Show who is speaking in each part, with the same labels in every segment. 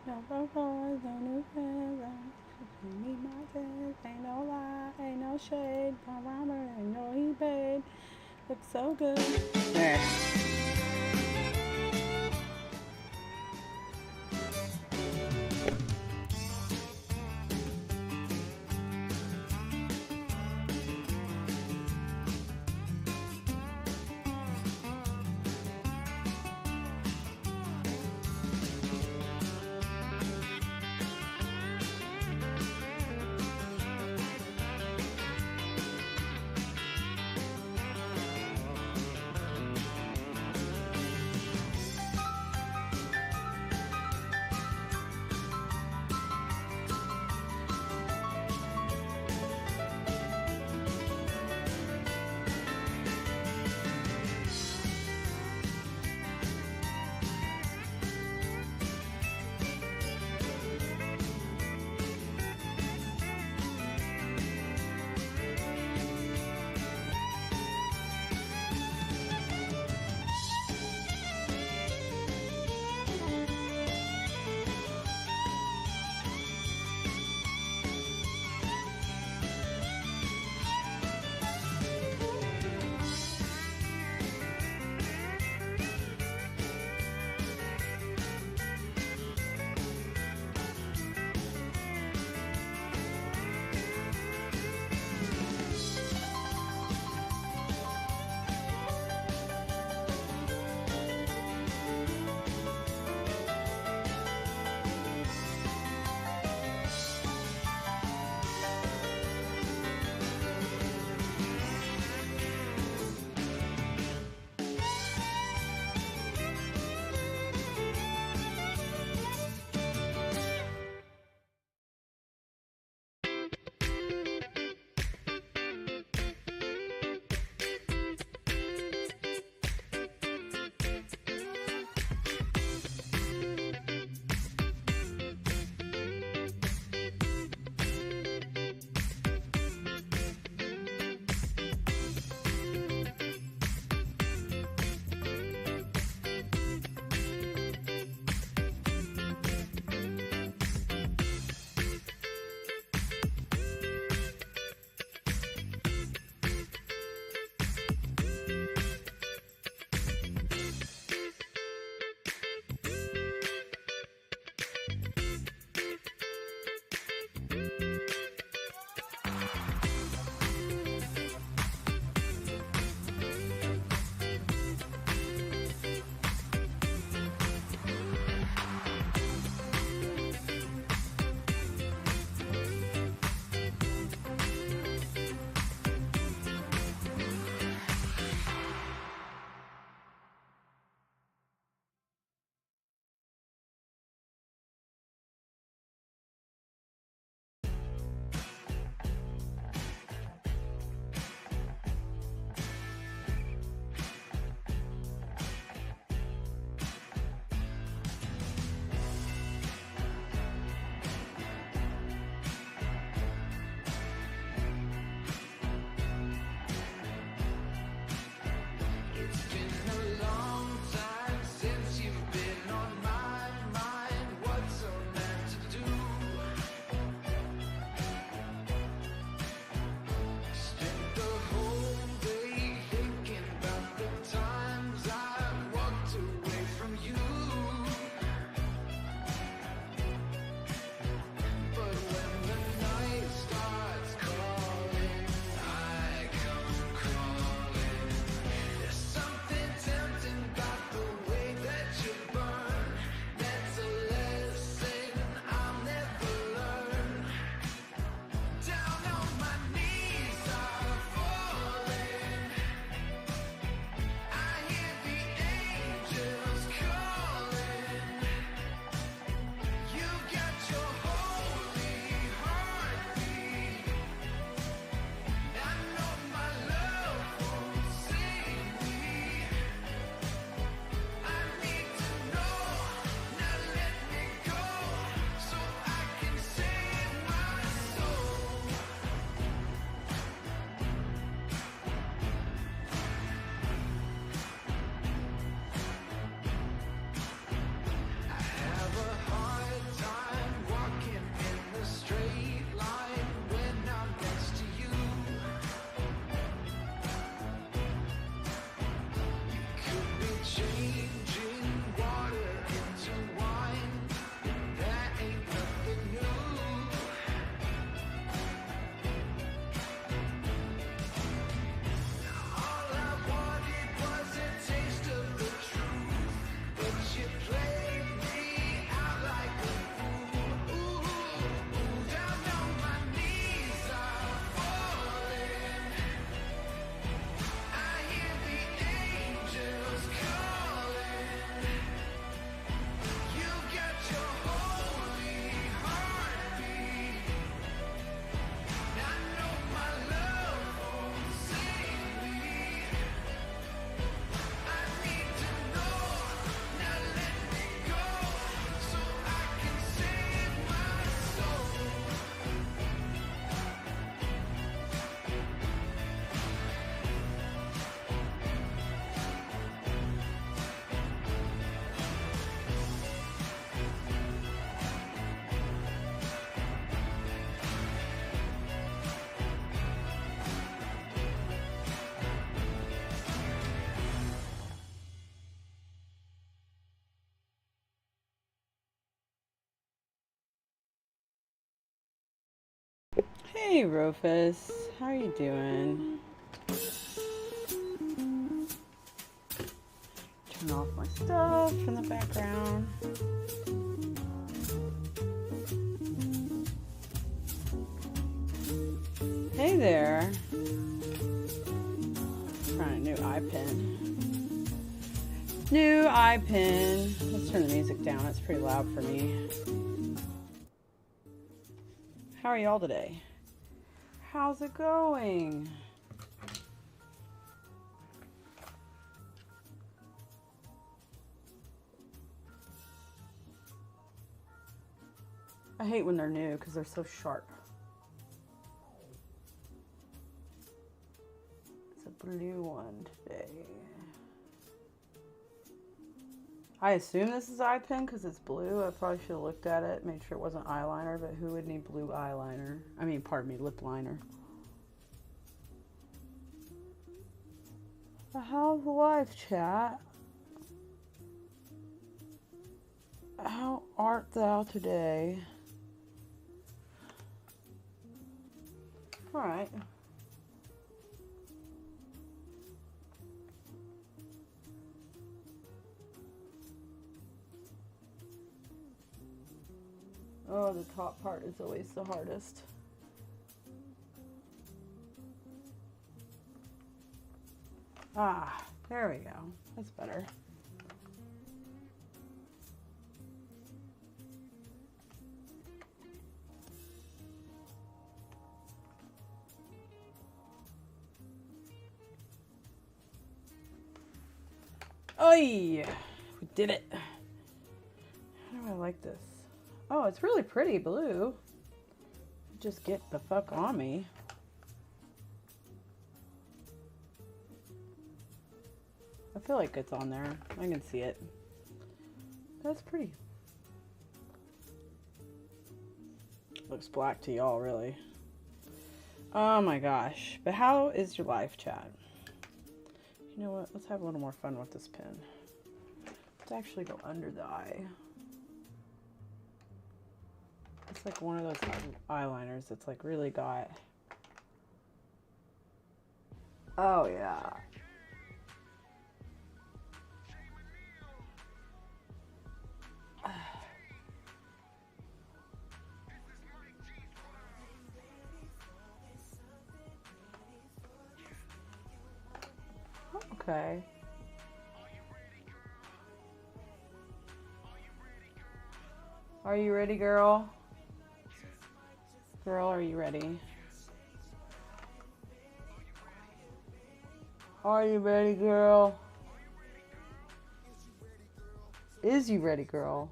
Speaker 1: No purpose, no new friends. Need my test. Ain't no lie, ain't no shade. Barometer, ain't no he paid. Looks so good. Next. Hey, Rufus. How are you doing? Turn off my stuff in the background. Hey there. Trying a new eye pen. New eye pen. Let's turn the music down. It's pretty loud for me. How are y'all today? How's it going? I hate when they're new because they're so sharp. It's a blue one today. I assume this is eye pen because it's blue. I probably should have looked at it, made sure it wasn't eyeliner, but who would need blue eyeliner? I mean, pardon me, lip liner. How's life, chat? How art thou today? All right. Oh, the top part is always the hardest. Ah, there we go. That's better. Oy! We did it. How do I like this? Oh, it's really pretty blue. Just get the fuck on me. I feel like it's on there. I can see it. That's pretty. Looks black to y'all, really. Oh my gosh. But how is your life, chat? You know what? Let's have a little more fun with this pen. Let's actually go under the eye. It's like one of those eyeliners that's like really got... Oh yeah. Okay. Are you ready, girl? Girl, are you ready? Are you ready, girl? Is you ready, girl?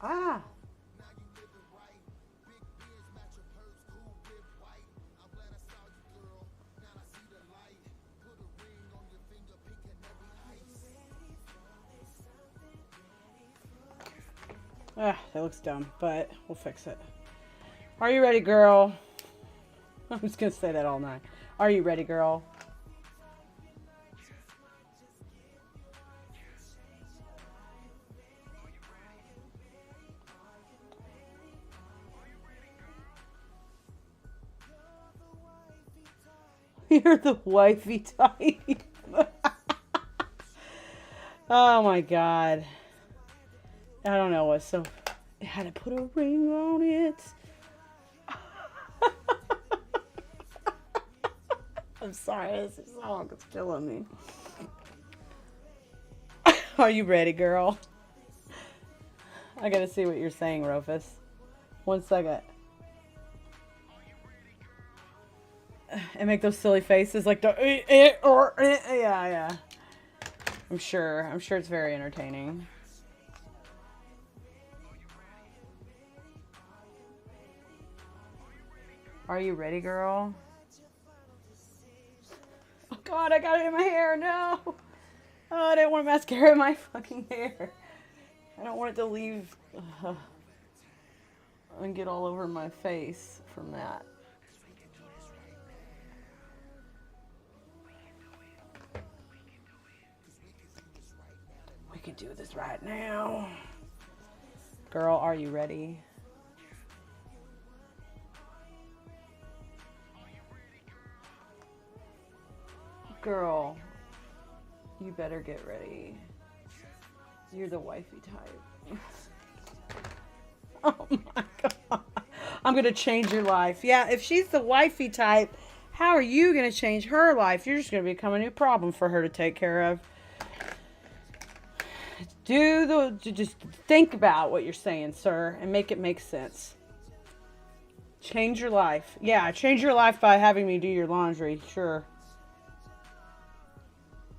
Speaker 1: Ah! Ah, that looks dumb, but we'll fix it. Are you ready, girl? I'm just gonna say that all night. Are you ready, girl? You're the wifey type. Oh my god. I don't know what's so... It had to put a ring on it. I'm sorry, this song is killing me. Are you ready, girl? I gotta see what you're saying, Rufus. 1 second. And make those silly faces like the yeah. I'm sure it's very entertaining. Are you ready, girl? Oh god, I got it in my hair, no! Oh, I didn't want mascara in my fucking hair. I don't want it to leave and get all over my face from that. We can do this right now. Girl, are you ready? Girl, you better get ready. You're the wifey type. Oh my God. I'm going to change your life. Yeah, if she's the wifey type, how are you going to change her life? You're just going to become a new problem for her to take care of. Just think about what you're saying, sir, and make it make sense. Change your life. Yeah, change your life by having me do your laundry. Sure.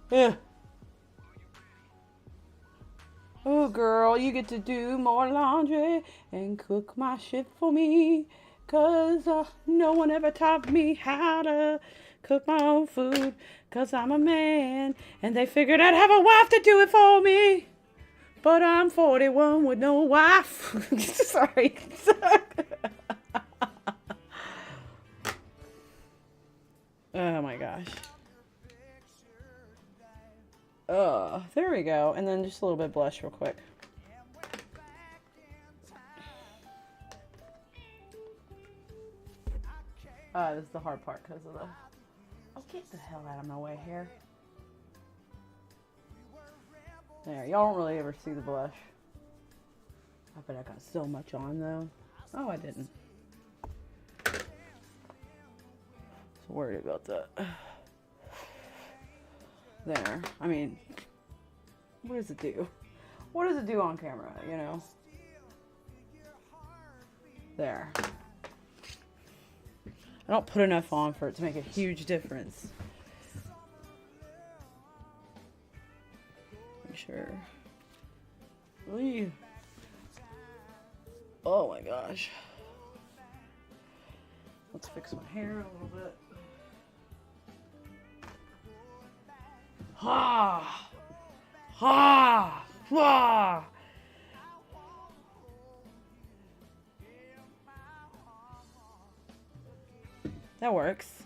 Speaker 1: Yeah. Oh, girl, you get to do more laundry and cook my shit for me. 'Cause no one ever taught me how to cook my own food. 'Cause I'm a man and they figured I'd have a wife to do it for me. But I'm 41 with no wife. Sorry. Oh my gosh. There we go. And then just a little bit of blush real quick. This is the hard part because of the... Oh, get the hell out of my way here. There, y'all don't really ever see the blush. I bet I got so much on though. Oh, I didn't. So worried about that. There. I mean, what does it do? What does it do on camera, you know? There. I don't put enough on for it to make a huge difference. Make sure. Ooh. Oh my gosh. Let's fix my hair a little bit. Ha! Ha! Ha! That works.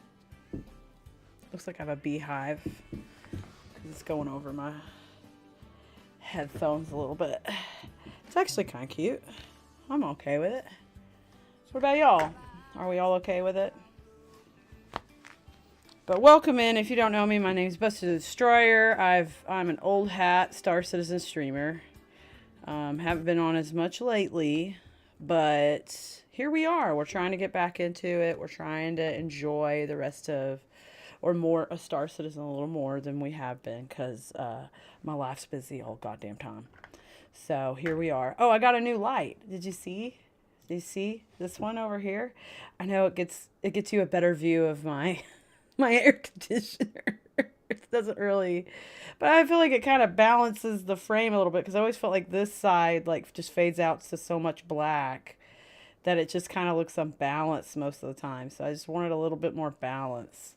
Speaker 1: Looks like I have a beehive because it's going over my headphones a little bit. It's actually kind of cute. I'm okay with it. What about y'all? Are we all okay with it? But welcome in. If you don't know me, my name's Busted the Destroyer. I'm an old hat Star Citizen streamer. Haven't been on as much lately, but here we are. We're trying to get back into it. We're trying to enjoy the rest of, or more, a Star Citizen a little more than we have been, because my life's busy all goddamn time. So here we are. Oh, I got a new light. Did you see? Did you see this one over here? I know it gets you a better view of my air conditioner. It doesn't really, but I feel like it kind of balances the frame a little bit, because I always felt like this side like just fades out to so much black that it just kind of looks unbalanced most of the time. So I just wanted a little bit more balance.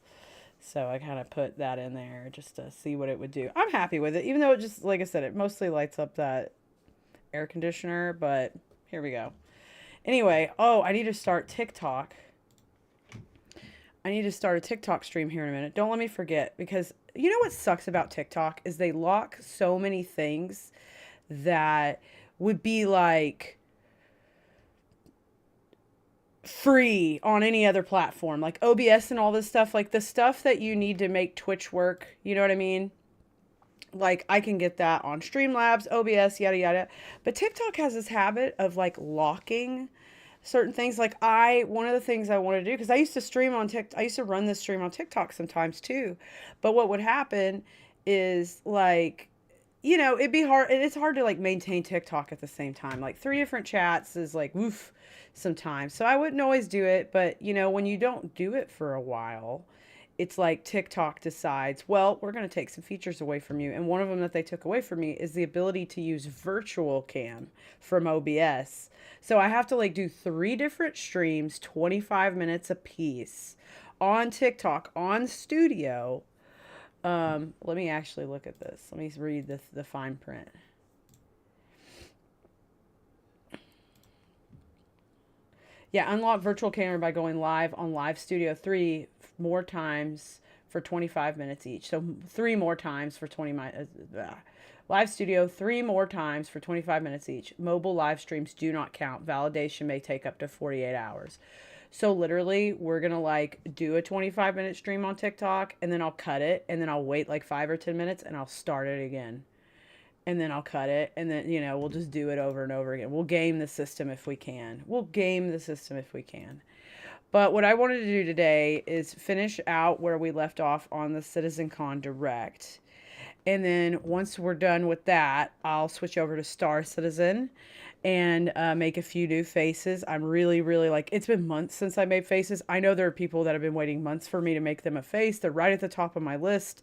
Speaker 1: So I kind of put that in there just to see what it would do. I'm happy with it, even though it just, like I said, it mostly lights up that air conditioner, but here we go. Anyway, oh, I need to start TikTok. I need to start a TikTok stream here in a minute. Don't let me forget, because you know what sucks about TikTok is they lock so many things that would be like free on any other platform, like OBS and all this stuff, like the stuff that you need to make Twitch work. You know what I mean? Like I can get that on Streamlabs, OBS, yada, yada. But TikTok has this habit of like locking certain things. Like one of the things I want to do, because I used to stream on TikTok, I used to run this stream on TikTok sometimes too. But what would happen is like, you know, it'd be hard. It's hard to like maintain TikTok at the same time. Like 3 different chats is like, woof, sometimes. So I wouldn't always do it. But you know, when you don't do it for a while, it's like TikTok decides, well, we're going to take some features away from you. And one of them that they took away from me is the ability to use virtual cam from OBS. So I have to like do 3 different streams, 25 minutes a piece on TikTok, on Studio. Let me actually look at this. Let me read the fine print. Yeah, unlock virtual camera by going live on Live Studio 3 more times for 25 minutes each. So 3 more times for 20 minutes. Live Studio 3 more times for 25 minutes each. Mobile live streams do not count. Validation may take up to 48 hours. So literally, we're going to like do a 25-minute stream on TikTok, and then I'll cut it, and then I'll wait like 5 or 10 minutes, and I'll start it again. And then I'll cut it, and then, you know, we'll just do it over and over again. We'll game the system if we can. We'll game the system if we can. But what I wanted to do today is finish out where we left off on the CitizenCon Direct. And then once we're done with that, I'll switch over to Star Citizen and make a few new faces. I'm really, really like, it's been months since I made faces. I know there are people that have been waiting months for me to make them a face. They're right at the top of my list.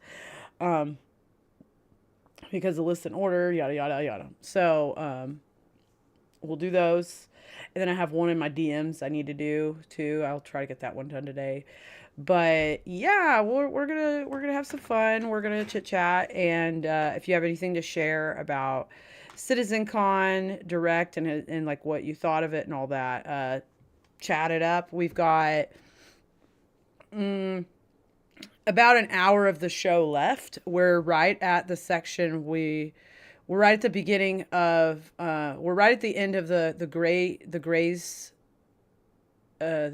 Speaker 1: Because the list in order, yada, yada, yada. So, we'll do those. And then I have one in my DMs I need to do too. I'll try to get that one done today. But yeah, we're gonna have some fun. We're gonna chit chat, and if you have anything to share about CitizenCon Direct and like what you thought of it and all that, chat it up. We've got about an hour of the show left. We're right at the section we're right at the beginning of we're right at the end of the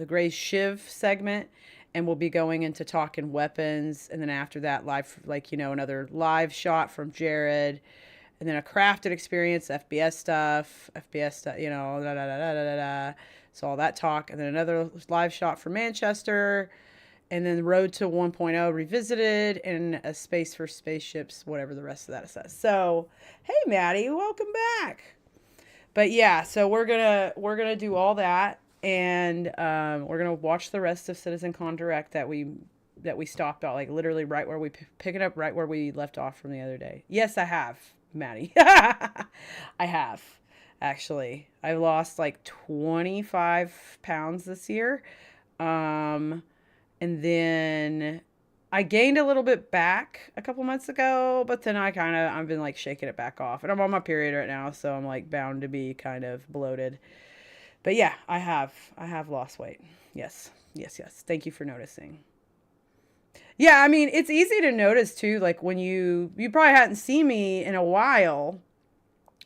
Speaker 1: Gray's Shiv segment, and we'll be going into talking weapons, and then after that live, like, you know, another live shot from Jared, and then a crafted experience, FBS stuff, you know, da da da da da da. So all that talk, and then another live shot from Manchester, and then Road to 1.0 Revisited, and a Space for Spaceships, whatever the rest of that says. So, hey Maddie, welcome back. But yeah, so we're gonna do all that, and we're gonna watch the rest of CitizenCon Direct that we stopped out, like literally right where we pick it up right where we left off from the other day. Yes, I have, Maddie. I have. Actually, I've lost like 25 pounds this year. And then I gained a little bit back a couple months ago, but then I've been like shaking it back off. And I'm on my period right now, so I'm like bound to be kind of bloated. But yeah, I have lost weight. Yes. Thank you for noticing. Yeah, I mean, it's easy to notice too, like when you probably hadn't seen me in a while,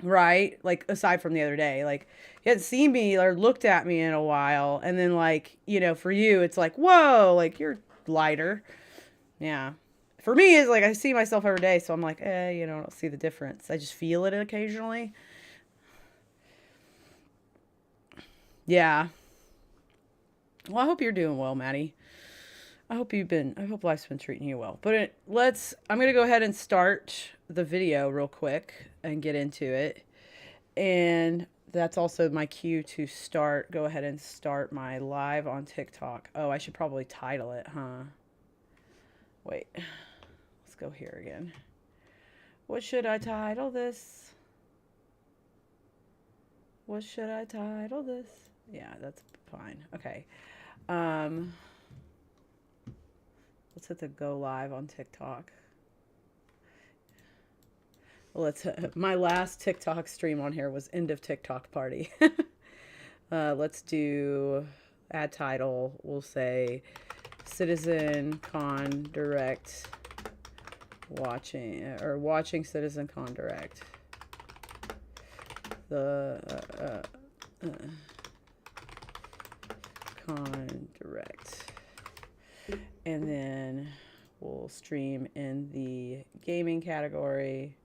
Speaker 1: right? Like aside from the other day, like you hadn't seen me or looked at me in a while, and then like, you know, for you it's like, whoa, like you're lighter. Yeah, for me it's like I see myself every day, so I'm like, you know, I don't see the difference. I just feel it occasionally. Yeah, well, I hope you're doing well, Maddie. I hope life's been treating you well. But I'm going to go ahead and start the video real quick and get into it. And that's also my cue to go ahead and start my live on TikTok. Oh, I should probably title it, huh? Wait, let's go here again. What should I title this? What should I title this? Yeah, that's fine. Okay. Let's hit the go live on TikTok. My last TikTok stream on here was end of TikTok party. Let's do add title. We'll say CitizenCon Direct watching CitizenCon Direct. The Con Direct. And then we'll stream in the gaming category.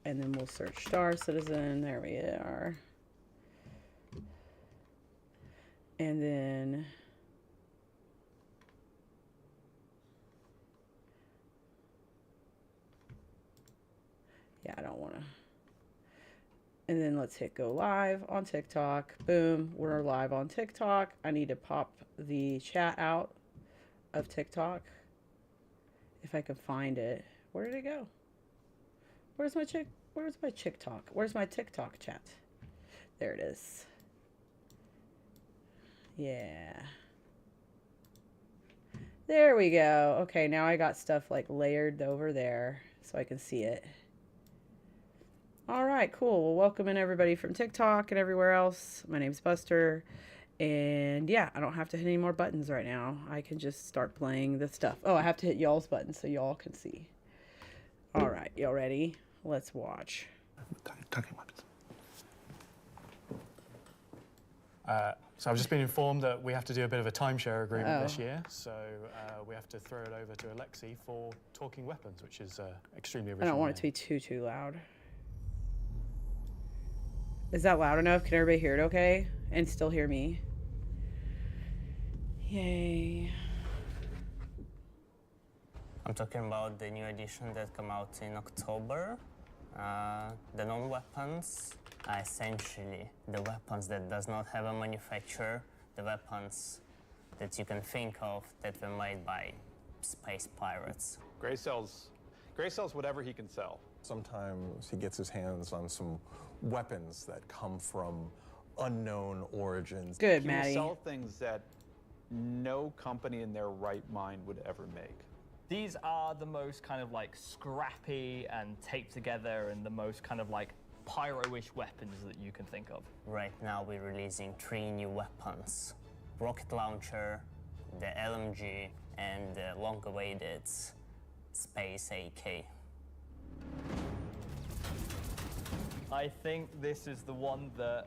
Speaker 1: And then we'll search Star Citizen. There we are. And then yeah, I don't want to. And then let's hit go live on TikTok. Boom, we're live on TikTok. I need to pop the chat out of TikTok if I can find it. Where did it go? Where's my TikTok? Where's my TikTok chat? There it is. Yeah. There we go. Okay, now I got stuff like layered over there so I can see it. All right, cool. Well, welcome in everybody from TikTok and everywhere else. My name's Buster, And yeah, I don't have to hit any more buttons right now. I can just start playing the stuff. Oh, I have to hit y'all's button so y'all can see. All right, y'all ready? Let's watch.
Speaker 2: Talking about this.
Speaker 3: So I've just been informed that we have to do a bit of a timeshare agreement this year. So we have to throw it over to Alexi for talking weapons, which is extremely original.
Speaker 1: I don't want it to be too loud. Is that loud enough? Can everybody hear it okay? And still hear me? Yay.
Speaker 4: I'm talking about the new edition that come out in October. The non-weapons are essentially the weapons that does not have a manufacturer, the weapons that you can think of that were made by space pirates.
Speaker 5: Gray sells whatever he can sell.
Speaker 6: Sometimes he gets his hands on some weapons that come from unknown origins.
Speaker 1: Good,
Speaker 5: He will
Speaker 1: Maddie.
Speaker 5: sell things that no company in their right mind would ever make.
Speaker 7: These are the most kind of like scrappy and taped together and the most kind of like pyro-ish weapons that you can think of.
Speaker 4: Right now we're releasing 3 new weapons. Rocket launcher, the LMG, and the long-awaited Space AK.
Speaker 7: I think this is the one that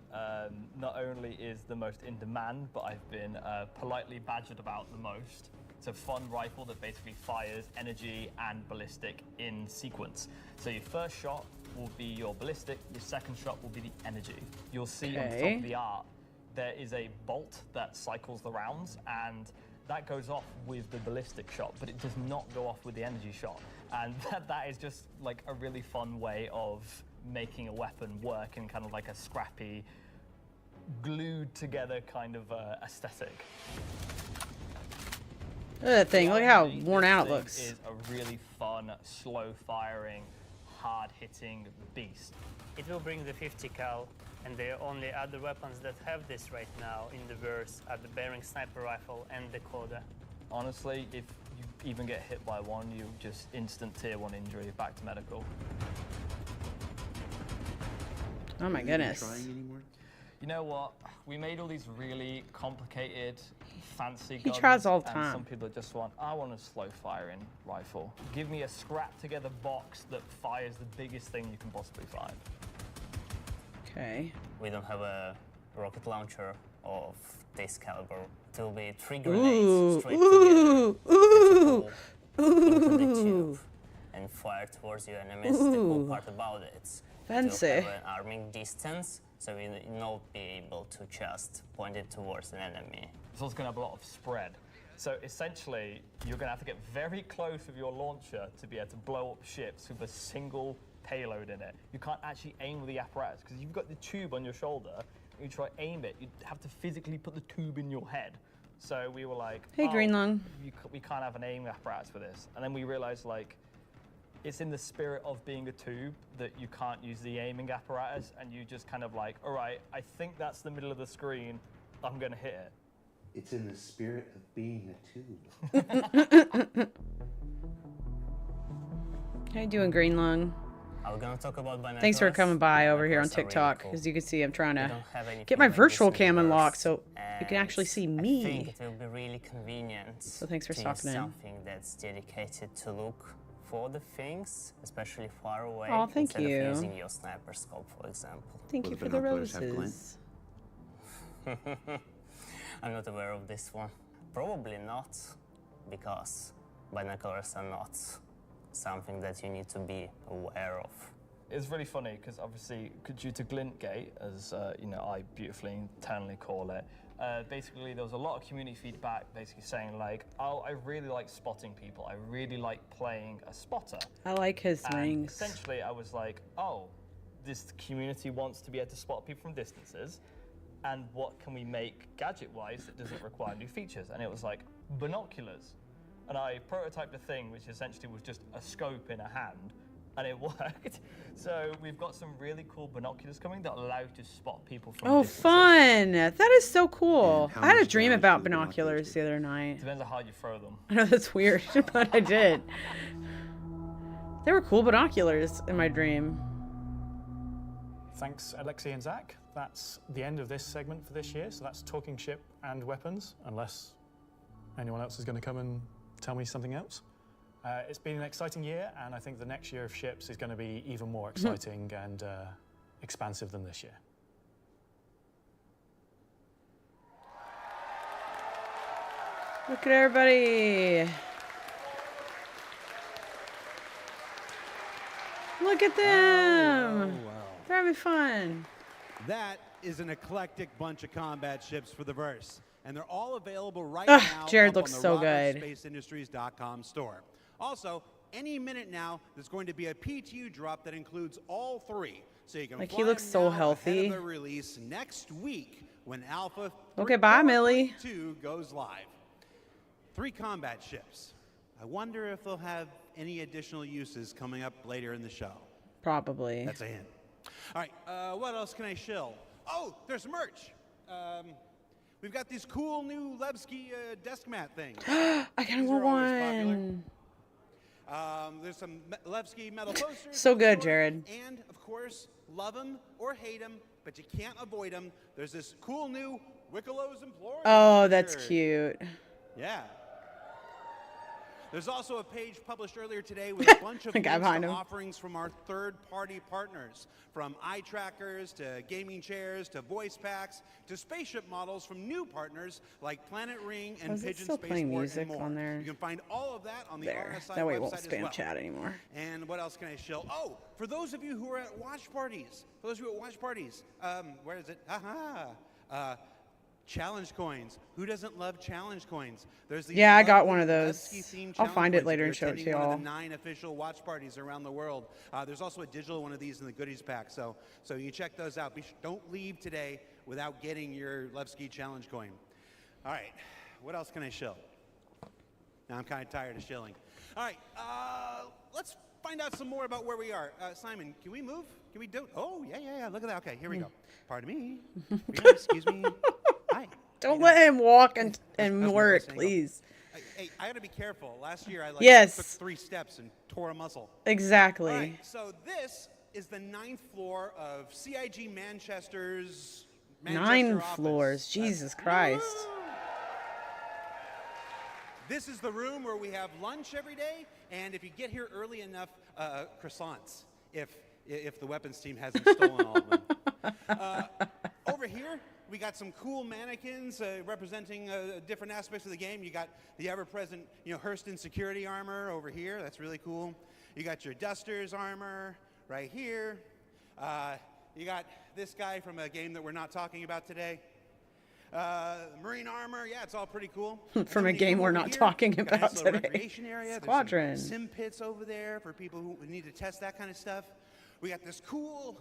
Speaker 7: not only is the most in demand, but I've been politely badgered about the most. It's a fun rifle that basically fires energy and ballistic in sequence. So your first shot will be your ballistic, your second shot will be the energy. You'll see on the top of the art, there is a bolt that cycles the rounds, and that goes off with the ballistic shot, but it does not go off with the energy shot. And that is just like a really fun way of making a weapon work in kind of like a scrappy, glued together kind of aesthetic.
Speaker 1: Look at that thing. Look how
Speaker 7: This
Speaker 1: worn out it
Speaker 7: thing
Speaker 1: looks.
Speaker 7: is a really fun, slow-firing, hard-hitting beast.
Speaker 4: It will bring the 50 cal, and the only other weapons that have this right now in the verse are the Bearing sniper rifle and the Coda.
Speaker 7: Honestly, if you even get hit by one, you just instant tier 1 injury, back to medical.
Speaker 1: Oh my goodness.
Speaker 2: Trying anymore?
Speaker 7: You know what? We made all these really complicated, fancy
Speaker 1: He
Speaker 7: guns.
Speaker 1: tries all the
Speaker 7: and
Speaker 1: time.
Speaker 7: some people just want, I want a slow-firing rifle. Give me a scrap-together box that fires the biggest thing you can possibly find.
Speaker 1: Okay.
Speaker 4: We don't have a rocket launcher of this caliber. It will be 3
Speaker 1: Ooh,
Speaker 4: grenades straight
Speaker 1: ooh,
Speaker 4: together
Speaker 1: ooh,
Speaker 4: into the
Speaker 1: ooh.
Speaker 4: tube and fire towards your enemies. The cool part about it,
Speaker 1: Fancy.
Speaker 4: it will have an arming distance, so you will not be able to just point it towards an enemy.
Speaker 7: It's also going to have a lot of spread. So essentially, you're going to have to get very close with your launcher to be able to blow up ships with a single payload in it. You can't actually aim with the apparatus because you've got the tube on your shoulder. And you try to aim it, you'd have to physically put the tube in your head. So we were like,
Speaker 1: Hey, Green Lung.
Speaker 7: we can't have an aim apparatus for this. And then we realized, like, it's in the spirit of being a tube that you can't use the aiming apparatus, and you just kind of like, all right, I think that's the middle of the screen, I'm going to hit it.
Speaker 2: It's in the spirit of being a tube.
Speaker 1: How you doing, Green Lung?
Speaker 4: Are we going to talk about binoculars?
Speaker 1: Thanks for coming by over here on
Speaker 4: Binoculars are really
Speaker 1: TikTok.
Speaker 4: cool.
Speaker 1: As you can see, I'm trying
Speaker 4: We
Speaker 1: to
Speaker 4: don't have anything
Speaker 1: get my
Speaker 4: like this
Speaker 1: virtual
Speaker 4: in the
Speaker 1: cam unlocked
Speaker 4: verse,
Speaker 1: so you can actually see
Speaker 4: and
Speaker 1: me.
Speaker 4: I think it will be really convenient
Speaker 1: So thanks for
Speaker 4: to use
Speaker 1: stopping in.
Speaker 4: something that's dedicated to look for the things, especially far away,
Speaker 1: Aw, thank
Speaker 4: instead
Speaker 1: you.
Speaker 4: of using your sniper scope, for example.
Speaker 1: Thank
Speaker 2: Will
Speaker 1: you
Speaker 2: the
Speaker 1: for the
Speaker 2: binoculars have
Speaker 1: roses.
Speaker 4: I'm not aware of this one. Probably not, because binoculars are not something that you need to be aware of.
Speaker 7: It's really funny because obviously, due to Glintgate, as you know, I beautifully internally call it, basically there was a lot of community feedback basically saying like, oh, I really like spotting people. I really like playing a spotter.
Speaker 1: I like his
Speaker 7: And
Speaker 1: rings.
Speaker 7: essentially I was like, oh, this community wants to be able to spot people from distances, and what can we make gadget-wise that doesn't require new features? And it was like, binoculars. And I prototyped a thing which essentially was just a scope in a hand, and it worked. So we've got some really cool binoculars coming that allow you to spot people from
Speaker 1: Oh,
Speaker 7: distances.
Speaker 1: fun! That is so cool.
Speaker 2: And how
Speaker 1: I had a
Speaker 2: much
Speaker 1: dream
Speaker 2: damage
Speaker 1: about
Speaker 2: do the binoculars
Speaker 1: binoculars the other night.
Speaker 7: Depends on how you throw them.
Speaker 1: I know that's weird, but I did. They were cool binoculars in my dream.
Speaker 3: Thanks, Alexi and Zach. that's the end of this segment for this year. So that's talking ship and weapons, unless anyone else is going to come and tell me something else. It's been an exciting year, and I think the next year of ships is going to be even more exciting and expansive than this year.
Speaker 1: Look at everybody. Look at them.
Speaker 8: Oh, wow.
Speaker 1: They're having fun.
Speaker 8: That is an eclectic bunch of combat ships for the verse, and they're all available right
Speaker 1: Ugh,
Speaker 8: now
Speaker 1: Jared
Speaker 8: up
Speaker 1: looks
Speaker 8: on the
Speaker 1: so good.
Speaker 8: RobertSpaceIndustries.com store. Also, any minute now, there's going to be a PTU drop that includes all three, so you can
Speaker 1: Like, he
Speaker 8: fly
Speaker 1: looks
Speaker 8: them
Speaker 1: so
Speaker 8: now
Speaker 1: healthy.
Speaker 8: ahead of the release next week when Alpha
Speaker 1: Okay, bye, Millie.
Speaker 8: 2 goes live. 3 combat ships. I wonder if they'll have any additional uses coming up later in the show.
Speaker 1: Probably.
Speaker 8: That's a hint. All right, what else can I shill? Oh, there's merch. We've got these cool new Levski desk mat things.
Speaker 1: I kind of
Speaker 8: These
Speaker 1: want
Speaker 8: are always popular.
Speaker 1: one.
Speaker 8: There's some Levski metal posters.
Speaker 1: So
Speaker 8: in the
Speaker 1: good,
Speaker 8: store.
Speaker 1: Jared.
Speaker 8: And, of course, love them or hate them, but you can't avoid them. There's this cool new Wickelow's Employee.
Speaker 1: Oh, that's
Speaker 8: shirt.
Speaker 1: cute.
Speaker 8: Yeah. There's also a page published earlier today with a bunch of
Speaker 1: The guy
Speaker 8: links
Speaker 1: behind
Speaker 8: to
Speaker 1: him.
Speaker 8: offerings from our third-party partners, from eye trackers to gaming chairs to voice packs to spaceship models from new partners like Planet Ring and
Speaker 1: Was it
Speaker 8: Pigeon
Speaker 1: still playing
Speaker 8: Spaceport
Speaker 1: music
Speaker 8: and more.
Speaker 1: on there?
Speaker 8: You can find all of that on the
Speaker 1: There.
Speaker 8: RSI
Speaker 1: That way it
Speaker 8: website
Speaker 1: won't
Speaker 8: as
Speaker 1: spam
Speaker 8: well.
Speaker 1: chat anymore.
Speaker 8: And what else can I shill? Oh, for those of you who are at watch parties, where is it? Challenge coins. Who doesn't love challenge coins? There's these
Speaker 1: Yeah, I got
Speaker 8: lovely
Speaker 1: one of those.
Speaker 8: Levski-themed
Speaker 1: I'll
Speaker 8: challenge
Speaker 1: find it
Speaker 8: coins
Speaker 1: later
Speaker 8: if
Speaker 1: and show
Speaker 8: you're
Speaker 1: it to
Speaker 8: attending one of
Speaker 1: y'all.
Speaker 8: the 9 official watch parties around the world. There's also a digital one of these in the goodies pack, so you check those out. Don't leave today without getting your Levski challenge coin. All right, what else can I shill? Now I'm kind of tired of shilling. All right, let's find out some more about where we are. Simon, can we move? Can we do? Oh, yeah. Look at that. Okay, here we go. Pardon me. Excuse me. Hi.
Speaker 1: Don't let him walk and
Speaker 8: that's my
Speaker 1: work,
Speaker 8: best angle.
Speaker 1: please.
Speaker 8: Hey, I gotta be careful. Last year I
Speaker 1: Yes.
Speaker 8: took 3 steps and tore a muscle.
Speaker 1: Exactly.
Speaker 8: All right, so this is the 9th floor of CIG Manchester's Manchester
Speaker 1: 9
Speaker 8: office.
Speaker 1: floors. Jesus Christ.
Speaker 8: Woo! This is the room where we have lunch every day, and if you get here early enough, croissants, if the weapons team hasn't stolen all of them. Over here, we got some cool mannequins representing different aspects of the game. You got the ever-present, Hurston security armor over here. That's really cool. You got your Dusters armor right here. You got this guy from a game that we're not talking about today. Marine armor, yeah, it's all pretty cool.
Speaker 1: From a
Speaker 8: And then
Speaker 1: game
Speaker 8: you
Speaker 1: we're
Speaker 8: over
Speaker 1: not
Speaker 8: here,
Speaker 1: talking
Speaker 8: got a nice
Speaker 1: about
Speaker 8: little
Speaker 1: today.
Speaker 8: recreation area. There's
Speaker 1: Squadron.
Speaker 8: some sim pits over there for people who need to test that kind of stuff. We got this cool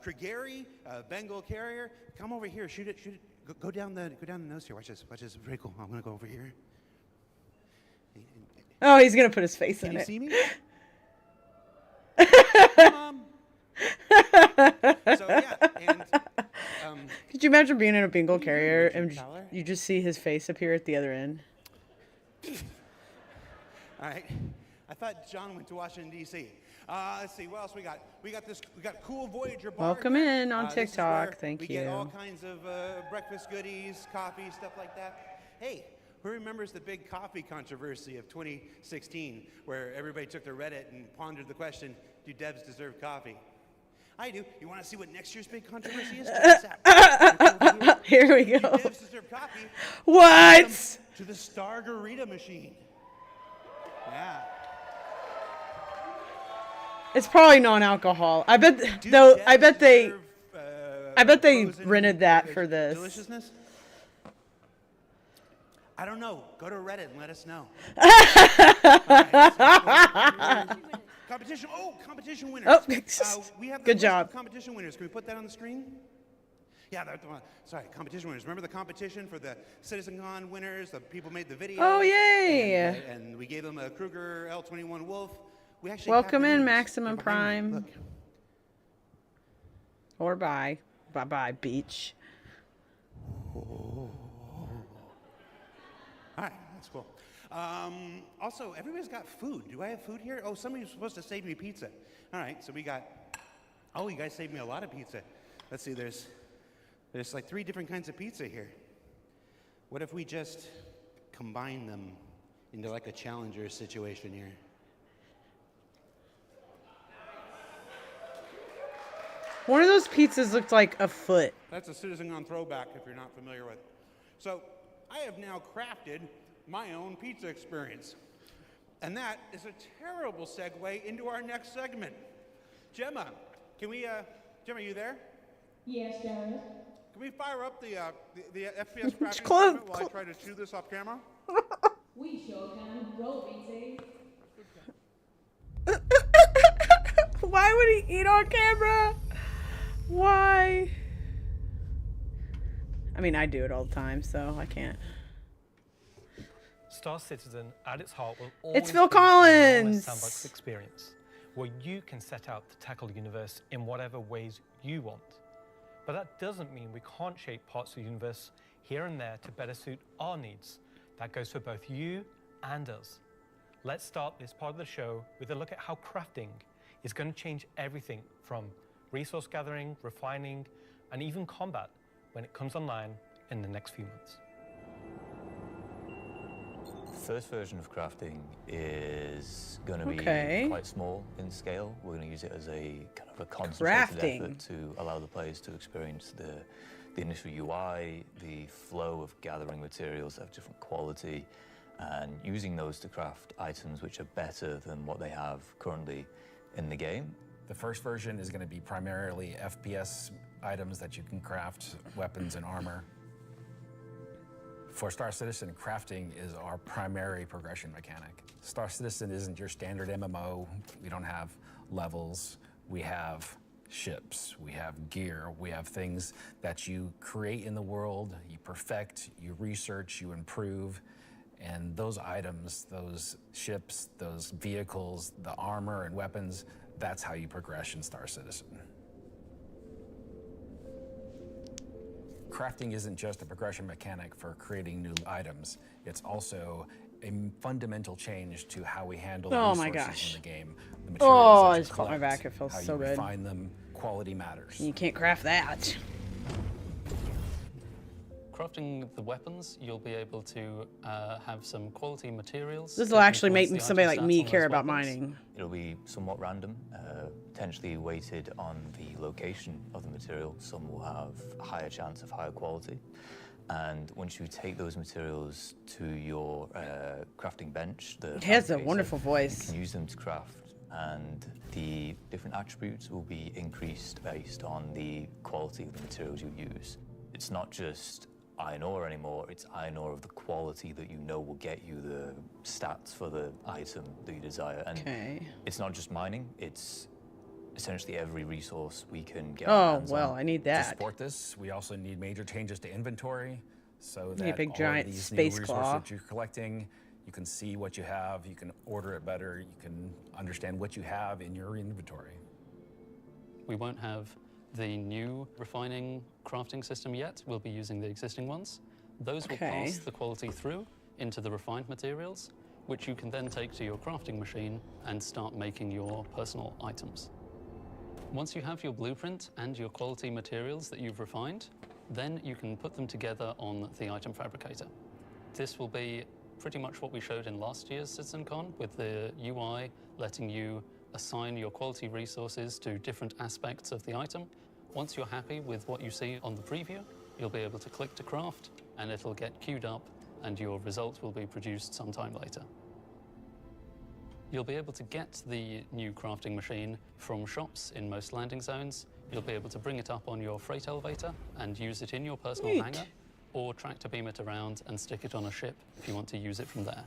Speaker 8: Krigeri Bengal carrier. Come over here, shoot it. Go down the nose here. Watch this. Very cool. I'm gonna go over here.
Speaker 1: Oh, he's going to put his face
Speaker 8: Can
Speaker 1: in
Speaker 8: you
Speaker 1: it.
Speaker 8: see me? So yeah, and
Speaker 1: Could you imagine being in a Bengal carrier
Speaker 8: Richard
Speaker 1: and
Speaker 8: Fowler?
Speaker 1: you just see his face appear at the other end?
Speaker 8: all right. I thought John went to Washington D.C. Let's see what else we got. We got cool Voyager bar.
Speaker 1: Welcome
Speaker 8: here.
Speaker 1: in on
Speaker 8: This is
Speaker 1: TikTok.
Speaker 8: where
Speaker 1: Thank
Speaker 8: we get all
Speaker 1: you.
Speaker 8: kinds of breakfast goodies, coffee, stuff like that. Hey, who remembers the big coffee controversy of 2016, where everybody took to Reddit and pondered the question: do devs deserve coffee? I do. You want to see what next year's big controversy is? Check this out.
Speaker 1: Here we
Speaker 8: Do
Speaker 1: go.
Speaker 8: devs deserve coffee?
Speaker 1: What?
Speaker 8: To the Stargarita machine. Yeah.
Speaker 1: It's probably non-alcohol. I bet
Speaker 8: Do
Speaker 1: though.
Speaker 8: devs
Speaker 1: I bet they.
Speaker 8: deserve,
Speaker 1: I bet they
Speaker 8: frozen
Speaker 1: rented that for this.
Speaker 8: Deliciousness? I don't know. Go to Reddit and let us know. Competition. Oh, competition winners.
Speaker 1: Oh,
Speaker 8: we have the
Speaker 1: good
Speaker 8: list
Speaker 1: job.
Speaker 8: of competition winners. Can we put that on the screen? Yeah, sorry, competition winners. Remember the competition for the CitizenCon winners? The people made the video.
Speaker 1: Oh, yay!
Speaker 8: And we gave them a Kruger L21 Wolf. We actually
Speaker 1: Welcome
Speaker 8: have the
Speaker 1: in,
Speaker 8: names.
Speaker 1: Maximum
Speaker 8: They're behind me.
Speaker 1: Prime.
Speaker 8: Look.
Speaker 1: Or bye. Bye-bye, beach.
Speaker 8: All right, that's cool. Also, everybody's got food. Do I have food here? Oh, somebody's supposed to save me pizza. All right, so we got. Oh, you guys saved me a lot of pizza. Let's see. There's There's like 3 different kinds of pizza here. What if we just combine them into like a challenger situation here?
Speaker 1: One of those pizzas looked like a foot.
Speaker 8: That's a CitCon throwback if you're not familiar with. So I have now crafted my own pizza experience. And that is a terrible segue into our next segment. Gemma, Gemma, are you there?
Speaker 9: Yes, Jared.
Speaker 8: Can we fire up the FPS crafting
Speaker 1: Close-
Speaker 8: segment while I try to chew this off camera?
Speaker 9: We sure can. Roll, BT.
Speaker 1: Why would he eat on camera? Why? I mean, I do it all the time, so I can't.
Speaker 10: Star Citizen, at its heart, will always
Speaker 1: It's Phil
Speaker 10: be an enormous
Speaker 1: Collins!
Speaker 10: sandbox experience, where you can set out to tackle the universe in whatever ways you want. But that doesn't mean we can't shape parts of the universe here and there to better suit our needs. That goes for both you and us. Let's start this part of the show with a look at how crafting is going to change everything from resource gathering, refining, and even combat when it comes online in the next few months.
Speaker 11: First version of crafting is going to be
Speaker 1: Okay.
Speaker 11: quite small in scale. We're going to use it as a kind of a concentrated
Speaker 1: Crafting.
Speaker 11: effort to allow the players to experience the initial UI, the flow of gathering materials that have different quality, and using those to craft items which are better than what they have currently in the game.
Speaker 12: The first version is going to be primarily FPS items that you can craft, weapons and armor. For Star Citizen, crafting is our primary progression mechanic. Star Citizen isn't your standard MMO. We don't have levels. We have ships, we have gear, we have things that you create in the world, you perfect, you research, you improve, and those items, those ships, those vehicles, the armor and weapons, that's how you progress in Star Citizen. Crafting isn't just a progression mechanic for creating new items, it's also a fundamental change to how we handle
Speaker 1: Oh
Speaker 12: resources
Speaker 1: my gosh.
Speaker 12: in the game. The
Speaker 1: Oh,
Speaker 12: materials
Speaker 1: I
Speaker 12: that you
Speaker 1: just caught my
Speaker 12: collect,
Speaker 1: back. It feels
Speaker 12: how
Speaker 1: so
Speaker 12: you
Speaker 1: good.
Speaker 12: refine them, quality matters.
Speaker 1: You can't craft that.
Speaker 13: Crafting the weapons, you'll be able to have some quality materials.
Speaker 1: This will
Speaker 13: to
Speaker 1: actually
Speaker 13: influence
Speaker 1: make
Speaker 13: the
Speaker 1: somebody
Speaker 13: item
Speaker 1: like
Speaker 13: stats
Speaker 1: me
Speaker 13: on
Speaker 1: care
Speaker 13: those
Speaker 1: about
Speaker 13: weapons.
Speaker 1: mining.
Speaker 11: It'll be somewhat random, potentially weighted on the location of the material. Some will have a higher chance of higher quality. And once you take those materials to your crafting bench,
Speaker 1: He has a
Speaker 11: fabricator,
Speaker 1: wonderful voice.
Speaker 11: You can use them to craft, and the different attributes will be increased based on the quality of the materials you use. It's not just iron ore anymore, it's iron ore of the quality that you know will get you the stats for the item that you desire. And
Speaker 1: Okay.
Speaker 11: it's not just mining, it's essentially every resource we can get our
Speaker 1: Oh,
Speaker 11: hands
Speaker 1: well,
Speaker 11: on.
Speaker 1: I need
Speaker 12: To
Speaker 1: that.
Speaker 12: support this, we also need major changes to inventory so
Speaker 1: Need a
Speaker 12: that
Speaker 1: big
Speaker 12: all
Speaker 1: giant
Speaker 12: of these
Speaker 1: space
Speaker 12: new
Speaker 1: claw.
Speaker 12: resources that you're collecting, you can see what you have, you can order it better, you can understand what you have in your inventory.
Speaker 13: We won't have the new refining crafting system yet. We'll be using the existing ones. Those will
Speaker 1: Okay.
Speaker 13: pass the quality through into the refined materials, which you can then take to your crafting machine and start making your personal items. Once you have your blueprint and your quality materials that you've refined, then you can put them together on the item fabricator. This will be pretty much what we showed in last year's CitCon, with the UI letting you assign your quality resources to different aspects of the item. Once you're happy with what you see on the preview, you'll be able to click to craft, and it'll get queued up, and your result will be produced sometime later. You'll be able to get the new crafting machine from shops in most landing zones. You'll be able to bring it up on your freight elevator and use it in your personal
Speaker 1: Neat.
Speaker 13: hangar, or tractor beam it around and stick it on a ship if you want to use it from there.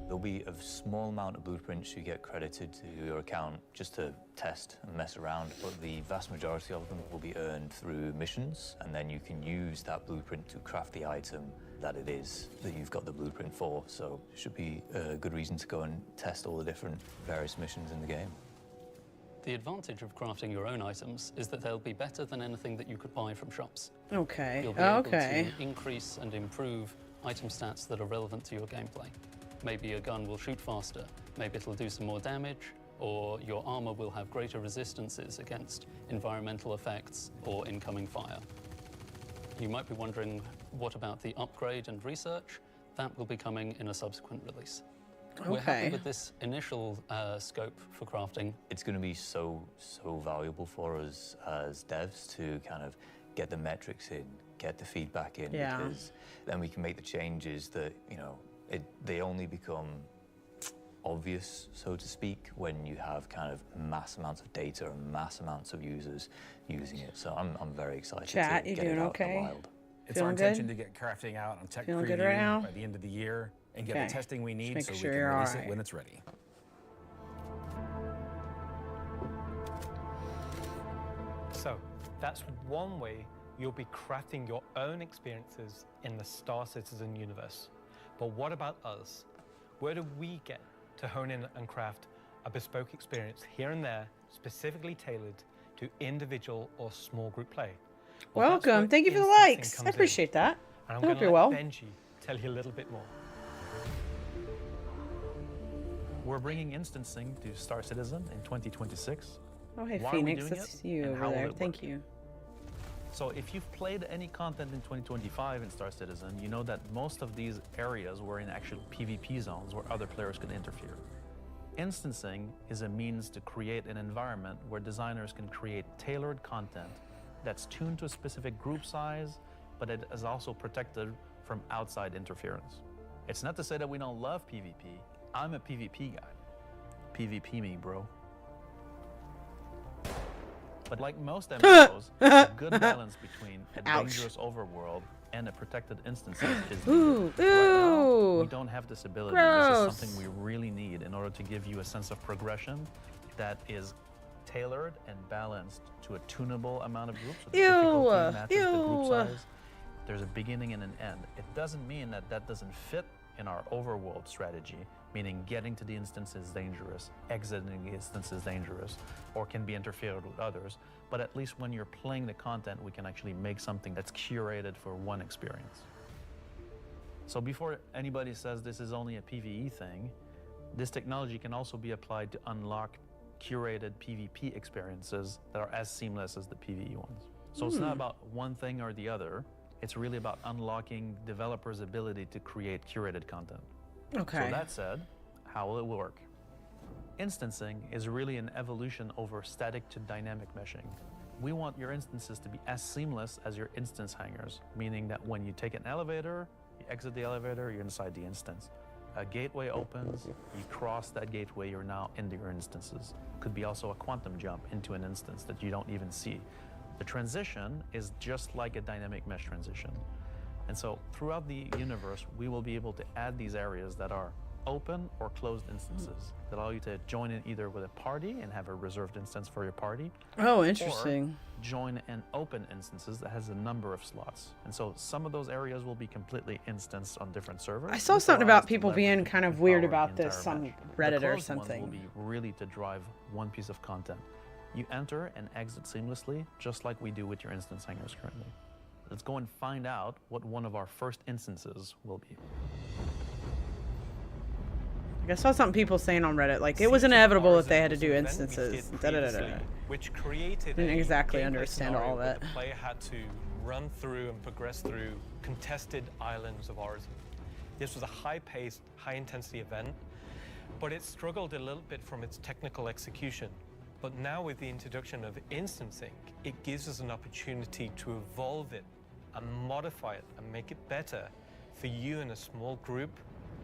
Speaker 11: There'll be a small amount of blueprints you get credited to your account just to test and mess around, but the vast majority of them will be earned through missions, and then you can use that blueprint to craft the item that it is that you've got the blueprint for. So it should be a good reason to go and test all the different various missions in the game.
Speaker 13: The advantage of crafting your own items is that they'll be better than anything that you could buy from shops.
Speaker 1: Okay.
Speaker 13: You'll be able
Speaker 1: Okay.
Speaker 13: to increase and improve item stats that are relevant to your gameplay. Maybe a gun will shoot faster, maybe it'll do some more damage, or your armor will have greater resistances against environmental effects or incoming fire. You might be wondering, what about the upgrade and research? That will be coming in a subsequent release. We're happy with this initial scope for crafting.
Speaker 11: It's going to be so valuable for us as devs to kind of get the metrics in, get the feedback in, because then we can make the changes that, you know, they only become obvious, so to speak, when you have kind of mass amounts of data and mass amounts of users using it. So I'm very excited
Speaker 1: Chat,
Speaker 11: to
Speaker 1: you
Speaker 11: get
Speaker 1: doing
Speaker 11: it out
Speaker 1: okay?
Speaker 11: in the wild.
Speaker 12: It's our intention to get crafting out on tech
Speaker 1: Feeling
Speaker 12: preview
Speaker 1: good right now?
Speaker 12: by the end of the year and get the testing we need so we can
Speaker 1: you're
Speaker 12: release
Speaker 1: all
Speaker 12: it
Speaker 1: right.
Speaker 12: when it's ready.
Speaker 10: So that's one way you'll be crafting your own experiences in the Star Citizen universe. But what about us? Where do we get to hone in and craft a bespoke experience here and there, specifically tailored to individual or small group play? Well, that's
Speaker 1: Welcome.
Speaker 10: where
Speaker 1: Thank you for the
Speaker 10: instancing
Speaker 1: likes. I
Speaker 10: comes in.
Speaker 1: appreciate that.
Speaker 10: And I'm
Speaker 1: I
Speaker 10: going
Speaker 1: hope
Speaker 10: to
Speaker 1: you're
Speaker 10: let
Speaker 1: well.
Speaker 10: Benji tell you a little bit more.
Speaker 5: We're bringing instancing to Star Citizen in 2026.
Speaker 1: Oh, hey,
Speaker 5: Why are we
Speaker 1: Phoenix.
Speaker 5: doing
Speaker 1: That's
Speaker 5: it,
Speaker 1: you
Speaker 5: and
Speaker 1: over
Speaker 5: how will
Speaker 1: there.
Speaker 5: it work?
Speaker 1: Thank you.
Speaker 5: So if you've played any content in 2025 in Star Citizen, you know that most of these areas were in actual PvP zones where other players could interfere. Instancing is a means to create an environment where designers can create tailored content that's tuned to a specific group size, but it is also protected from outside interference. It's not to say that we don't love PvP. I'm a PvP guy. PvP me, bro. But like most MMOs, a good balance between a dangerous overworld and a protected instance is needed. Right now, we don't have this ability.
Speaker 1: Gross.
Speaker 5: This is something we really need in order to give you a sense of progression that is tailored and balanced to a tunable amount of groups. So the difficulty matches the group size. There's a beginning and an end. It doesn't mean that that doesn't fit in our overworld strategy, meaning getting to the instance is dangerous, exiting the instance is dangerous, or can be interfered with others. But at least when you're playing the content, we can actually make something that's curated for one experience. So before anybody says this is only a PvE thing, this technology can also be applied to unlock curated PvP experiences that are as seamless as the PvE ones. So it's not about one thing or the other. It's really about unlocking developers' ability to create curated content.
Speaker 1: Okay.
Speaker 5: So that said, how will it work? Instancing is really an evolution over static to dynamic meshing. We want your instances to be as seamless as your instance hangers, meaning that when you take an elevator, you exit the elevator, you're inside the instance. A gateway opens, you cross that gateway, you're now into your instances. Could be also a quantum jump into an instance that you don't even see. The transition is just like a dynamic mesh transition. And so throughout the universe, we will be able to add these areas that are open or closed instances that allow you to join in either with a party and have a reserved instance for your party.
Speaker 1: Oh, interesting.
Speaker 5: Or join an open instances that has a number of slots. And so some of those areas will be completely instanced on different servers.
Speaker 1: I saw
Speaker 5: This
Speaker 1: something
Speaker 5: allows
Speaker 1: about
Speaker 5: us to
Speaker 1: people
Speaker 5: leverage
Speaker 1: being
Speaker 5: and
Speaker 1: kind of weird
Speaker 5: empower
Speaker 1: about
Speaker 5: the
Speaker 1: this
Speaker 5: entire
Speaker 1: on
Speaker 5: mesh.
Speaker 1: Reddit
Speaker 5: The
Speaker 1: or
Speaker 5: closed ones
Speaker 1: something.
Speaker 5: will be really to drive one piece of content. You enter and exit seamlessly, just like we do with your instance hangers currently. Let's go and find out what one of our first instances will be.
Speaker 1: I saw some people saying on Reddit, like, it was inevitable that they had to do instances.
Speaker 10: Which created
Speaker 1: Didn't exactly
Speaker 10: gameplay
Speaker 1: understand
Speaker 10: scenario
Speaker 1: all
Speaker 10: where
Speaker 1: of it.
Speaker 10: The player had to run through and progress through contested islands of origin. This was a high-paced, high-intensity event, but it struggled a little bit from its technical execution. But now with the introduction of instancing, it gives us an opportunity to evolve it and modify it and make it better for you in a small group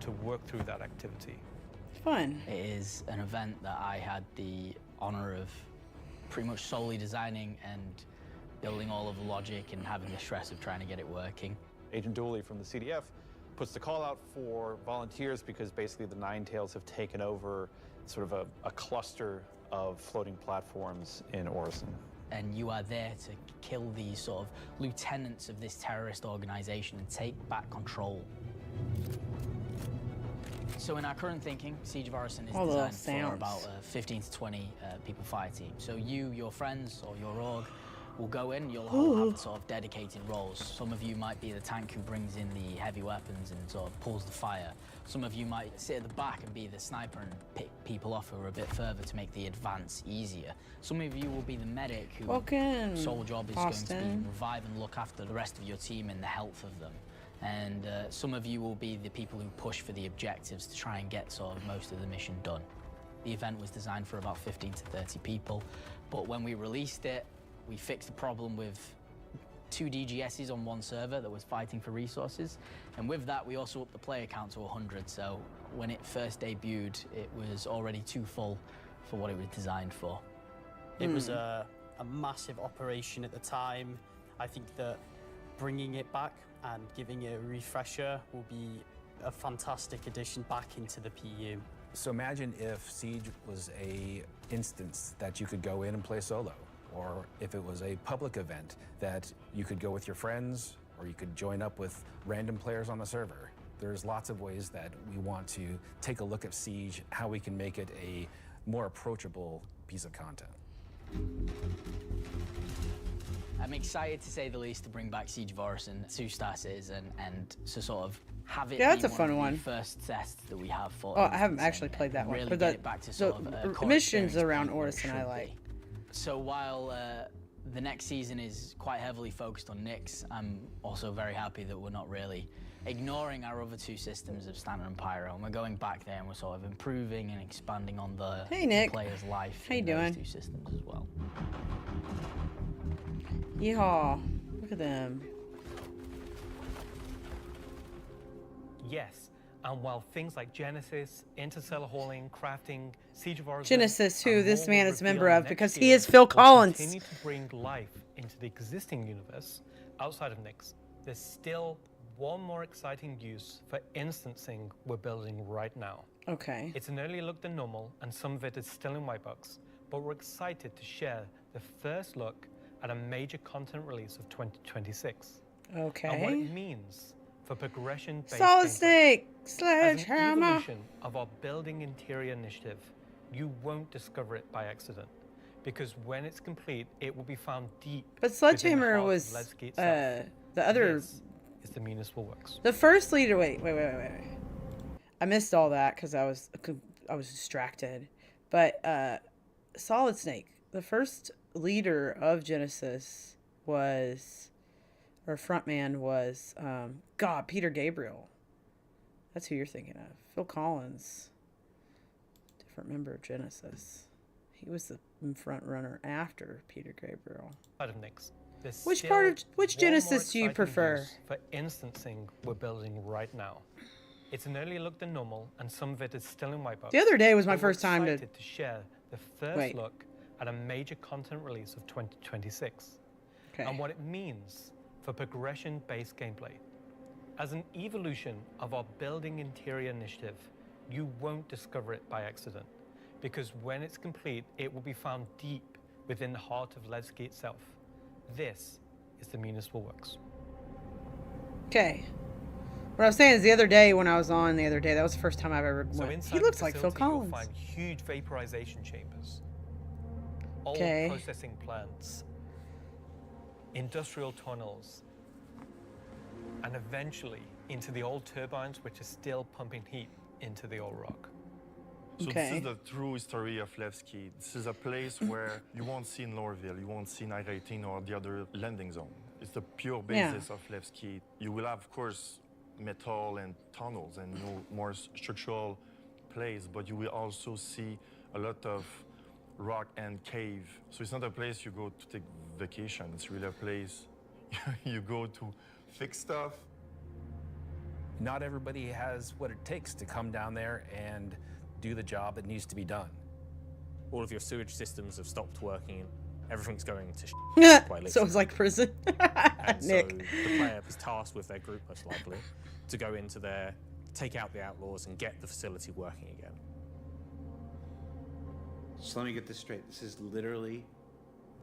Speaker 10: to work through that activity.
Speaker 1: Fun.
Speaker 14: It is an event that I had the honor of pretty much solely designing and building all of the logic and having the stress of trying to get it working.
Speaker 5: Agent Dooley from the CDF puts the call out for volunteers because basically the Nine Tails have taken over sort of a cluster of floating platforms in Orison.
Speaker 14: And you are there to kill these sort of lieutenants of this terrorist organization and take back control. So in our current thinking, Siege of Orison is designed for about 15 to 20 people fire team. So you, your friends, or your org will go in, you'll all have sort of dedicated roles. Some of you might be the tank who brings in the heavy weapons and sort of pulls the fire. Some of you might sit at the back and be the sniper and pick people off who are a bit further to make the advance easier. Some of you will be the medic whose sole job is going to be revive and look after the rest of your team and the health of them. And some of you will be the people who push for the objectives to try and get sort of most of the mission done. The event was designed for about 15 to 30 people, but when we released it, we fixed the problem with 2 DGSs on one server that was fighting for resources. And with that, we also upped the player count to 100. So when it first debuted, it was already too full for what it was designed for.
Speaker 15: It was a massive operation at the time. I think that bringing it back and giving it a refresher will be a fantastic addition back into the PU.
Speaker 12: So imagine if Siege was a instance that you could go in and play solo, or if it was a public event that you could go with your friends, or you could join up with random players on the server. There's lots of ways that we want to take a look at Siege, how we can make it a more approachable piece of content.
Speaker 14: I'm excited, to say the least, to bring back Siege of Orison to Star Citizen and to sort of have it
Speaker 1: that's
Speaker 14: be
Speaker 1: a fun
Speaker 14: one
Speaker 1: one.
Speaker 14: of the first tests that we have for
Speaker 1: Oh, I haven't actually played that one.
Speaker 14: really
Speaker 1: But
Speaker 14: get it back to sort of a core
Speaker 1: missions
Speaker 14: experience
Speaker 1: around
Speaker 14: being what it
Speaker 1: Orison I
Speaker 14: should
Speaker 1: like.
Speaker 14: be. So while the next season is quite heavily focused on Nyx, I'm also very happy that we're not really ignoring our other 2 systems of Standard and Pyro, and we're going back there and we're sort of improving and expanding on the player's life in those 2 systems as well.
Speaker 1: Yeehaw. Look at them.
Speaker 10: Yes, and while things like Genesis, interstellar hauling, crafting, Siege of Orison,
Speaker 1: Genesis, who
Speaker 10: and
Speaker 1: this
Speaker 10: more
Speaker 1: man
Speaker 10: will
Speaker 1: is a member
Speaker 10: reveal
Speaker 1: of
Speaker 10: next
Speaker 1: because
Speaker 10: year,
Speaker 1: he is Phil
Speaker 10: will
Speaker 1: Collins.
Speaker 10: continue to bring life into the existing universe outside of Nyx. There's still one more exciting use for instancing we're building right now.
Speaker 1: Okay.
Speaker 10: It's an earlier look than normal, and some of it is still in white box, but we're excited to share the first look at a major content release of 2026.
Speaker 1: Okay.
Speaker 10: And what it means for progression-based
Speaker 1: Solid
Speaker 10: gameplay.
Speaker 1: Snake!
Speaker 10: As an
Speaker 1: Sledgehammer!
Speaker 10: evolution of our building interior initiative, you won't discover it by accident, because when it's complete, it will be found deep.
Speaker 1: But Sledgehammer was the other.
Speaker 10: This is the Municipal Works.
Speaker 1: The first leader. Wait. I missed all that because I was distracted. But Solid Snake, the first leader of Genesis was, or frontman was, Peter Gabriel. That's who you're thinking of. Phil Collins, different member of Genesis. He was the front runner after Peter Gabriel.
Speaker 10: Out of Nyx. There's
Speaker 1: Which
Speaker 10: still
Speaker 1: part of which
Speaker 10: one more
Speaker 1: Genesis do you
Speaker 10: exciting
Speaker 1: prefer?
Speaker 10: use for instancing we're building right now. It's an earlier look than normal, and some of it is still in white box.
Speaker 1: The other day was my
Speaker 10: But we're
Speaker 1: first time to
Speaker 10: excited to share the first look at a major content release of 2026.
Speaker 1: Okay.
Speaker 10: And what it means for progression-based gameplay. As an evolution of our building interior initiative, you won't discover it by accident, because when it's complete, it will be found deep within the heart of Levski itself. This is the Municipal Works.
Speaker 1: Okay. What I was saying is the other day when I was on the other day, that was the first time I've ever
Speaker 10: So
Speaker 1: went.
Speaker 10: inside
Speaker 1: He looks
Speaker 10: the
Speaker 1: like Phil
Speaker 10: facility,
Speaker 1: Collins.
Speaker 10: You'll find huge vaporization chambers,
Speaker 1: Okay.
Speaker 10: old processing plants, industrial tunnels, and eventually into the old turbines which are still pumping heat into the old rock.
Speaker 16: So this is the true history of Levski. This is a place where you won't see in Lorville, you won't see in I-18 or the other landing zone. It's the pure basis of Levski. You will have, of course, metal and tunnels and more structural place, but you will also see a lot of rock and cave. So it's not a place you go to take vacation. It's really a place you go to fix stuff.
Speaker 12: Not everybody has what it takes to come down there and do the job that needs to be done.
Speaker 17: All of your sewage systems have stopped working. Everything's going to shit, quite literally.
Speaker 1: So it's like prison.
Speaker 17: And
Speaker 1: Nick.
Speaker 17: so the player was tasked with their group, most likely, to go into there, take out the outlaws, and get the facility working again.
Speaker 2: So let me get this straight. This is literally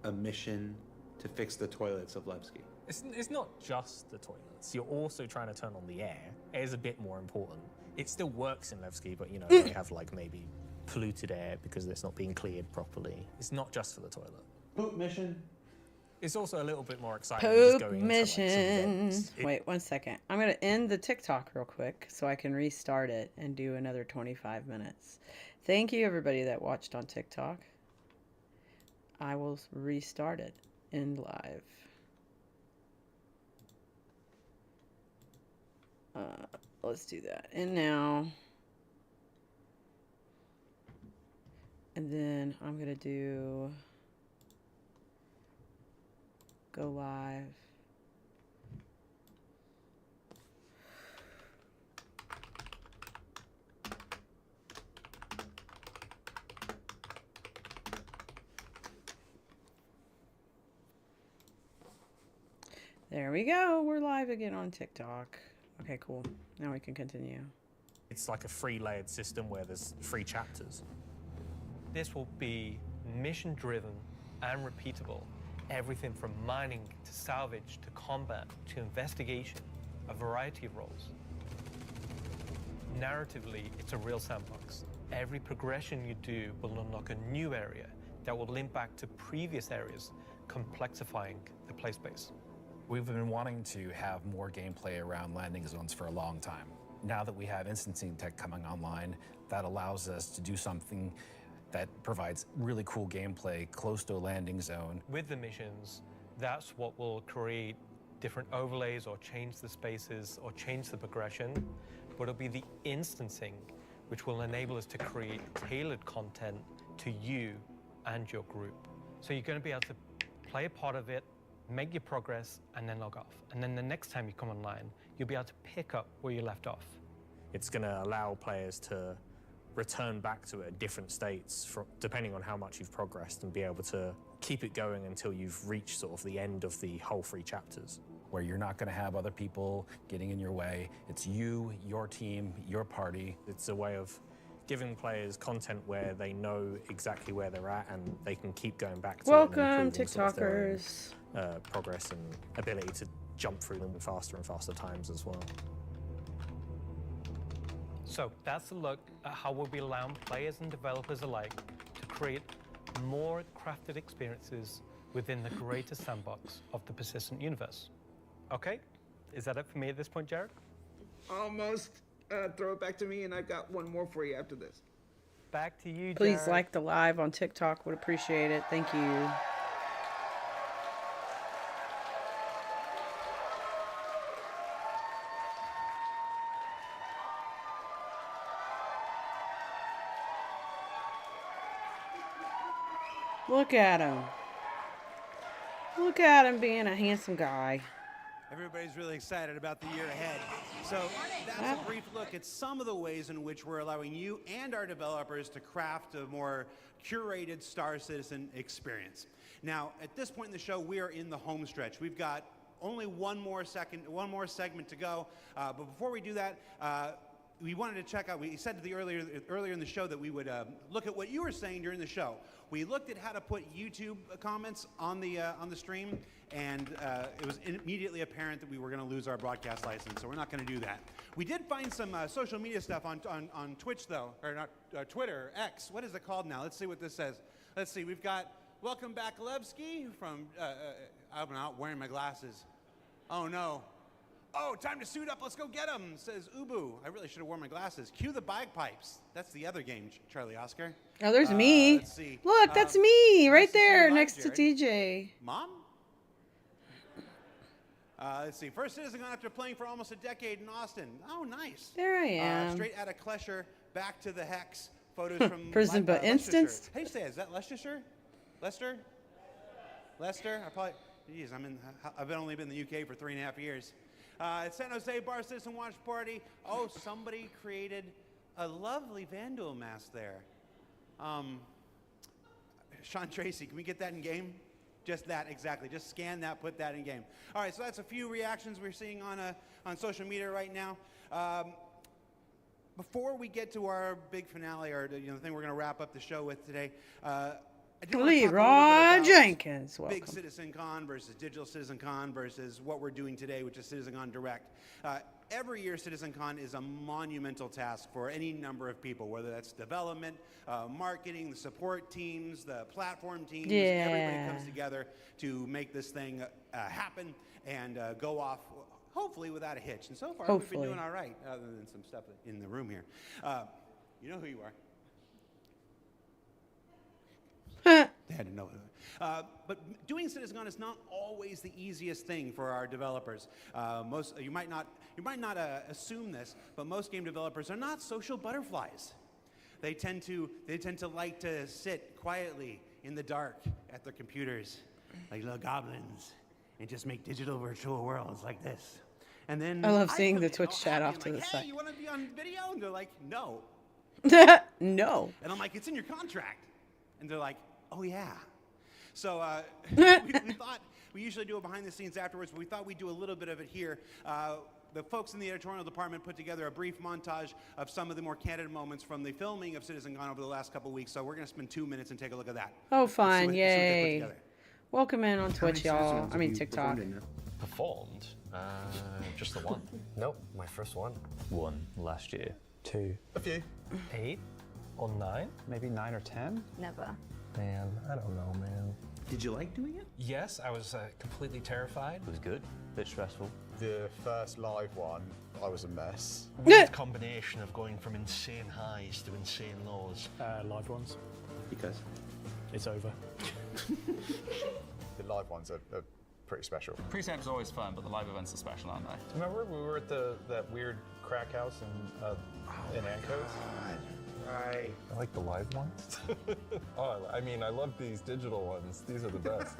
Speaker 2: a mission to fix the toilets of Levski.
Speaker 17: It's not just the toilets. You're also trying to turn on the air. Air is a bit more important. It still works in Levski, but you know, they have like maybe polluted air because it's not being cleared properly. It's not just for the toilet.
Speaker 2: Poop mission.
Speaker 17: It's also a little bit more exciting than just
Speaker 1: Poop
Speaker 17: going into
Speaker 1: mission.
Speaker 17: like, some
Speaker 1: Wait 1 second. I'm going to end the TikTok real quick so I can restart it and do another 25 minutes. Thank you, everybody that watched on TikTok. I will restart it. End live. Let's do that. And now. And then I'm going to do go live. There we go. We're live again on TikTok. Okay, cool. Now we can continue.
Speaker 17: It's like a free layered system where there's 3 chapters.
Speaker 10: This will be mission-driven and repeatable. Everything from mining to salvage to combat to investigation, a variety of roles. Narratively, it's a real sandbox. Every progression you do will unlock a new area that will link back to previous areas, complexifying the play space.
Speaker 12: We've been wanting to have more gameplay around landing zones for a long time. Now that we have instancing tech coming online, that allows us to do something that provides really cool gameplay close to a landing zone.
Speaker 10: With the missions, that's what will create different overlays or change the spaces or change the progression, but it'll be the instancing which will enable us to create tailored content to you and your group. So you're going to be able to play a part of it, make your progress, and then log off. And then the next time you come online, you'll be able to pick up where you left off.
Speaker 17: It's going to allow players to return back to it at different states depending on how much you've progressed and be able to keep it going until you've reached sort of the end of the whole 3 chapters.
Speaker 12: Where you're not going to have other people getting in your way. It's you, your team, your party.
Speaker 17: It's a way of giving players content where they know exactly where they're at and they can keep going back to
Speaker 1: Welcome,
Speaker 17: it and improving sort of their
Speaker 1: TikTokers.
Speaker 17: own, progress and ability to jump through them faster and faster times as well.
Speaker 10: So that's a look at how we'll be allowing players and developers alike to create more crafted experiences within the greater sandbox of the persistent universe. Okay, is that it for me at this point, Jared?
Speaker 18: Almost. Throw it back to me, and I've got one more for you after this.
Speaker 10: Back to you, Jared.
Speaker 1: Please like the live on TikTok. Would appreciate it. Thank you. Look at him. Look at him being a handsome guy.
Speaker 8: Everybody's really excited about the year ahead. So that's a brief look at some of the ways in which we're allowing you and our developers to craft a more curated Star Citizen experience. Now, at this point in the show, we are in the home stretch. We've got only one more segment to go. But before we do that, we wanted to check out, we said earlier in the show that we would look at what you were saying during the show. We looked at how to put YouTube comments on the stream, and it was immediately apparent that we were going to lose our broadcast license, so we're not going to do that. We did find some social media stuff on Twitch, though, or not Twitter, X. What is it called now? Let's see what this says. Let's see. We've got Welcome Back Levski from, I'm not wearing my glasses. Oh, no. Oh, time to suit up. Let's go get them, says Ubu. I really should have worn my glasses. Cue the bagpipes. That's the other game, Charlie Oscar.
Speaker 1: Oh, there's me.
Speaker 8: Let's see.
Speaker 1: Look, that's me right
Speaker 8: nice to see
Speaker 1: there
Speaker 8: you live,
Speaker 1: next
Speaker 8: Jared.
Speaker 1: to TJ.
Speaker 8: Mom? Let's see. First Citizen after playing for almost a decade in Austin. Oh, nice.
Speaker 1: There I am.
Speaker 8: Straight out of Klesher, back to the Hex. Photos from
Speaker 1: Prison, but instanced.
Speaker 8: How do you say it? Is that Leicestershire? Leicester? Leicester? I've only been in the UK for 3.5 years. At San Jose Bar Citizen Watch Party. Oh, somebody created a lovely Vandal mask there. Sean Tracy, can we get that in game? Just that, exactly. Just scan that, put that in game. All right, so that's a few reactions we're seeing on social media right now. Before we get to our big finale, or the thing we're going to wrap up the show with today, I do want to talk a little bit
Speaker 1: Leroy
Speaker 8: about
Speaker 1: Jenkins,
Speaker 8: Big
Speaker 1: welcome.
Speaker 8: CitizenCon versus Digital CitizenCon versus what we're doing today, which is CitizenCon Direct. Every year, CitizenCon is a monumental task for any number of people, whether that's development, marketing, the support teams, the platform teams. Everybody comes together to make this thing happen and go off, hopefully without a hitch. And so far, we've been doing all right, other than some stuff in the room here. You know who you are. They had to know. But doing CitizenCon is not always the easiest thing for our developers. You might not assume this, but most game developers are not social butterflies. They tend to like to sit quietly in the dark at their computers, like little goblins, and just make digital virtual worlds like this. And then
Speaker 1: I love seeing the Twitch chat off to the
Speaker 8: hey,
Speaker 1: side.
Speaker 8: you want to be on video? And they're like, no.
Speaker 1: No.
Speaker 8: And I'm like, it's in your contract. And they're like, oh yeah. So we thought we usually do it behind the scenes afterwards, but we thought we'd do a little bit of it here. The folks in the editorial department put together a brief montage of some of the more candid moments from the filming of CitizenCon over the last couple of weeks. So we're going to spend 2 minutes and take a look at that.
Speaker 1: Oh, fun.
Speaker 8: Let's see what
Speaker 1: Yay.
Speaker 8: they put together.
Speaker 1: Welcome in on Twitch, y'all. I mean, TikTok.
Speaker 19: Performed? Just the one. Nope, my first one.
Speaker 11: One last year.
Speaker 19: 2.
Speaker 16: A few.
Speaker 19: 8 or 9? Maybe 9 or 10?
Speaker 20: Never.
Speaker 19: Man, I don't know, man.
Speaker 8: Did you like doing it?
Speaker 19: Yes, I was completely terrified.
Speaker 11: It was good. A bit stressful.
Speaker 6: The first live one, I was a mess.
Speaker 19: Weird combination of going from insane highs to insane lows.
Speaker 3: Live ones.
Speaker 8: Because?
Speaker 3: It's over.
Speaker 6: The live ones are pretty special.
Speaker 21: Pre-tap's always fun, but the live events are special, aren't they?
Speaker 5: Remember we were at that weird crack house in Ancoats?
Speaker 6: Right.
Speaker 16: I like the live ones. Oh, I mean, I love these digital ones. These are the best.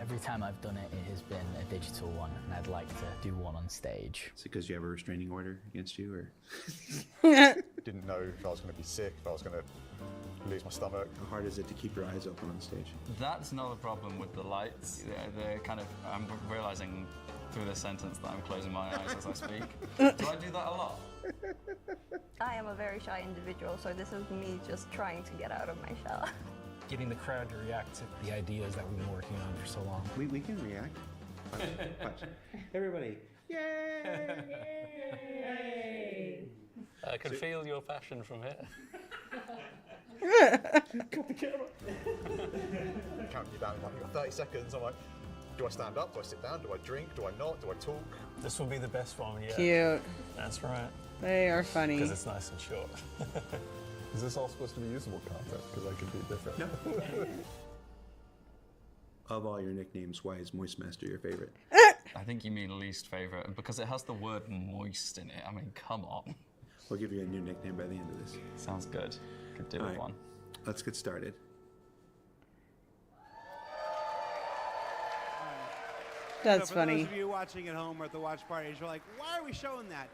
Speaker 14: Every time I've done it, it has been a digital one, and I'd like to do one on stage.
Speaker 2: Is it because you have a restraining order against you, or?
Speaker 6: Didn't know if I was going to be sick, if I was going to lose my stomach.
Speaker 2: How hard is it to keep your eyes open on stage?
Speaker 21: That's not a problem with the lights. They're kind of, I'm realizing through this sentence that I'm closing my eyes as I speak. Do I do that a lot?
Speaker 20: I am a very shy individual, so this is me just trying to get out of my shell.
Speaker 17: Getting the crowd to react to the ideas that we've been working on for so long.
Speaker 2: We can react. Watch. Everybody.
Speaker 13: Yay! I can feel your passion from here.
Speaker 6: Cut the camera. Counting you down in like, you've got 30 seconds. I'm like, do I stand up? Do I sit down? Do I drink? Do I not? Do I talk?
Speaker 17: This will be the best one yet.
Speaker 1: Cute.
Speaker 17: That's right.
Speaker 1: They are funny.
Speaker 17: Because it's nice and short.
Speaker 16: Is this all supposed to be usable content? Because I could be different.
Speaker 2: No. Of all your nicknames, why is Moist Master your favorite?
Speaker 21: I think you mean least favorite because it has the word moist in it. I mean, come on.
Speaker 2: We'll give you a new nickname by the end of this.
Speaker 21: Sounds good. Could do
Speaker 2: All
Speaker 21: with
Speaker 2: right,
Speaker 21: one.
Speaker 2: Let's get started.
Speaker 1: That's
Speaker 8: so for
Speaker 1: funny.
Speaker 8: those of you watching at home or at the watch parties, you're like, why are we showing that?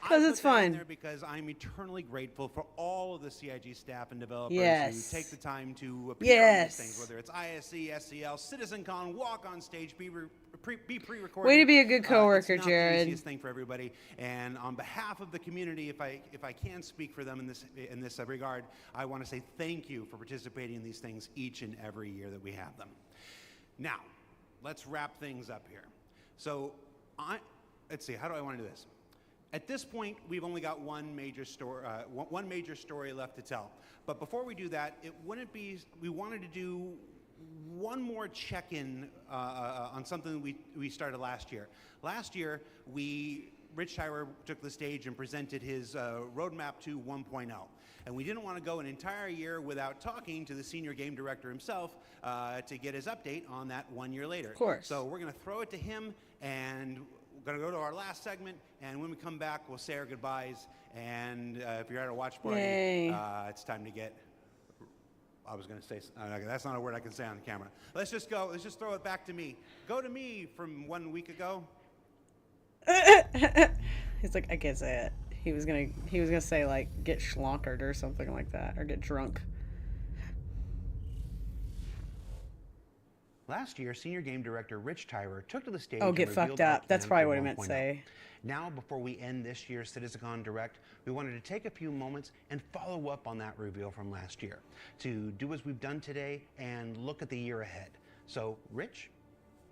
Speaker 1: 'Cause it's fun.
Speaker 8: There because I'm eternally grateful for all of the CIG staff and developers
Speaker 1: Yes.
Speaker 8: who take the time to appear on
Speaker 1: Yes.
Speaker 8: these things, whether it's ISE, SCL, CitizenCon, walk on stage, be pre-recorded.
Speaker 1: Way to be a good coworker,
Speaker 8: it's not
Speaker 1: Jared.
Speaker 8: the easiest thing for everybody. And on behalf of the community, if I can speak for them in this regard, I want to say thank you for participating in these things each and every year that we have them. Now, let's wrap things up here. So, let's see, how do I want to do this? At this point, we've only got one major story left to tell. But before we do that, we wanted to do one more check-in on something we started last year. Last year, Rich Tyler took the stage and presented his roadmap to 1.0. And we didn't want to go an entire year without talking to the senior game director himself to get his update on that 1 year later.
Speaker 1: Of course.
Speaker 8: So we're going to throw it to him, and we're going to go to our last segment, and when we come back, we'll say our goodbyes. And if you're at a watch party, it's time to get. I was going to say, that's not a word I can say on the camera. Let's just go. Let's just throw it back to me. Go to me from 1 week ago.
Speaker 1: He's like, I can't say it. He was gonna say like get schlonkered or something like that, or get drunk.
Speaker 8: Last year, Senior Game Director Rich Tyrer took to the stage
Speaker 1: Oh,
Speaker 8: and
Speaker 1: get
Speaker 8: revealed
Speaker 1: fucked
Speaker 8: our
Speaker 1: up. That's
Speaker 8: plan
Speaker 1: probably
Speaker 8: for
Speaker 1: what he meant to
Speaker 8: 1.0.
Speaker 1: say.
Speaker 8: Now, before we end this year's CitCon Direct, we wanted to take a few moments and follow up on that reveal from last year, to do as we've done today and look at the year ahead. So, Rich,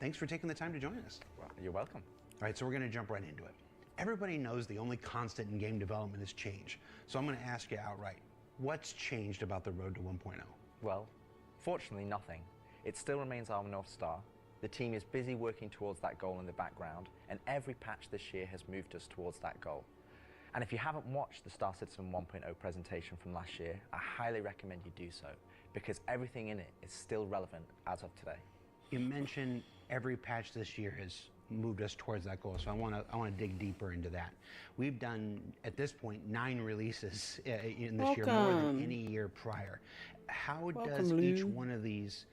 Speaker 8: thanks for taking the time to join us.
Speaker 19: Well, you're welcome.
Speaker 8: All right, so we're going to jump right into it. Everybody knows the only constant in game development is change. So I'm going to ask you outright, what's changed about the road to 1.0?
Speaker 19: Well, fortunately nothing. It still remains our North Star. The team is busy working towards that goal in the background, and every patch this year has moved us towards that goal. And if you haven't watched the Star Citizen 1.0 presentation from last year, I highly recommend you do so, because everything in it is still relevant as of today.
Speaker 8: You mentioned every patch this year has moved us towards that goal, so I want to dig deeper into that. We've done, at this point, 9 releases in this year, more than any year prior. How does each one of these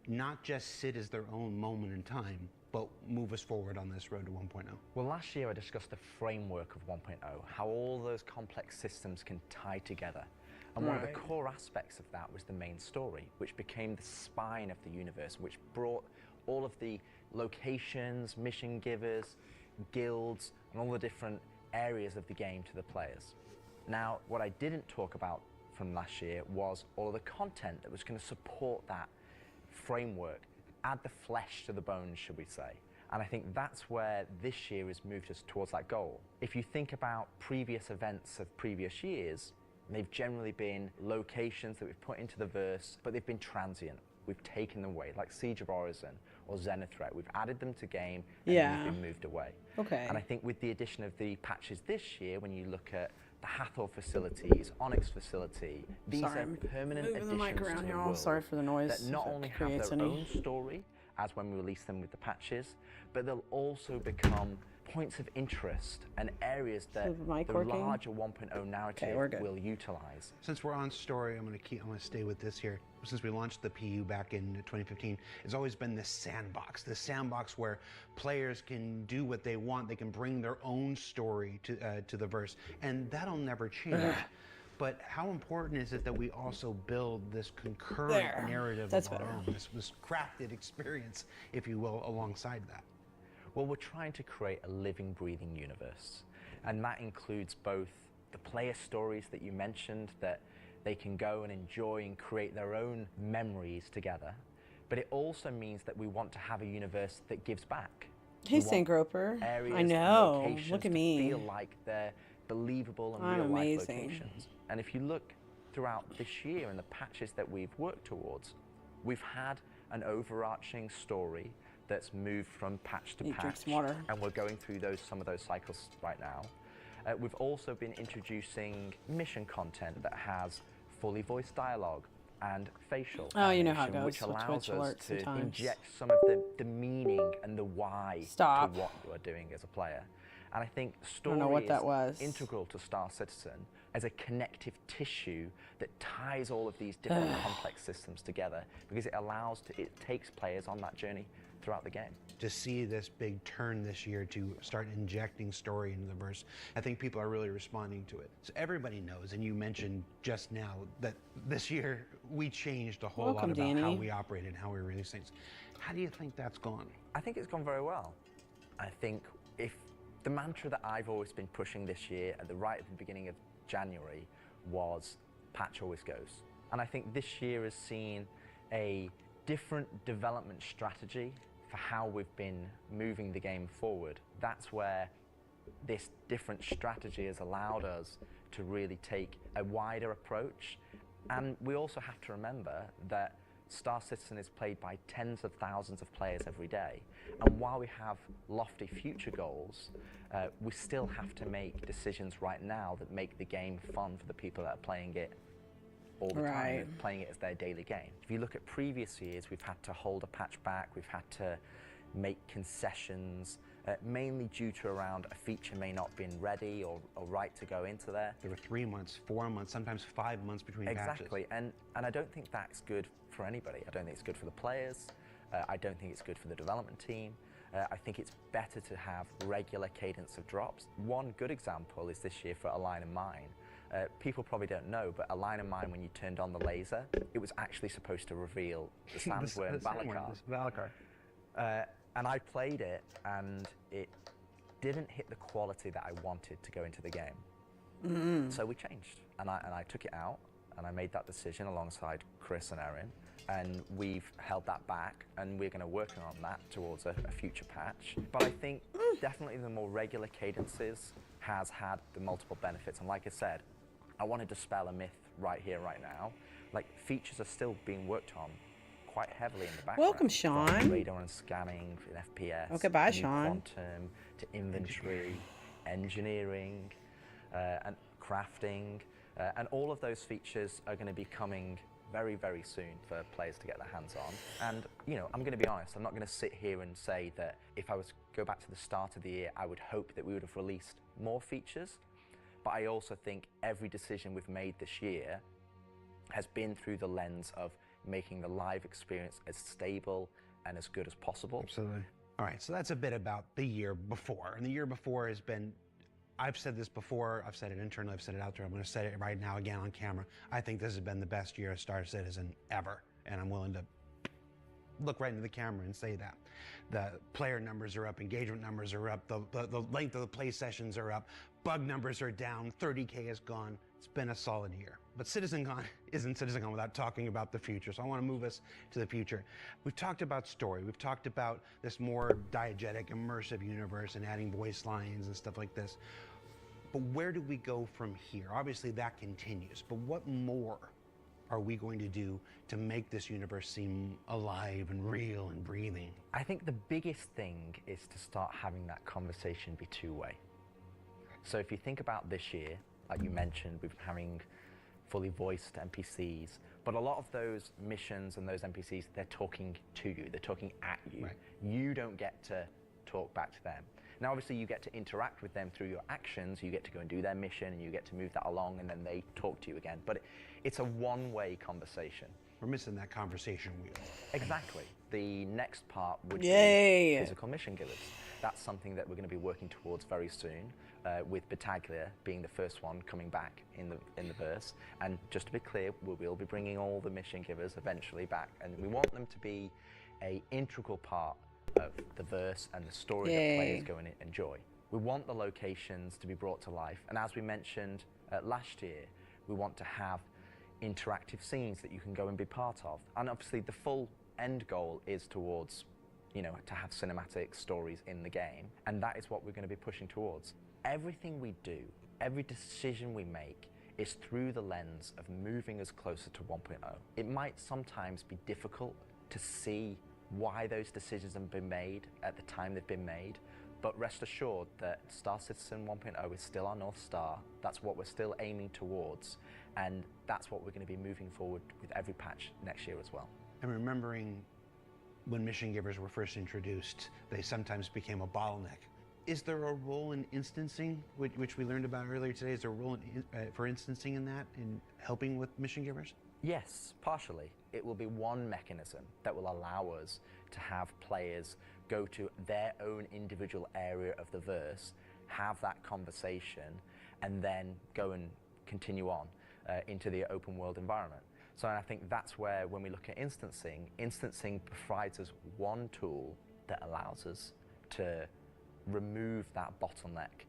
Speaker 8: not just sit as their own moment in time, but move us forward on this road to 1.0?
Speaker 19: Well, last year I discussed the framework of 1.0, how all those complex systems can tie together. And one of the core aspects of that was the main story, which became the spine of the universe, which brought all of the locations, mission givers, guilds, and all the different areas of the game to the players. Now, what I didn't talk about from last year was all of the content that was going to support that framework, add the flesh to the bones, should we say. And I think that's where this year has moved us towards that goal. If you think about previous events of previous years, they've generally been locations that we've put into the verse, but they've been transient. We've taken them away, like Siege of Orison or Xenothreat. We've added them to game and they've been moved away.
Speaker 1: Okay.
Speaker 19: And I think with the addition of the patches this year, when you look at the Hathor facilities, Onyx facility, these are permanent additions to the world
Speaker 1: Sorry for the noise.
Speaker 19: that not only have their own story as when we release them with the patches, but they'll also become points of interest and areas that the larger 1.0 narrative will utilize.
Speaker 8: Since we're on story, I'm going to stay with this here. Since we launched the PU back in 2015, it's always been this sandbox where players can do what they want. They can bring their own story to the verse, and that'll never change. But how important is it that we also build this concurrent narrative of our own, this crafted experience, if you will, alongside that?
Speaker 19: Well, we're trying to create a living, breathing universe. And that includes both the player stories that you mentioned, that they can go and enjoy and create their own memories together. But it also means that we want to have a universe that gives back.
Speaker 1: Hey, St. Groper.
Speaker 19: Areas,
Speaker 1: I know.
Speaker 19: locations
Speaker 1: Look at
Speaker 19: to
Speaker 1: me.
Speaker 19: feel like they're believable and
Speaker 1: I'm
Speaker 19: real-life
Speaker 1: amazing.
Speaker 19: locations. And if you look throughout this year and the patches that we've worked towards, we've had an overarching story that's moved from patch to patch, and we're going through some of those cycles right now. We've also been introducing mission content that has fully voiced dialogue and facial
Speaker 1: you know how it
Speaker 19: animation,
Speaker 1: goes
Speaker 19: which
Speaker 1: with
Speaker 19: allows
Speaker 1: Twitch
Speaker 19: us
Speaker 1: alerts
Speaker 19: to
Speaker 1: sometimes.
Speaker 19: inject some of the meaning and the why to what we're doing as a player. And I think story is integral to Star Citizen as a connective tissue that ties all of these different complex systems together, because it takes players on that journey throughout the game.
Speaker 8: To see this big turn this year to start injecting story into the verse, I think people are really responding to it. So everybody knows, and you mentioned just now, that this year we changed a whole lot about how we operate and how we release things. How do you think that's gone?
Speaker 19: I think it's gone very well. I think if the mantra that I've always been pushing this year at the beginning of January was patch always goes. And I think this year has seen a different development strategy for how we've been moving the game forward. That's where this different strategy has allowed us to really take a wider approach. And we also have to remember that Star Citizen is played by tens of thousands of players every day. And while we have lofty future goals, we still have to make decisions right now that make the game fun for the people that are playing it all the time, playing it as their daily game. If you look at previous years, we've had to hold a patch back, we've had to make concessions, mainly due to around a feature may not been ready or right to go into there.
Speaker 8: There were 3 months, 4 months, sometimes 5 months between patches.
Speaker 19: Exactly, and I don't think that's good for anybody. I don't think it's good for the players. I don't think it's good for the development team. I think it's better to have regular cadence of drops. One good example is this year for A Line in Mine. People probably don't know, but a line of mine, when you turned on the laser, it was actually supposed to reveal the sandworm Valakar. And I played it, and it didn't hit the quality that I wanted to go into the game. So we changed, and I took it out, and I made that decision alongside Chris and Erin, and we've held that back, and we're going to work on that towards a future patch. But I think definitely the more regular cadences has had the multiple benefits, and like I said, I want to dispel a myth right here, right now. Like, features are still being worked on quite heavily in the background.
Speaker 1: Welcome, Sean.
Speaker 19: From radar and scanning in FPS.
Speaker 1: Okay, bye,
Speaker 19: to
Speaker 1: Sean.
Speaker 19: Quantum, to inventory, engineering, and crafting. And all of those features are going to be coming very, very soon for players to get their hands on. And, you know, I'm going to be honest, I'm not going to sit here and say that if I was to go back to the start of the year, I would hope that we would have released more features. But I also think every decision we've made this year has been through the lens of making the live experience as stable and as good as possible.
Speaker 8: Absolutely. All right, so that's a bit about the year before. And the year before has been, I've said this before, I've said it internally, I've said it out there, I'm going to say it right now again on camera. I think this has been the best year of Star Citizen ever, and I'm willing to look right into the camera and say that. The player numbers are up, engagement numbers are up, the length of the play sessions are up, bug numbers are down, 30K is gone. It's been a solid year. But CitizenCon isn't CitizenCon without talking about the future, so I want to move us to the future. We've talked about story, we've talked about this more diegetic, immersive universe and adding voice lines and stuff like this. But where do we go from here? Obviously that continues, but what more are we going to do to make this universe seem alive and real and breathing?
Speaker 19: I think the biggest thing is to start having that conversation be two-way. So if you think about this year, like you mentioned, we've been having fully voiced NPCs, but a lot of those missions and those NPCs, they're talking to you, they're talking at you. Right. You don't get to talk back to them. Now, obviously, you get to interact with them through your actions. You get to go and do their mission, and you get to move that along, and then they talk to you again. But it's a one-way conversation.
Speaker 8: We're missing that conversation wheel.
Speaker 19: Exactly. The next part would
Speaker 1: Yay.
Speaker 19: be physical mission givers. That's something that we're going to be working towards very soon, with Battaglia being the first one coming back in the verse. And just to be clear, we will be bringing all the mission givers eventually back, and we want them to be an integral part of the verse and the story that players go and enjoy. We want the locations to be brought to life, and as we mentioned last year, we want to have interactive scenes that you can go and be part of. And obviously the full end goal is towards, you know, to have cinematic stories in the game, and that is what we're going to be pushing towards. Everything we do, every decision we make is through the lens of moving us closer to 1.0. It might sometimes be difficult to see why those decisions have been made at the time they've been made, but rest assured that Star Citizen 1.0 is still our North Star. That's what we're still aiming towards, and that's what we're going to be moving forward with every patch next year as well.
Speaker 8: And remembering when mission givers were first introduced, they sometimes became a bottleneck. Is there a role in instancing, which we learned about earlier today? Is there a role for instancing in that, in helping with mission givers?
Speaker 19: Yes, partially. It will be one mechanism that will allow us to have players go to their own individual area of the verse, have that conversation, and then go and continue on into the open world environment. So I think that's where, when we look at instancing provides us one tool that allows us to remove that bottleneck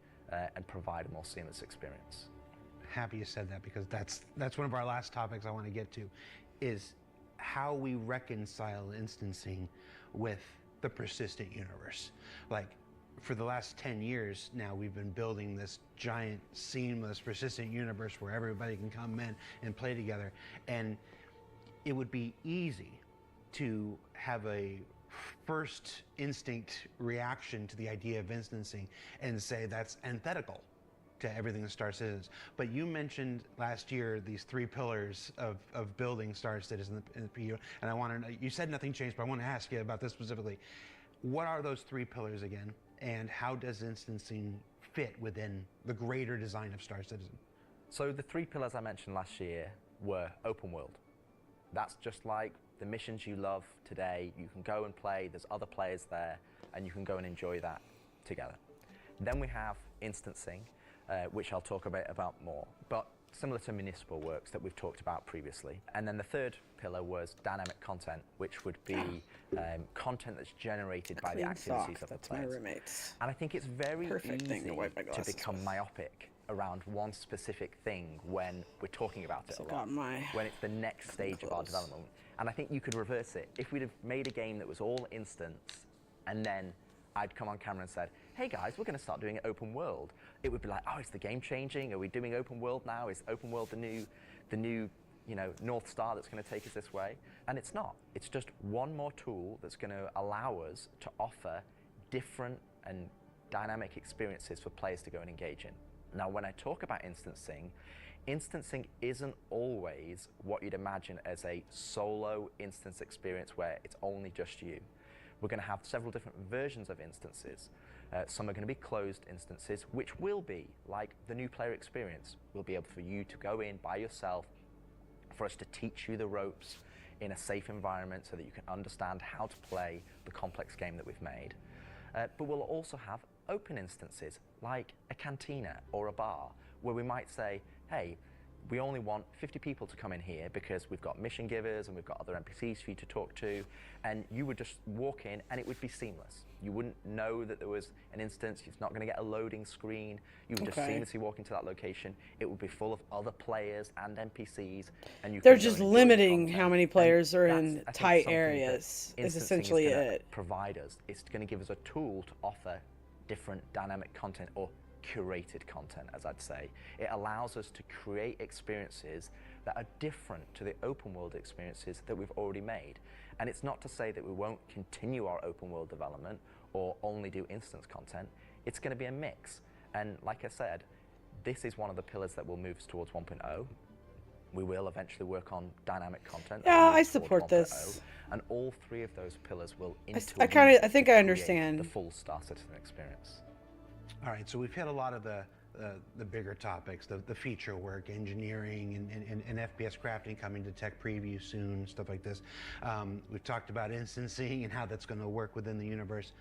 Speaker 19: and provide a more seamless experience.
Speaker 8: Happy you said that, because that's one of our last topics I want to get to, is how we reconcile instancing with the persistent universe. Like, for the last 10 years now, we've been building this giant, seamless, persistent universe where everybody can come in and play together. And it would be easy to have a first instinct reaction to the idea of instancing and say that's antithetical to everything that Star Citizen is. But you mentioned last year these three pillars of building Star Citizen in the PU, and I want to know, you said nothing changed, but I want to ask you about this specifically. What are those three pillars again, and how does instancing fit within the greater design of Star Citizen?
Speaker 19: So the three pillars I mentioned last year were open world. That's just like the missions you love today. You can go and play, there's other players there, and you can go and enjoy that together. Then we have instancing, which I'll talk about more. But similar to municipal works that we've talked about previously. And then the third pillar was dynamic content, which would be content that's generated by the activities of the players.
Speaker 1: My roommate's.
Speaker 19: And I think it's very
Speaker 1: Perfect thing
Speaker 19: easy
Speaker 1: to wipe my
Speaker 19: to
Speaker 1: glasses
Speaker 19: become
Speaker 1: with.
Speaker 19: myopic around one specific thing when we're talking about it
Speaker 1: So
Speaker 19: a lot,
Speaker 1: got my
Speaker 19: when it's the next stage of our development. And I think you could reverse it. If we'd have made a game that was all instance, and then I'd come on camera and said, hey guys, we're going to start doing it open world, it would be like, oh, is the game changing? Are we doing open world now? Is open world the new North Star that's going to take us this way? And it's not. It's just one more tool that's going to allow us to offer different and dynamic experiences for players to go and engage in. Now, when I talk about instancing isn't always what you'd imagine as a solo instance experience where it's only just you. We're going to have several different versions of instances. Some are going to be closed instances, which will be like the new player experience. We'll be able for you to go in by yourself, for us to teach you the ropes in a safe environment so that you can understand how to play the complex game that we've made. But we'll also have open instances, like a cantina or a bar, where we might say, hey, we only want 50 people to come in here because we've got mission givers and we've got other NPCs for you to talk to, and you would just walk in and it would be seamless. You wouldn't know that there was an instance, you're not going to get a loading screen, you would just seamlessly walk into that location. It would be full of other players and NPCs, and you
Speaker 1: They're
Speaker 19: could go
Speaker 1: just
Speaker 19: and enjoy the
Speaker 1: limiting
Speaker 19: content.
Speaker 1: how many players are
Speaker 19: That's,
Speaker 1: in
Speaker 19: I think,
Speaker 1: tight
Speaker 19: something that
Speaker 1: areas. Is
Speaker 19: instancing
Speaker 1: essentially
Speaker 19: gonna
Speaker 1: it.
Speaker 19: provide us. It's going to give us a tool to offer different dynamic content, or curated content, as I'd say. It allows us to create experiences that are different to the open world experiences that we've already made. And it's not to say that we won't continue our open world development or only do instance content. It's going to be a mix. And like I said, this is one of the pillars that will move us towards 1.0. We will eventually work on dynamic content.
Speaker 1: Yeah, I
Speaker 19: towards
Speaker 1: support
Speaker 19: 1.0,
Speaker 1: this.
Speaker 19: And all three of those pillars will
Speaker 1: I
Speaker 19: interweave
Speaker 1: think
Speaker 19: to
Speaker 1: I
Speaker 19: create
Speaker 1: understand.
Speaker 19: the full Star Citizen experience.
Speaker 8: All right, so we've hit a lot of the bigger topics, the feature work, engineering, and FPS crafting coming to tech preview soon, stuff like this. We've talked about instancing and how that's going to work within the universe.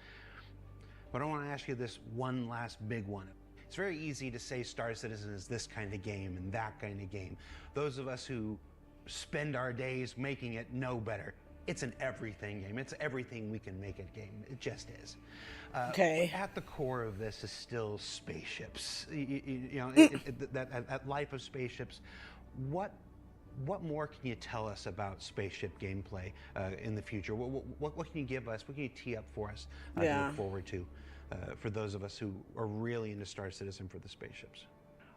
Speaker 8: But I want to ask you this one last big one. It's very easy to say Star Citizen is this kind of game and that kind of game. Those of us who spend our days making it know better. It's an everything game. It's everything we can make it game. It just is.
Speaker 1: Okay.
Speaker 8: At the core of this is still spaceships. That life of spaceships. What more can you tell us about spaceship gameplay in the future? What can you give us? What can you tee up for us to look forward to for those of us who are really into Star Citizen for the spaceships?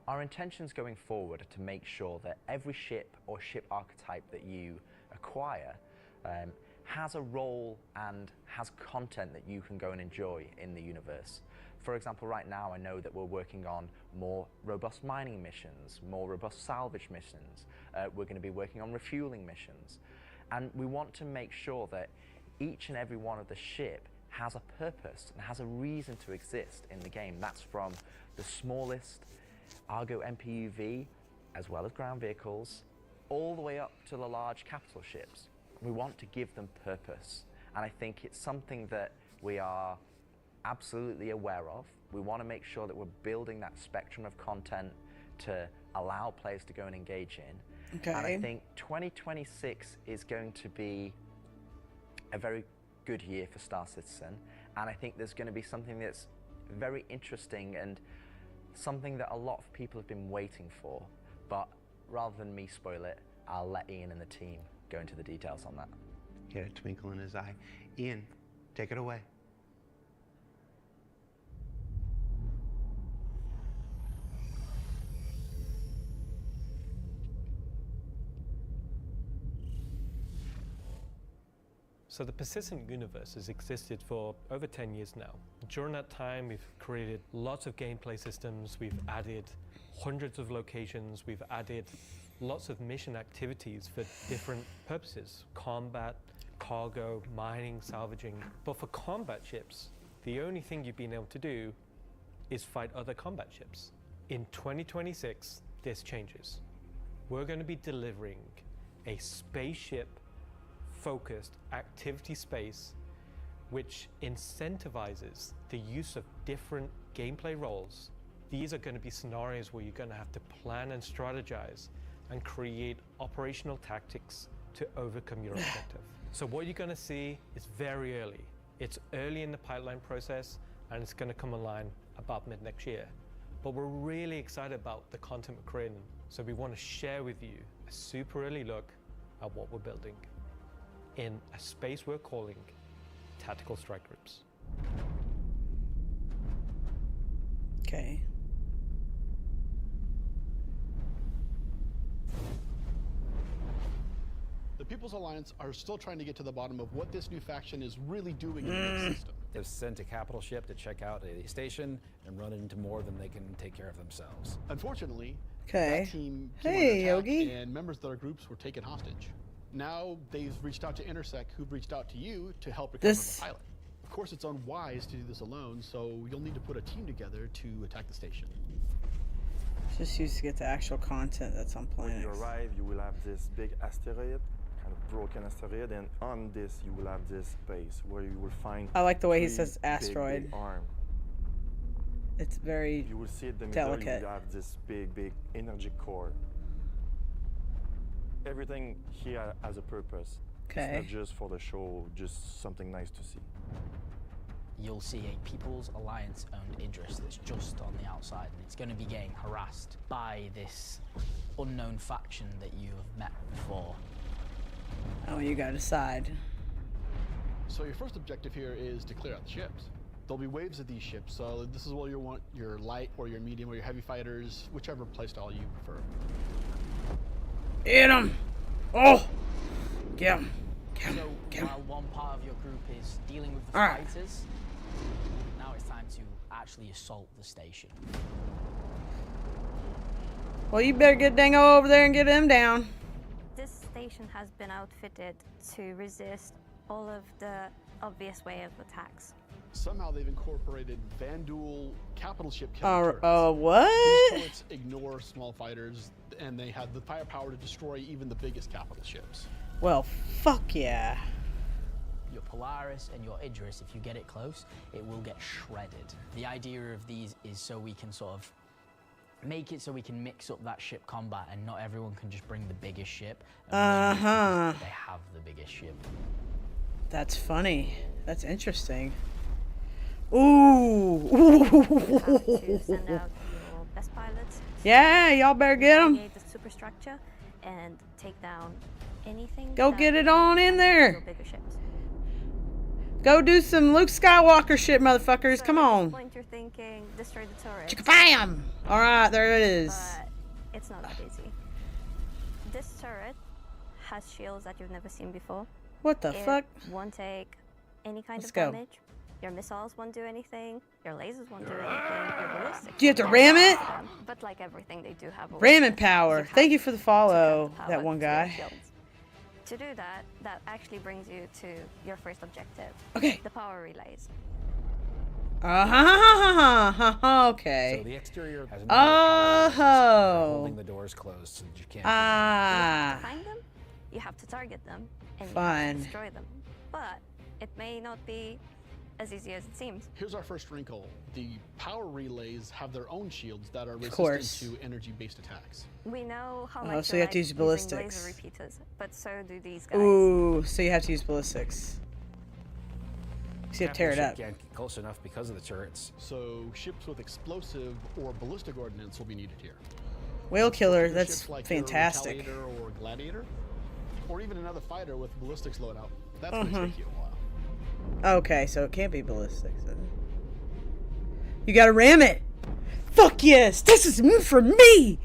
Speaker 19: Our intentions going forward are to make sure that every ship or ship archetype that you acquire has a role and has content that you can go and enjoy in the universe. For example, right now I know that we're working on more robust mining missions, more robust salvage missions. We're going to be working on refueling missions. And we want to make sure that each and every one of the ship has a purpose and has a reason to exist in the game. That's from the smallest Argo MPUV, as well as ground vehicles, all the way up to the large capital ships. We want to give them purpose, and I think it's something that we are absolutely aware of. We want to make sure that we're building that spectrum of content to allow players to go and engage in.
Speaker 1: Okay.
Speaker 19: And I think 2026 is going to be a very good year for Star Citizen, and I think there's going to be something that's very interesting and something that a lot of people have been waiting for. But rather than me spoil it, I'll let Ian and the team go into the details on that.
Speaker 8: He had a twinkle in his eye. Ian, take it away.
Speaker 10: So the persistent universe has existed for over 10 years now. During that time, we've created lots of gameplay systems, we've added hundreds of locations, we've added lots of mission activities for different purposes: combat, cargo, mining, salvaging. But for combat ships, the only thing you've been able to do is fight other combat ships. In 2026, this changes. We're going to be delivering a spaceship-focused activity space which incentivizes the use of different gameplay roles these are going to be scenarios where you're going to have to plan and strategize and create operational tactics to overcome your objective. So what you're going to see is very early. It's early in the pipeline process, and it's going to come online about mid next year. But we're really excited about the content we're creating. So we want to share with you a super early look at what we're building in a space we're calling Tactical Strike Groups.
Speaker 1: Okay.
Speaker 4: The People's Alliance are still trying to get to the bottom of what this new faction is really doing in the system.
Speaker 12: They've sent a capital ship to check out a station and run it into more than they can take care of themselves.
Speaker 4: Unfortunately,
Speaker 1: Okay.
Speaker 4: that team
Speaker 1: Hey,
Speaker 4: came under attack,
Speaker 1: Yogi.
Speaker 4: and members of their groups were taken hostage. Now they've reached out to Intersec, who've reached out to you to help recover
Speaker 1: This-
Speaker 4: the pilot. Of course, it's unwise to do this alone, so you'll need to put a team together to attack the station.
Speaker 1: Just used to get the actual content that's on
Speaker 16: When
Speaker 1: planets.
Speaker 16: you arrive, you will have this big asteroid, kind of broken asteroid, and on this you will have this space where you will find.
Speaker 1: I like the way he
Speaker 16: three
Speaker 1: says
Speaker 16: big,
Speaker 1: asteroid.
Speaker 16: big arm.
Speaker 1: It's very
Speaker 16: You will see in the middle.
Speaker 1: delicate.
Speaker 16: You have this big energy core. Everything here has a purpose.
Speaker 1: Okay.
Speaker 16: It's not just for the show, just something nice to see.
Speaker 14: You'll see a People's Alliance owned Idris that's just on the outside, and it's going to be getting harassed by this unknown faction that you have met before.
Speaker 1: Oh, you gotta decide.
Speaker 4: So your first objective here is to clear out the ships. There'll be waves of these ships, so this is what you want your light or your medium or your heavy fighters, whichever playstyle you prefer.
Speaker 1: Hit him! Oh! Get him!
Speaker 14: So while one part of your group is dealing with the
Speaker 1: All right.
Speaker 14: fighters, now it's time to actually assault the station.
Speaker 1: Well, you better get Dango over there and get him down.
Speaker 20: This station has been outfitted to resist all of the obvious way of attacks.
Speaker 4: Somehow they've incorporated Vanduul capital ship
Speaker 1: Oh,
Speaker 4: killing
Speaker 1: what?
Speaker 4: These turrets ignore small fighters, and they have the firepower to destroy even the biggest capital ships.
Speaker 1: Well, fuck yeah.
Speaker 14: Your Polaris and your Idris, if you get it close, it will get shredded. The idea of these is so we can sort of make it so we can mix up that ship combat, and not everyone can just bring the biggest ship. And
Speaker 1: Uh-huh.
Speaker 14: They have the biggest ship.
Speaker 1: That's funny. That's interesting. Ooh.
Speaker 20: To send out your best pilots.
Speaker 1: Yeah, y'all better get 'em.
Speaker 20: Navigate the superstructure and take down anything.
Speaker 1: Go
Speaker 20: that
Speaker 1: get it on in there.
Speaker 20: your bigger ships.
Speaker 1: Go do some Luke Skywalker shit, motherfuckers.
Speaker 20: So
Speaker 1: Come
Speaker 20: at
Speaker 1: on.
Speaker 20: this point you're thinking destroy the turret.
Speaker 1: Bam! All right, there it is.
Speaker 20: But it's not that easy. This turret has shields that you've never seen before.
Speaker 1: What the
Speaker 20: It
Speaker 1: fuck?
Speaker 20: won't take any kind
Speaker 1: Let's
Speaker 20: of
Speaker 1: go.
Speaker 20: damage. Your missiles won't do anything. Your lasers won't do anything. Your ballistics.
Speaker 1: Do you have to
Speaker 20: won't
Speaker 1: ram
Speaker 20: do
Speaker 1: it?
Speaker 20: anything. But like everything, they do have a
Speaker 1: Ramming power. Thank you for the follow,
Speaker 20: power
Speaker 1: that one
Speaker 20: to your
Speaker 1: guy.
Speaker 20: shields. To do that, that actually brings you to your first objective.
Speaker 1: Okay.
Speaker 20: The power relays.
Speaker 1: Okay.
Speaker 12: So the exterior has no power relays. They're
Speaker 1: Oh.
Speaker 12: holding the doors closed so that you can't.
Speaker 1: Ah.
Speaker 20: To find them, you have to target them and you have
Speaker 1: Fine.
Speaker 20: to destroy them. But it may not be as easy as it seems.
Speaker 4: Here's our first wrinkle. The power relays have their own shields that are
Speaker 1: course.
Speaker 4: resistant to energy-based attacks.
Speaker 20: We know how
Speaker 1: Oh,
Speaker 20: much
Speaker 1: so you have to use
Speaker 20: using
Speaker 1: ballistics.
Speaker 20: laser repeaters, but so do these guys.
Speaker 1: Ooh, so you have to use ballistics. So you have to tear it
Speaker 12: Capital
Speaker 1: up.
Speaker 12: ship can't get close enough because of the turrets.
Speaker 4: So ships with explosive or ballistic ordnance will be needed here.
Speaker 1: Whale killer,
Speaker 4: Ships
Speaker 1: that's
Speaker 4: like your
Speaker 1: fantastic.
Speaker 4: Retaliator or Gladiator, or even another fighter with ballistics loadout. That's going to
Speaker 1: Uh-huh.
Speaker 4: take you a while.
Speaker 1: Okay, so it can't be ballistics then. You gotta ram it! Fuck yes! This is for me!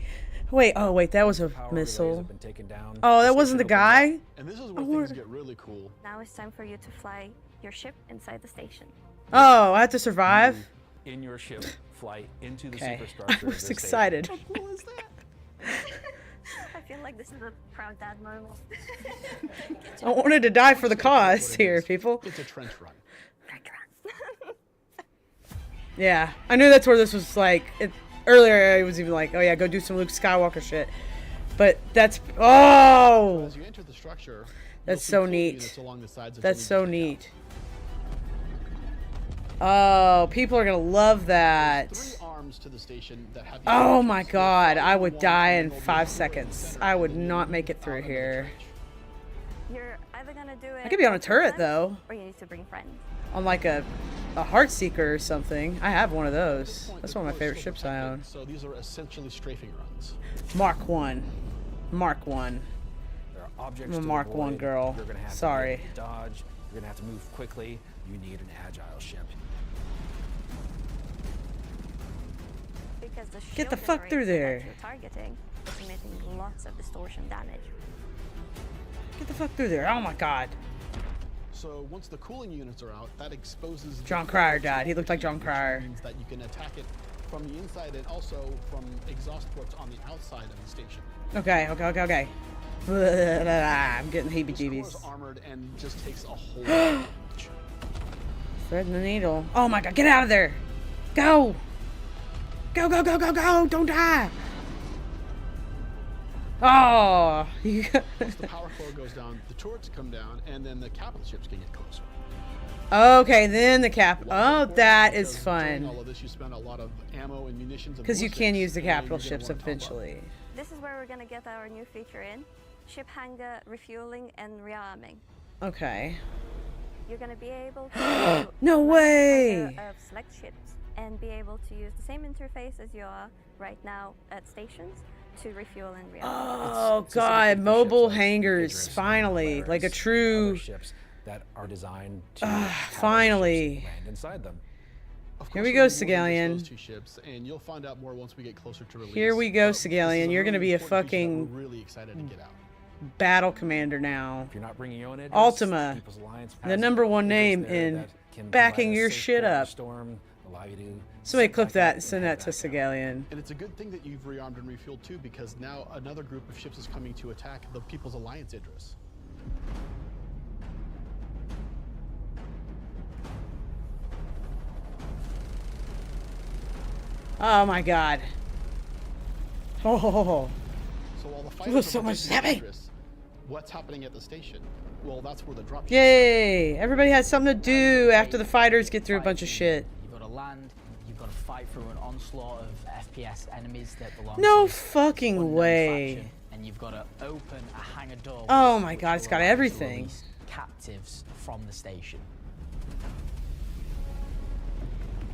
Speaker 1: Wait, oh wait, that was a missile.
Speaker 12: Have been taken down.
Speaker 1: Oh, that wasn't the guy?
Speaker 4: And this is where
Speaker 1: Oh,
Speaker 4: things
Speaker 1: we're-
Speaker 4: get really cool.
Speaker 20: Now it's time for you to fly your ship inside the station.
Speaker 1: Oh, I have to survive?
Speaker 12: In your ship, fly into the
Speaker 1: Okay.
Speaker 12: superstructure.
Speaker 1: I
Speaker 12: of
Speaker 1: was
Speaker 12: this
Speaker 1: excited.
Speaker 12: station.
Speaker 20: How cool is that? I feel like this is a proud dad moment.
Speaker 1: I wanted to die for the cause here, people.
Speaker 4: It's a trench run.
Speaker 1: Yeah, I knew that's where this was like. Earlier, I was even like, oh yeah, go do some Luke Skywalker shit. But that's. Oh!
Speaker 4: As you enter the structure,
Speaker 1: That's
Speaker 4: you'll see
Speaker 1: so
Speaker 4: fuel
Speaker 1: neat.
Speaker 4: units along the sides that
Speaker 1: That's
Speaker 4: you'll
Speaker 1: so
Speaker 4: need to
Speaker 1: neat. Oh, people are gonna love that.
Speaker 4: take out. 3 arms arms to the station that have.
Speaker 1: Oh my god, I would die in 5 seconds. I would not make it through here.
Speaker 20: You're either gonna do it.
Speaker 1: I could be on a turret though.
Speaker 20: Or you need to bring friends.
Speaker 1: On like a Heartseeker or something. I have one of those. That's one of my favorite ships I own.
Speaker 4: So these are essentially strafing runs.
Speaker 1: Mark 1. Mark 1.
Speaker 12: There are objects
Speaker 1: I'm a
Speaker 12: to
Speaker 1: Mark
Speaker 12: avoid.
Speaker 1: 1 girl.
Speaker 12: You're gonna have
Speaker 1: Sorry.
Speaker 12: to dodge. You're gonna have to move quickly. You need an agile ship.
Speaker 20: Because the
Speaker 1: Get the
Speaker 20: shield
Speaker 1: fuck through
Speaker 20: generator
Speaker 1: there.
Speaker 20: that you're targeting is emitting lots of distortion damage.
Speaker 1: Get the fuck through there. Oh my god.
Speaker 4: So once the cooling units are out, that exposes.
Speaker 1: John Cryer died. He looked like John
Speaker 4: which
Speaker 1: Cryer.
Speaker 4: means that you can attack it from the inside and also from exhaust ports on the outside of the station.
Speaker 1: Okay, okay, okay, okay. I'm getting
Speaker 4: This core
Speaker 1: heebie-jeebies.
Speaker 4: is armored and just takes a whole lot of damage.
Speaker 1: Threading the needle. Oh my god, get out of there! Go! Go, go, go, go, go! Don't die! Oh!
Speaker 4: Once the power core goes down, the turrets come down, and then the capital ships can get closer.
Speaker 1: Okay, then the cap. Oh, that is
Speaker 4: During
Speaker 1: fun.
Speaker 4: all of this, you spend a lot of ammo and munitions.
Speaker 1: Because you can use the capital ships
Speaker 4: eventually.
Speaker 1: eventually.
Speaker 20: This is where we're gonna get our new feature in: ship hangar refueling and rearming.
Speaker 1: Okay.
Speaker 20: You're gonna be able to
Speaker 1: No
Speaker 20: run a
Speaker 1: way!
Speaker 20: hangar of select ships and be able to use the same interface as you are right now at stations to refuel and rearm.
Speaker 1: Oh god, mobile hangars, finally. Like a true...
Speaker 12: ships that are designed to
Speaker 1: finally.
Speaker 12: land inside them.
Speaker 1: Here we go, Sigalian.
Speaker 4: Those two ships, and you'll find out more once we get closer to release.
Speaker 1: Here we go,
Speaker 4: But this is
Speaker 1: Sigalian. You're gonna be a
Speaker 4: important feature that
Speaker 1: fucking
Speaker 4: we're really excited to get out.
Speaker 1: battle commander now.
Speaker 12: If you're not bringing your own address,
Speaker 1: Ultima,
Speaker 12: People's Alliance
Speaker 1: the
Speaker 12: has
Speaker 1: #1
Speaker 12: address
Speaker 1: name
Speaker 12: there
Speaker 1: in
Speaker 12: that can
Speaker 1: backing
Speaker 12: provide a
Speaker 1: your
Speaker 12: safe
Speaker 1: shit
Speaker 12: port in
Speaker 1: up.
Speaker 12: storm, allow you to
Speaker 1: Somebody
Speaker 12: sit
Speaker 1: clip
Speaker 12: back
Speaker 1: that
Speaker 12: up
Speaker 1: and send that to Sigalian.
Speaker 4: And it's a good thing that you've rearmed and refueled too, because now another group of ships is coming to attack the People's Alliance Idris.
Speaker 1: Oh my god. Oh.
Speaker 4: So while the
Speaker 1: Ooh,
Speaker 4: fighters
Speaker 1: so
Speaker 4: are
Speaker 1: much
Speaker 4: protecting
Speaker 1: heavy.
Speaker 4: Idris, what's happening at the station? Well, that's where the drop.
Speaker 1: Yay! Everybody has something to do after the fighters get through a bunch of shit.
Speaker 14: You've got to land, you've got to fight through an onslaught of FPS enemies that belong
Speaker 1: No
Speaker 14: to
Speaker 1: fucking
Speaker 14: unknown
Speaker 1: way.
Speaker 14: faction, and you've got to open a hangar door.
Speaker 1: Oh my
Speaker 14: which
Speaker 1: god,
Speaker 14: will
Speaker 1: it's got
Speaker 14: allow you to
Speaker 1: everything.
Speaker 14: release captives from the station.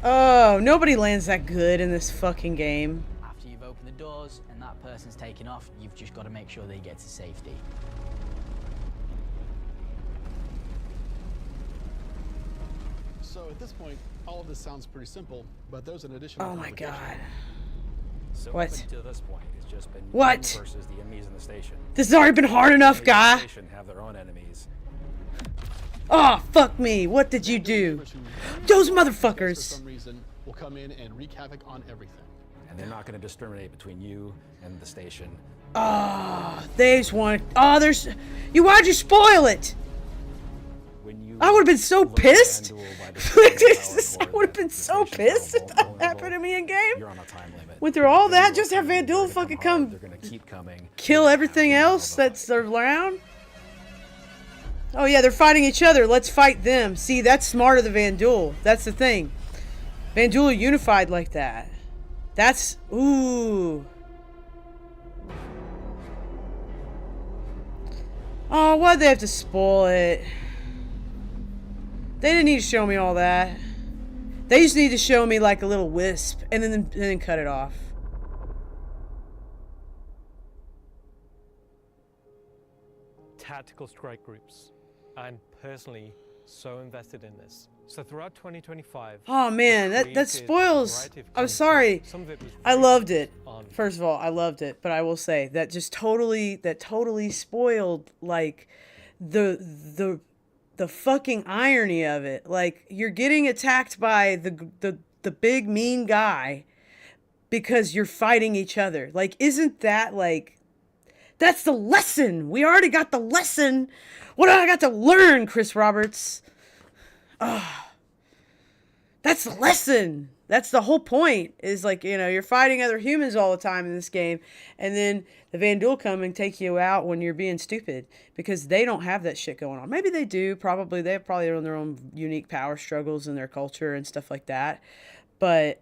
Speaker 1: Oh, nobody lands that good in this fucking game.
Speaker 14: After you've opened the doors and that person's taken off, you've just got to make sure they get to safety.
Speaker 4: So at this point, all of this sounds pretty simple, but there's an additional.
Speaker 1: Oh my
Speaker 4: complication.
Speaker 1: god.
Speaker 12: So
Speaker 1: What?
Speaker 12: up until this point, it's just been
Speaker 1: What?
Speaker 12: you versus the enemies in the station.
Speaker 1: This has already been hard enough,
Speaker 12: The
Speaker 1: guy.
Speaker 12: station have their own enemies.
Speaker 1: Oh, fuck me. What did you do? Those
Speaker 4: For
Speaker 1: motherfuckers.
Speaker 4: some reason, will come in and wreak havoc on everything.
Speaker 12: And they're not going to discriminate between you and the station.
Speaker 1: Oh, they just want. Oh, there's. Why'd you spoil it? I would have been so pissed. I would have been so pissed if that happened to me in game.
Speaker 12: You're on a time limit.
Speaker 1: Went through all that just to have Van Duel fucking come
Speaker 12: They're going to keep coming.
Speaker 1: kill everything else that's around. Oh yeah, they're fighting each other. Let's fight them. See, that's smarter than Van Duel. That's the thing. Van Duel unified like that. That's ooh. Oh, why'd they have to spoil it? They didn't need to show me all that. They just need to show me like a little wisp and then cut it off.
Speaker 10: Tactical strike groups. I'm personally so invested in this. So throughout 2025.
Speaker 1: Oh man,
Speaker 10: we
Speaker 1: that
Speaker 10: created a
Speaker 1: spoils.
Speaker 10: variety of
Speaker 1: I'm
Speaker 10: content.
Speaker 1: sorry.
Speaker 10: Some of it was
Speaker 1: I
Speaker 10: very
Speaker 1: loved it.
Speaker 10: focused on
Speaker 1: First of all, I loved it, but I will say that just totally spoiled like the fucking irony of it. Like you're getting attacked by the big mean guy because you're fighting each other. Like isn't that like that's the lesson. We already got the lesson. What do I got to learn, Chris Roberts? That's the lesson. That's the whole point. Is like, you know, you're fighting other humans all the time in this game, and then the Van Duel come and take you out when you're being stupid because they don't have that shit going on. Maybe they do. Probably they have probably their own unique power struggles in their culture and stuff like that. But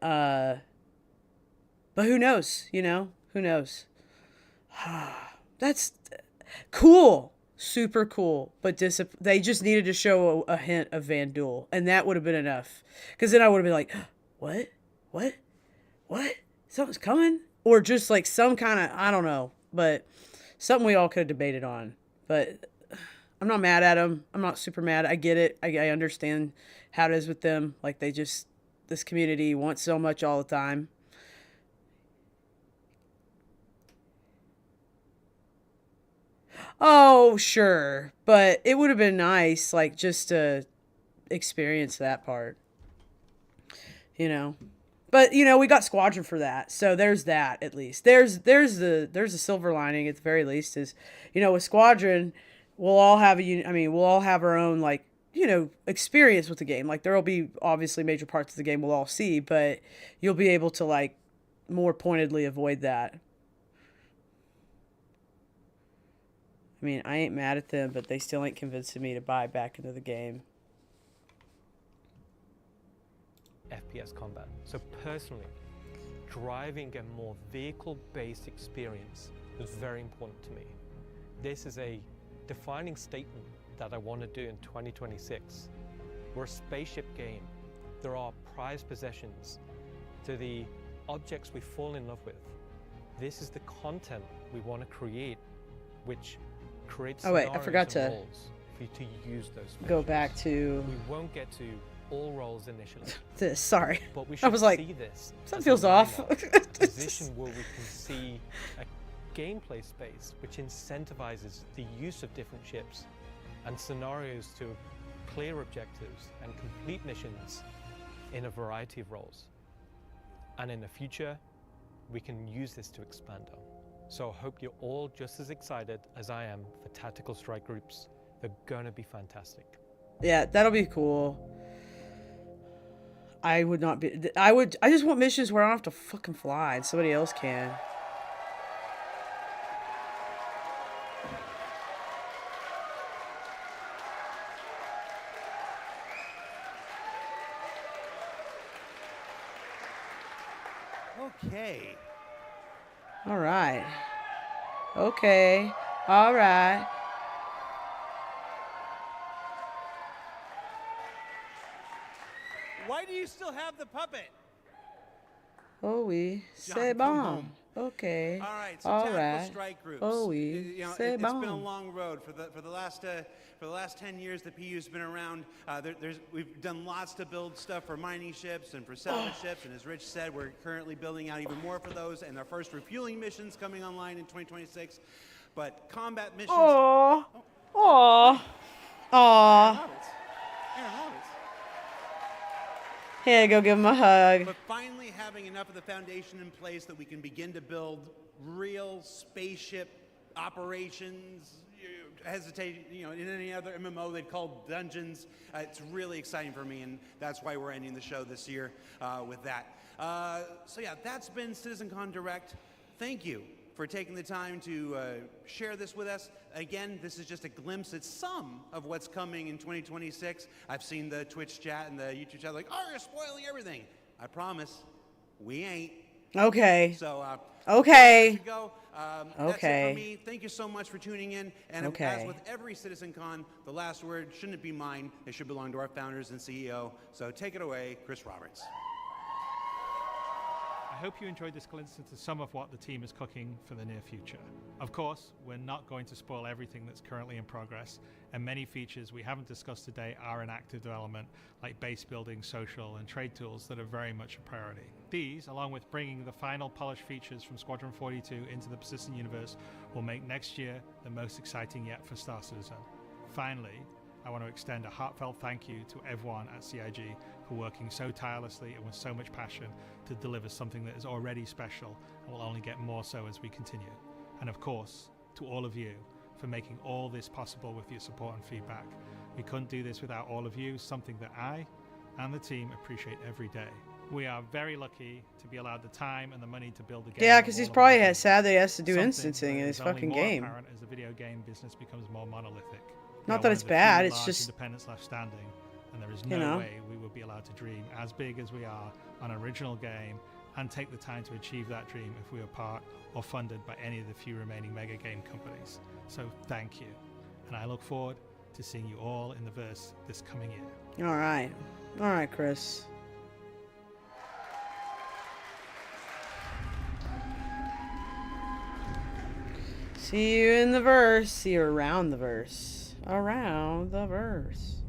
Speaker 1: But who knows? You know, who knows? That's cool. Super cool. But they just needed to show a hint of Van Duel. And that would have been enough. Because then I would have been like, what? What? What? Something's coming? Or just like some kind of, I don't know. But something we all could have debated on. But I'm not mad at them. I'm not super mad. I get it. I understand how it is with them. Like they just, this community wants so much all the time. Oh, sure. But it would have been nice, like, just to experience that part. You know? But, you know, we got Squadron for that. So there's that, at least. There's a silver lining, at the very least, is, you know, with Squadron, we'll all have we'll all have our own, like, you know, experience with the game. Like, there will be, obviously, major parts of the game we'll all see, but you'll be able to, like, more pointedly avoid that. I mean, I ain't mad at them, but they still ain't convincing me to buy back into the game.
Speaker 10: FPS combat. So personally, driving a more vehicle-based experience was very important to me. This is a defining statement that I want to do in 2026. We're a spaceship game. There are prized possessions to the objects we fall in love with. This is the content we want to create, which creates
Speaker 1: oh wait, I forgot to
Speaker 10: for you to use those
Speaker 1: go back to.
Speaker 10: We won't get to all roles initially.
Speaker 1: This, sorry.
Speaker 10: But we
Speaker 1: I
Speaker 10: should
Speaker 1: was like,
Speaker 10: see this
Speaker 1: something feels off.
Speaker 10: Position where we can see a gameplay space which incentivizes the use of different ships and scenarios to clear objectives and complete missions in a variety of roles. And in the future, we can use this to expand on. So I hope you're all just as excited as I am for tactical strike groups. They're gonna be fantastic.
Speaker 1: Yeah, that'll be cool. I would not be. I just want missions where I don't have to fucking fly and somebody else can.
Speaker 8: Okay.
Speaker 1: All right. Okay. All right.
Speaker 8: Why do you still have the puppet?
Speaker 1: Oh, oui.
Speaker 8: John,
Speaker 1: C'est
Speaker 8: come
Speaker 1: bon.
Speaker 8: home.
Speaker 1: Okay.
Speaker 8: All right, so
Speaker 1: All
Speaker 8: tactical
Speaker 1: right.
Speaker 8: strike groups.
Speaker 1: Oh, oui.
Speaker 8: You know,
Speaker 1: C'est
Speaker 8: it's
Speaker 1: bon.
Speaker 8: been a long road for the last 10 years. The PU's been around. We've done lots to build stuff for mining ships and for settlement ships. And as Rich said, we're currently building out even more for those. And our first refueling missions coming online in 2026. But combat missions.
Speaker 1: Aww. Aww. Aww.
Speaker 8: Aaron Roberts.
Speaker 1: Here, go give him a hug.
Speaker 8: But finally having enough of the foundation in place that we can begin to build real spaceship operations. In any other MMO they'd call dungeons. It's really exciting for me, and that's why we're ending the show this year with that. So yeah, that's been CitizenCon Direct. Thank you for taking the time to share this with us. Again, this is just a glimpse at some of what's coming in 2026. I've seen the Twitch chat and the YouTube chat like, oh, you're spoiling everything. I promise, we ain't.
Speaker 1: Okay.
Speaker 8: So,
Speaker 1: okay.
Speaker 8: Go. That's it for me. Thank you so much for tuning in. And as with every CitizenCon, the last word shouldn't be mine. It should belong to our founders and CEO. So take it away, Chris Roberts.
Speaker 7: I hope you enjoyed this glimpse into some of what the team is cooking for the near future. Of course, we're not going to spoil everything that's currently in progress, and many features we haven't discussed today are in active development, like base building, social, and trade tools that are very much a priority. These, along with bringing the final polished features from Squadron 42 into the persistent universe, will make next year the most exciting yet for Star Citizen. Finally, I want to extend a heartfelt thank you to everyone at CIG for working so tirelessly and with so much passion to deliver something that is already special and will only get more so as we continue. And of course, to all of you for making all this possible with your support and feedback. We couldn't do this without all of you, something that I and the team appreciate every day. We are very lucky to be allowed the time and the money to build a game.
Speaker 1: Yeah, because he's probably sad that he has to do instancing in his
Speaker 7: Something
Speaker 1: fucking
Speaker 7: that is only
Speaker 1: game.
Speaker 7: more apparent as the video game business becomes more monolithic.
Speaker 1: Not that it's bad, it's just,
Speaker 7: independents left standing, and there is
Speaker 1: you
Speaker 7: no
Speaker 1: know.
Speaker 7: way we would be allowed to dream as big as we are on an original game and take the time to achieve that dream if we were part or funded by any of the few remaining mega game companies. So thank you. And I look forward to seeing you all in the verse this coming year.
Speaker 1: All right. All right, Chris. See you in the verse. See you around the verse. Around the verse.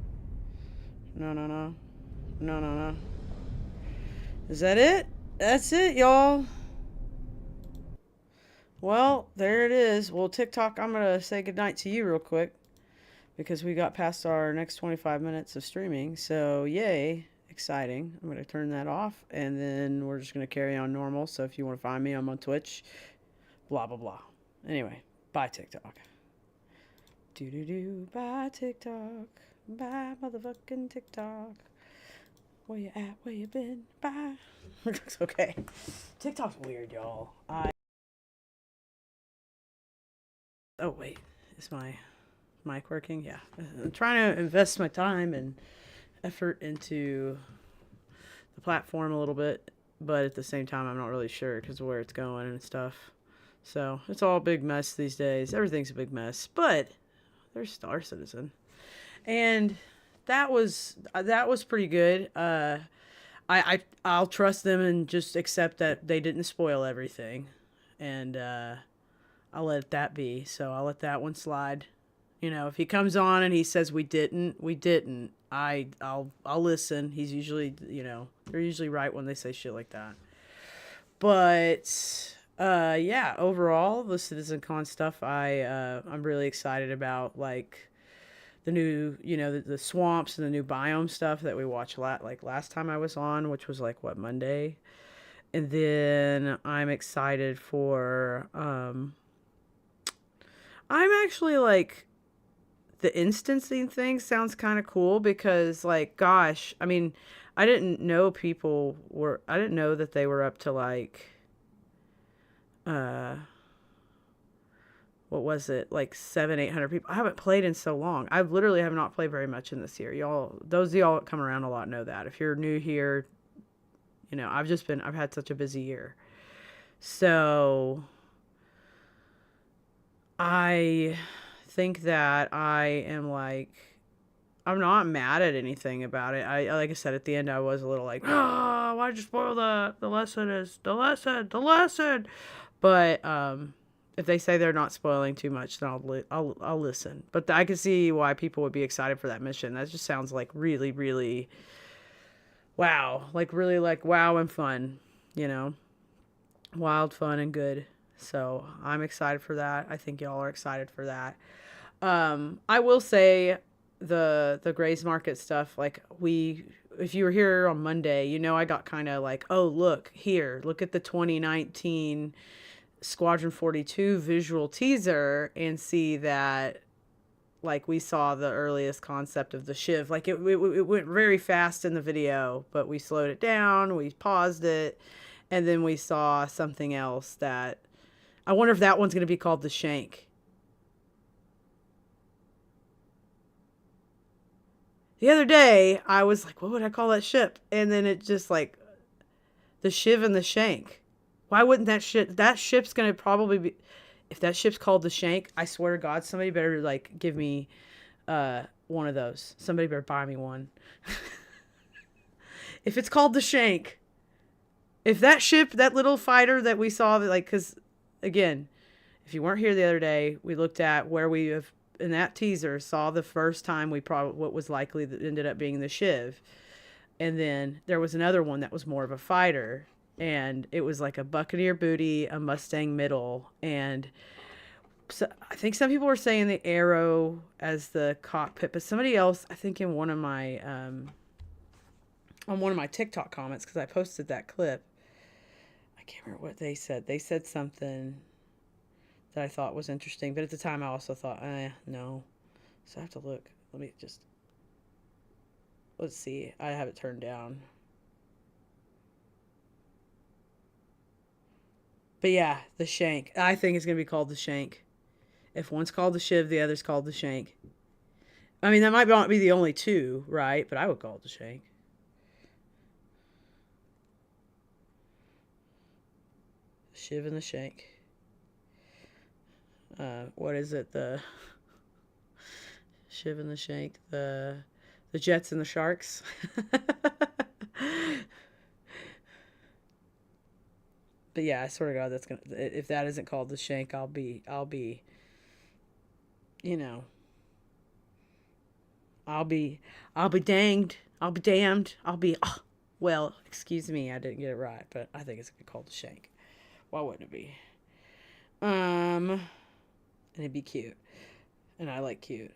Speaker 1: No, no, no. No, no, no. Is that it? That's it, y'all. Well, there it is. Well, TikTok, I'm going to say goodnight to you real quick because we got past our next 25 minutes of streaming. So, yay. Exciting. I'm going to turn that off and then we're just going to carry on normal. So, if you want to find me, I'm on Twitch. Blah, blah, blah. Anyway, bye, TikTok. Do-do-do. Bye, TikTok. Bye, motherfucking TikTok. Where you at? Where you been? Bye. Okay. TikTok's weird, y'all. Oh, wait. Is my mic working? Yeah. I'm trying to invest my time and effort into the platform a little bit, but at the same time, I'm not really sure because of where it's going and stuff. So, it's all a big mess these days. Everything's a big mess, but there's Star Citizen. And that was pretty good. I'll trust them and just accept that they didn't spoil everything. And, I'll let that be. So I'll let that one slide. You know, if he comes on and he says we didn't, I'll listen. He's usually, you know, they're usually right when they say shit like that. But yeah, overall the CitizenCon stuff I'm really excited about, like the new, you know, the swamps and the new biome stuff that we watched like last time I was on, which was like what, Monday. And then I'm excited for I'm actually like, the instancing thing sounds kind of cool because, like, gosh, I mean, I didn't know that they were up to like, what was it? Like 700-800 people. I haven't played in so long. I literally have not played very much in this year. Those of y'all that come around a lot know that. If you're new here, you know, I've had such a busy year. So I think that I'm not mad at anything about it. Like I said, at the end, I was a little like, why'd you spoil the lesson? But, if they say they're not spoiling too much, then I'll listen. But I can see why people would be excited for that mission. That just sounds like really, really wow. Like really like wow and fun, you know, wild, fun, and good. So I'm excited for that. I think y'all are excited for that. I will say the Grays Market stuff, like if you were here on Monday, you know, I got kind of like, oh, look at the 2019 Squadron 42 visual teaser and see that, like, we saw the earliest concept of the Shiv. Like it went very fast in the video, but we slowed it down, we paused it, and then we saw something else that I wonder if that one's going to be called the Shank. The other day, I was like, what would I call that ship? And then it just like, the Shiv and the Shank. Why wouldn't that ship's going to probably be, if that ship's called the Shank, I swear to God, somebody better like give me one of those. Somebody better buy me one. If it's called the Shank, if that ship, that little fighter that we saw, like, because again, if you weren't here the other day, we looked at where we have, in that teaser, saw the first time what was likely that ended up being the Shiv. And then there was another one that was more of a fighter. And it was like a Buccaneer booty, a Mustang middle. And so I think some people were saying the Arrow as the cockpit. But somebody else, I think in one of my, on one of my TikTok comments, because I posted that clip, I can't remember what they said. They said something that I thought was interesting, but at the time I also thought, no. So I have to look. Let's see. I have it turned down. But yeah, the Shank. I think it's going to be called the Shank. If one's called the Shiv, the other's called the Shank. I mean, that might not be the only two, right? But I would call it the Shank. Shiv and the Shank. What is it? The Shiv and the Shank. The Jets and the Sharks. But yeah, I swear to God, that's gonna. If that isn't called the Shank, I'll be. You know. I'll be danged. I'll be damned. I'll be. Oh, well, excuse me, I didn't get it right, but I think it's gonna be called the Shank. Why wouldn't it be? And it'd be cute, and I like cute.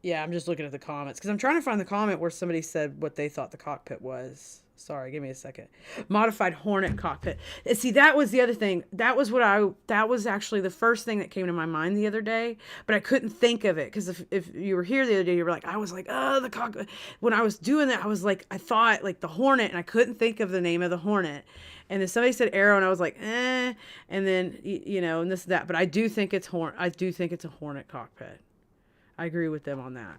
Speaker 1: Yeah, I'm just looking at the comments because I'm trying to find the comment where somebody said what they thought the cockpit was. Sorry, give me a second. Modified Hornet cockpit. And see, that was the other thing. That was actually the first thing that came to my mind the other day, but I couldn't think of it because if you were here the other day, you were like, I was like, oh, the cockpit. When I was doing that, I was like, I thought like the Hornet, and I couldn't think of the name of the Hornet. And then somebody said Arrow, and I was like, eh. And then and this that. But I do think it's I do think it's a Hornet cockpit. I agree with them on that.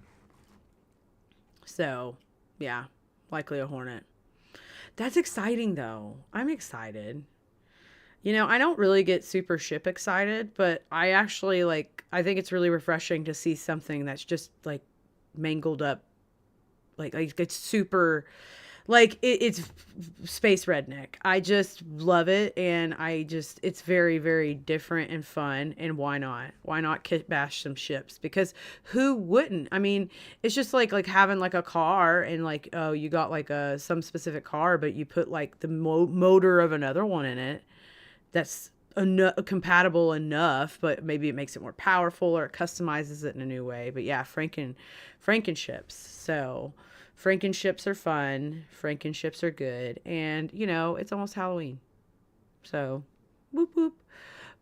Speaker 1: So, yeah, likely a Hornet. That's exciting, though. I'm excited. I don't really get super ship excited, but I actually, I think it's really refreshing to see something that's just, mangled up. It's super... it's space redneck. I just love it, and it's very, very different and fun, and why not? Why not kit bash some ships? Because who wouldn't? I mean, it's just like having a car, and you got some specific car, but you put the motor of another one in it that's compatible enough, but maybe it makes it more powerful, or it customizes it in a new way. But yeah, Frankenships. So... Frankenships are fun. Frankenships are good. And, it's almost Halloween. So, whoop whoop.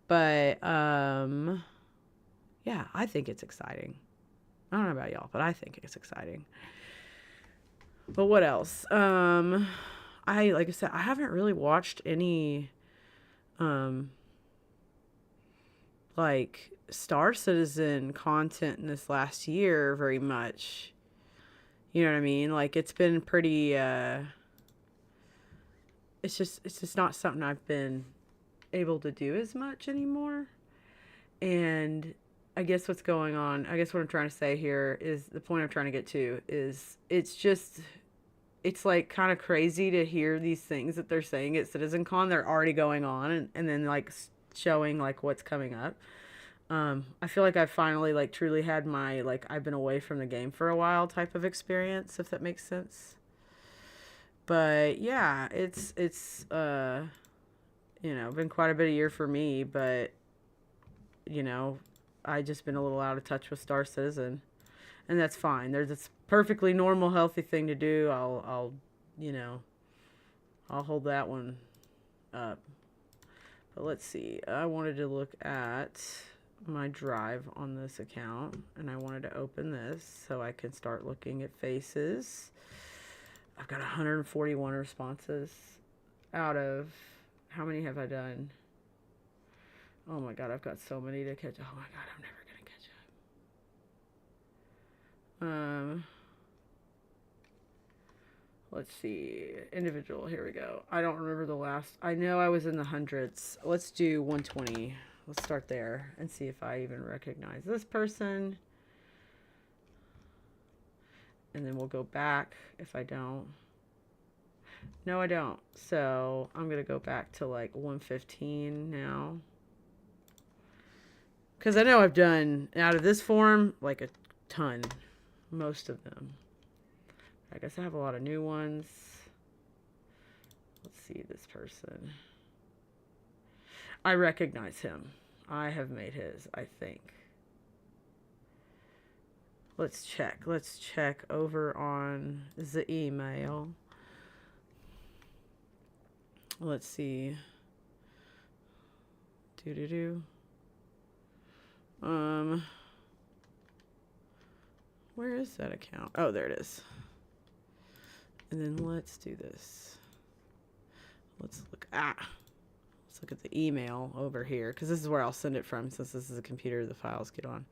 Speaker 1: But, yeah, I think it's exciting. I don't know about y'all, but I think it's exciting. But what else? Like I said, I haven't really watched any, Star Citizen content in this last year very much. You know what I mean? It's been pretty, it's just not something I've been able to do as much anymore. And I guess what's going on, I guess what I'm trying to say here is, the point I'm trying to get to is, it's kind of crazy to hear these things that they're saying at CitizenCon. They're already going on, and then showing what's coming up. I feel like I've finally truly had my I've been away from the game for a while type of experience, if that makes sense. But yeah, it's been quite a bit of year for me, but I just been a little out of touch with Star Citizen, and that's fine. There's this perfectly normal, healthy thing to do. I'll hold that one up. But let's see. I wanted to look at my drive on this account, and I wanted to open this so I can start looking at faces. I've got 141 responses out of, how many have I done? Oh my God, I've got so many to catch. Oh my God, I'm never gonna catch up. Let's see, individual, here we go. I don't remember the last, I know I was in the hundreds. Let's do 120. Let's start there and see if I even recognize this person. And then we'll go back if I don't. No, I don't. So I'm going to go back to 115 now. Because I know I've done, out of this form, a ton. Most of them. I guess I have a lot of new ones. Let's see this person. I recognize him. I have made his, I think. Let's check. Let's check over on the email. Let's see. Where is that account? Oh, there it is. And then let's do this. Let's look. Let's look at the email over here, because this is where I'll send it from, since this is a computer the files get on.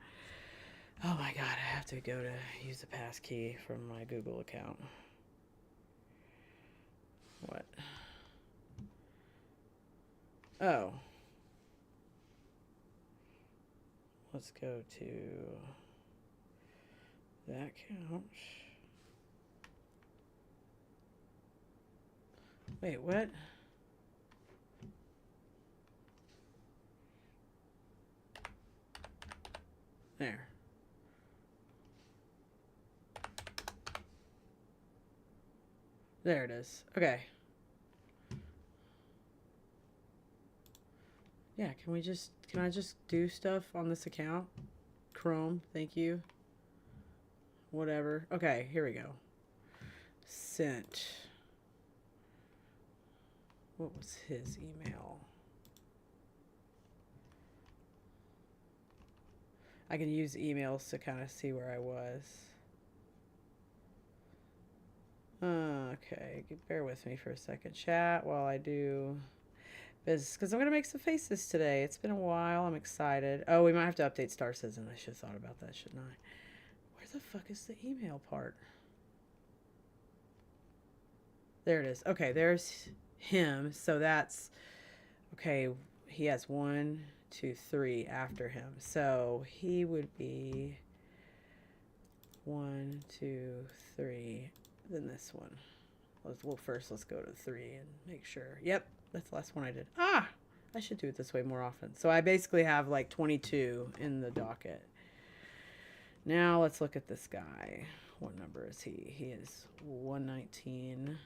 Speaker 1: Oh my God, I have to go to use the passkey from my Google account. What? Oh. Let's go to that count. Wait, what? There. There it is. Okay. Yeah, can I just do stuff on this account? Chrome, thank you. Whatever. Okay, here we go. Sent. What was his email? I can use emails to kind of see where I was. Okay, bear with me for a second, chat, while I do business, because I'm going to make some faces today. It's been a while. I'm excited. Oh, we might have to update Star Citizen. I should have thought about that, shouldn't I? Where the fuck is the email part? There it is. Okay, there's him. So that's... Okay, he has 1, 2, 3 after him. So he would be 1, 2, 3... Then this one. Let's go to 3 and make sure. Yep, that's the last one I did. Ah, I should do it this way more often. So I basically have like 22 in the docket. Now let's look at this guy. What number is he? He is 119.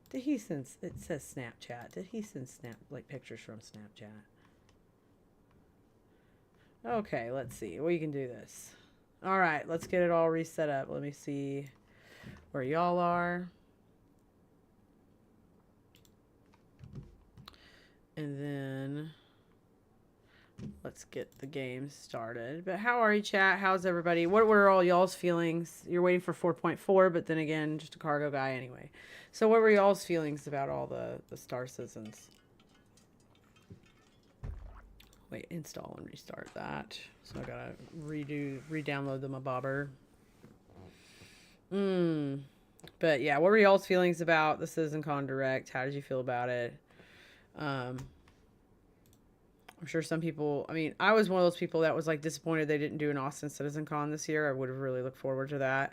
Speaker 1: Did he send? It says Snapchat. Did he send pictures from Snapchat? Okay, let's see. We can do this. All right, let's get it all reset up. Let me see where y'all are. And then let's get the game started. But how are you, chat? How's everybody? What were all y'all's feelings? You're waiting for 4.4, but then again, just a cargo guy anyway. So what were y'all's feelings about all the Star Citizens? Wait, install and restart that. So I gotta re-download the mabobber. But yeah, what were y'all's feelings about the CitizenCon Direct? How did you feel about it? I'm sure some people, I mean, I was one of those people that was like disappointed they didn't do an Austin CitizenCon this year. I would have really looked forward to that.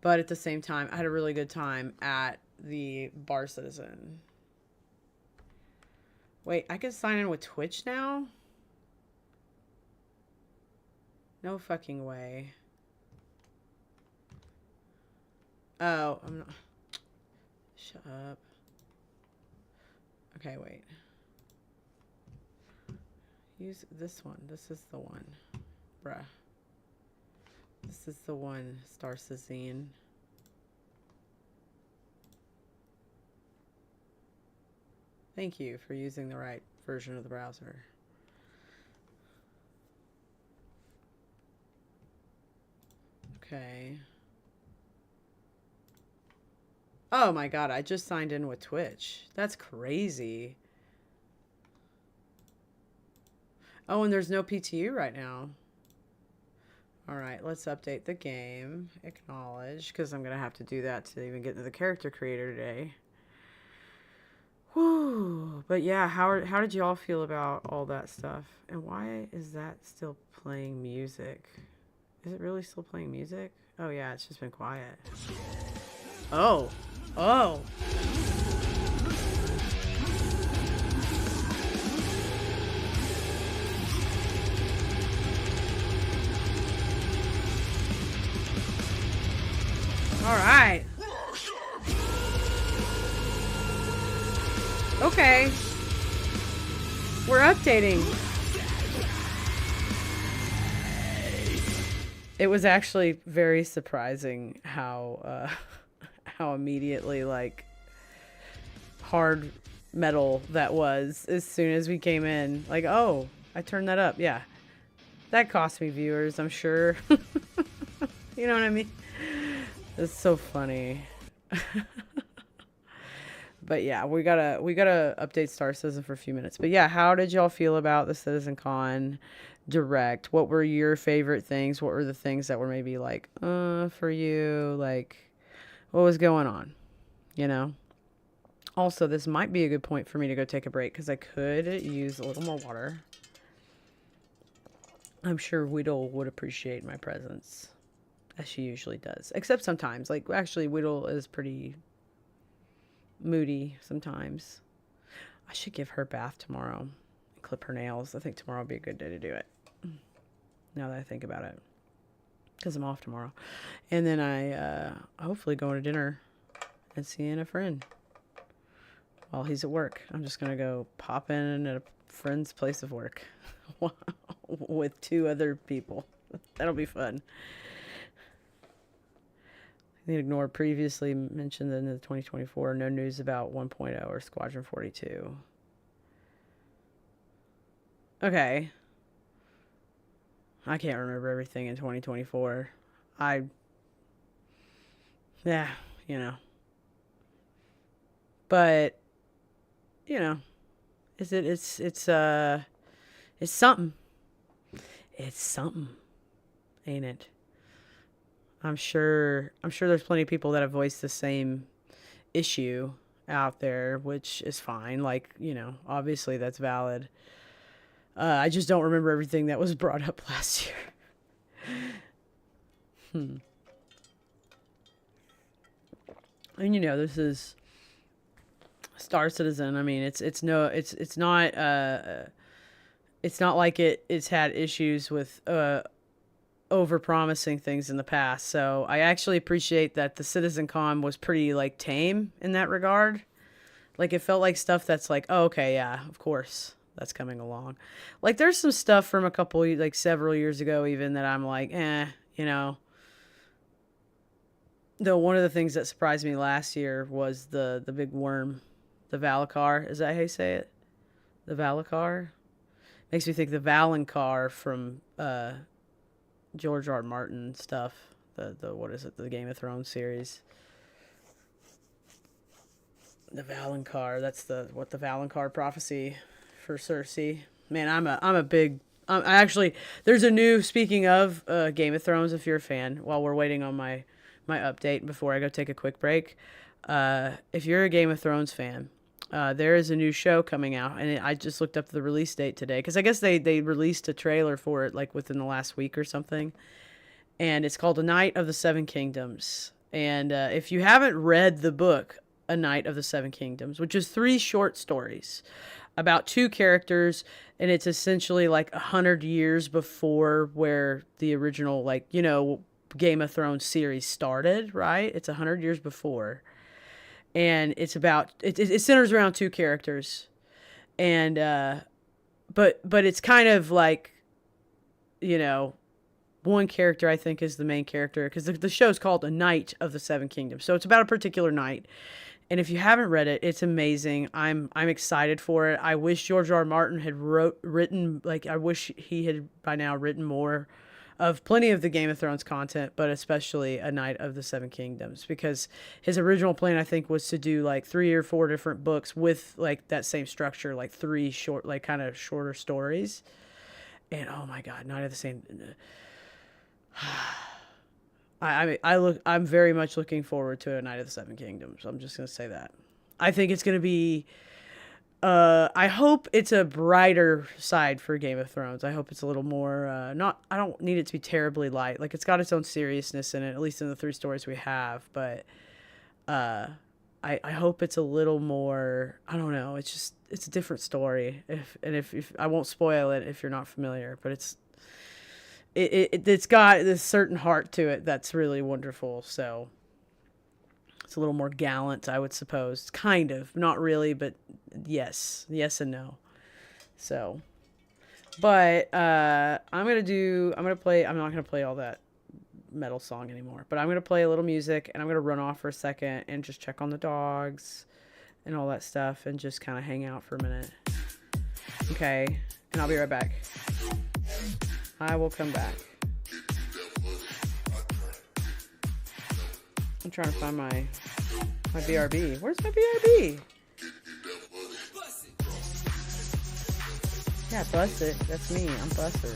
Speaker 1: But at the same time, I had a really good time at the Bar Citizen. Wait, I can sign in with Twitch now? No fucking way. Oh, I'm not. Shut up. Okay, wait. Use this one. This is the one. Bruh. This is the one, Star Citizen. Thank you for using the right version of the browser. Okay. Oh my god, I just signed in with Twitch. That's crazy. Oh, and there's no PTU right now. Alright, let's update the game. Acknowledge, because I'm going to have to do that to even get into the character creator today. Whew. But yeah, how did you all feel about all that stuff? And why is that still playing music? Is it really still playing music? Oh yeah, it's just been quiet. Oh. Oh. All right. Okay. We're updating. It was actually very surprising how how immediately like hard metal that was as soon as we came in. Like, oh, I turned that up. Yeah. That cost me viewers, I'm sure. You know what I mean? It's so funny. But yeah, we gotta update Star Citizen for a few minutes. But yeah, how did y'all feel about the CitizenCon Direct? What were your favorite things? What were the things that were maybe like, for you? Like, what was going on? you know. Also, this might be a good point for me to go take a break because I could use a little more water. I'm sure Whittle would appreciate my presence, as she usually does. Except sometimes. Like, actually, Whittle is pretty moody sometimes. I should give her a bath tomorrow and clip her nails. I think tomorrow would be a good day to do it, now that I think about it, because I'm off tomorrow. And then I hopefully going to dinner and seeing a friend while he's at work. I'm just going to go pop in at a friend's place of work with 2 other people. That'll be fun. I ignore previously mentioned in the 2024 no news about 1.0 or Squadron 42. Okay. I can't remember everything in 2024. Yeah, you know. But, you know, it's something. It's something, ain't it? I'm sure there's plenty of people that have voiced the same issue out there, which is fine. Like, you know, obviously that's valid. I just don't remember everything that was brought up last year. And you know, this is Star Citizen. I mean, it's not like it's had issues with over-promising things in the past. So I actually appreciate that the CitizenCon was pretty like tame in that regard. Like, it felt like stuff that's like, oh, okay, yeah, of course that's coming along. Like, there's some stuff from a couple, like several years ago even, that I'm like, you know. Though one of the things that surprised me last year was the big worm, the Valakar. Is that how you say it? The Valakar? Makes me think the Valonqar from George R. Martin stuff. The what is it? The Game of Thrones series. The Valonqar. That's the Valonqar prophecy for Cersei. Man, I'm a big. Actually, there's a new. Speaking of Game of Thrones, if you're a fan, while we're waiting on my update before I go take a quick break, if you're a Game of Thrones fan, there is a new show coming out, and I just looked up the release date today because I guess they released a trailer for it like within the last week or something, and it's called A Knight of the Seven Kingdoms. And if you haven't read the book A Knight of the Seven Kingdoms, which is 3 short stories about 2 characters, and it's essentially like 100 years before where the original, like, you know, Game of Thrones series started, right? It's 100 years before. And it's about it centers around 2 characters, and but it's kind of like, you know, one character I think is the main character, because the show's called A Knight of the Seven Kingdoms, so it's about a particular knight. And if you haven't read it, it's amazing. I'm excited for it. I wish George R. Martin had written, like, I wish he had by now written more of plenty of the Game of Thrones content, but especially A Knight of the Seven Kingdoms, because his original plan, I think, was to do like 3 or 4 different books with like that same structure, like 3 short, like kind of shorter stories. And oh my God, Knight of the Same. I'm very much looking forward to A Knight of the Seven Kingdoms. I'm just gonna say that. I think it's gonna be. I hope it's a brighter side for Game of Thrones. I hope it's a little more, I don't need it to be terribly light. Like, it's got its own seriousness in it, at least in the 3 stories we have. But I hope it's a little more, I don't know. It's a different story. If I won't spoil it if you're not familiar, but it's got this certain heart to it that's really wonderful. So it's a little more gallant, I would suppose. Kind of. Not really, but yes. Yes and no. So. But I'm not going to play all that metal song anymore. But I'm going to play a little music, and I'm going to run off for a second and just check on the dogs and all that stuff and just kind of hang out for a minute. Okay. And I'll be right back. I will come back. I'm trying to find my BRB. Where's my BRB? Yeah, bust it. That's me. I'm Buster.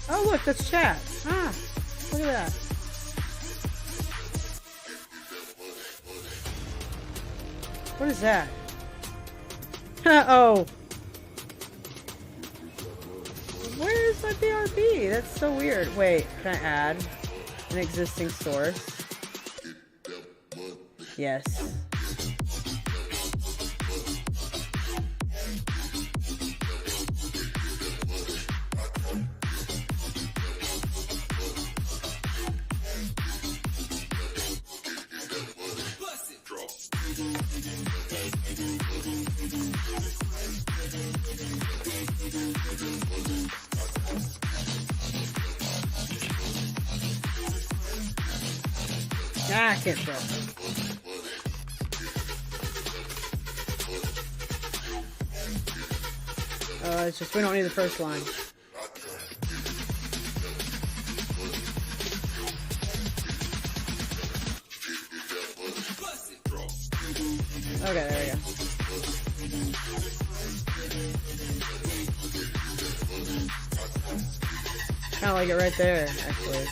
Speaker 1: Oh, look, that's chat. Ah, look at that. What is that? Oh. Where is my BRB? That's so weird. Wait, can I add an existing source? Yes. Ah, I can't throw. It's just we don't need the first line. Okay, there we go. Kind of like it right there, actually.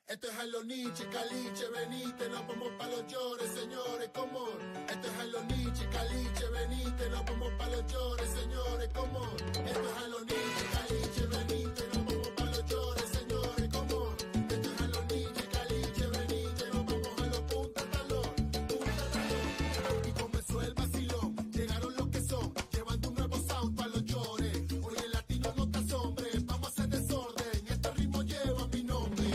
Speaker 9: Esto es a los niches, caliche, venite, nos vamos pa' los llores, señores, come on. Esto es a los niches, caliche, venite, nos vamos pa' los llores, señores, come on. Esto es a los niches, caliche, venite, nos vamos pa' los llores, señores, come on. Esto es a los niches, caliche, venite, nos vamos a los punta talón. Y comenzó el vacilón, llegaron los que son, llevando un nuevo sound pa' los llores. Hoy el latino no te asombre, vamos a hacer desorden, este ritmo lleva mi nombre.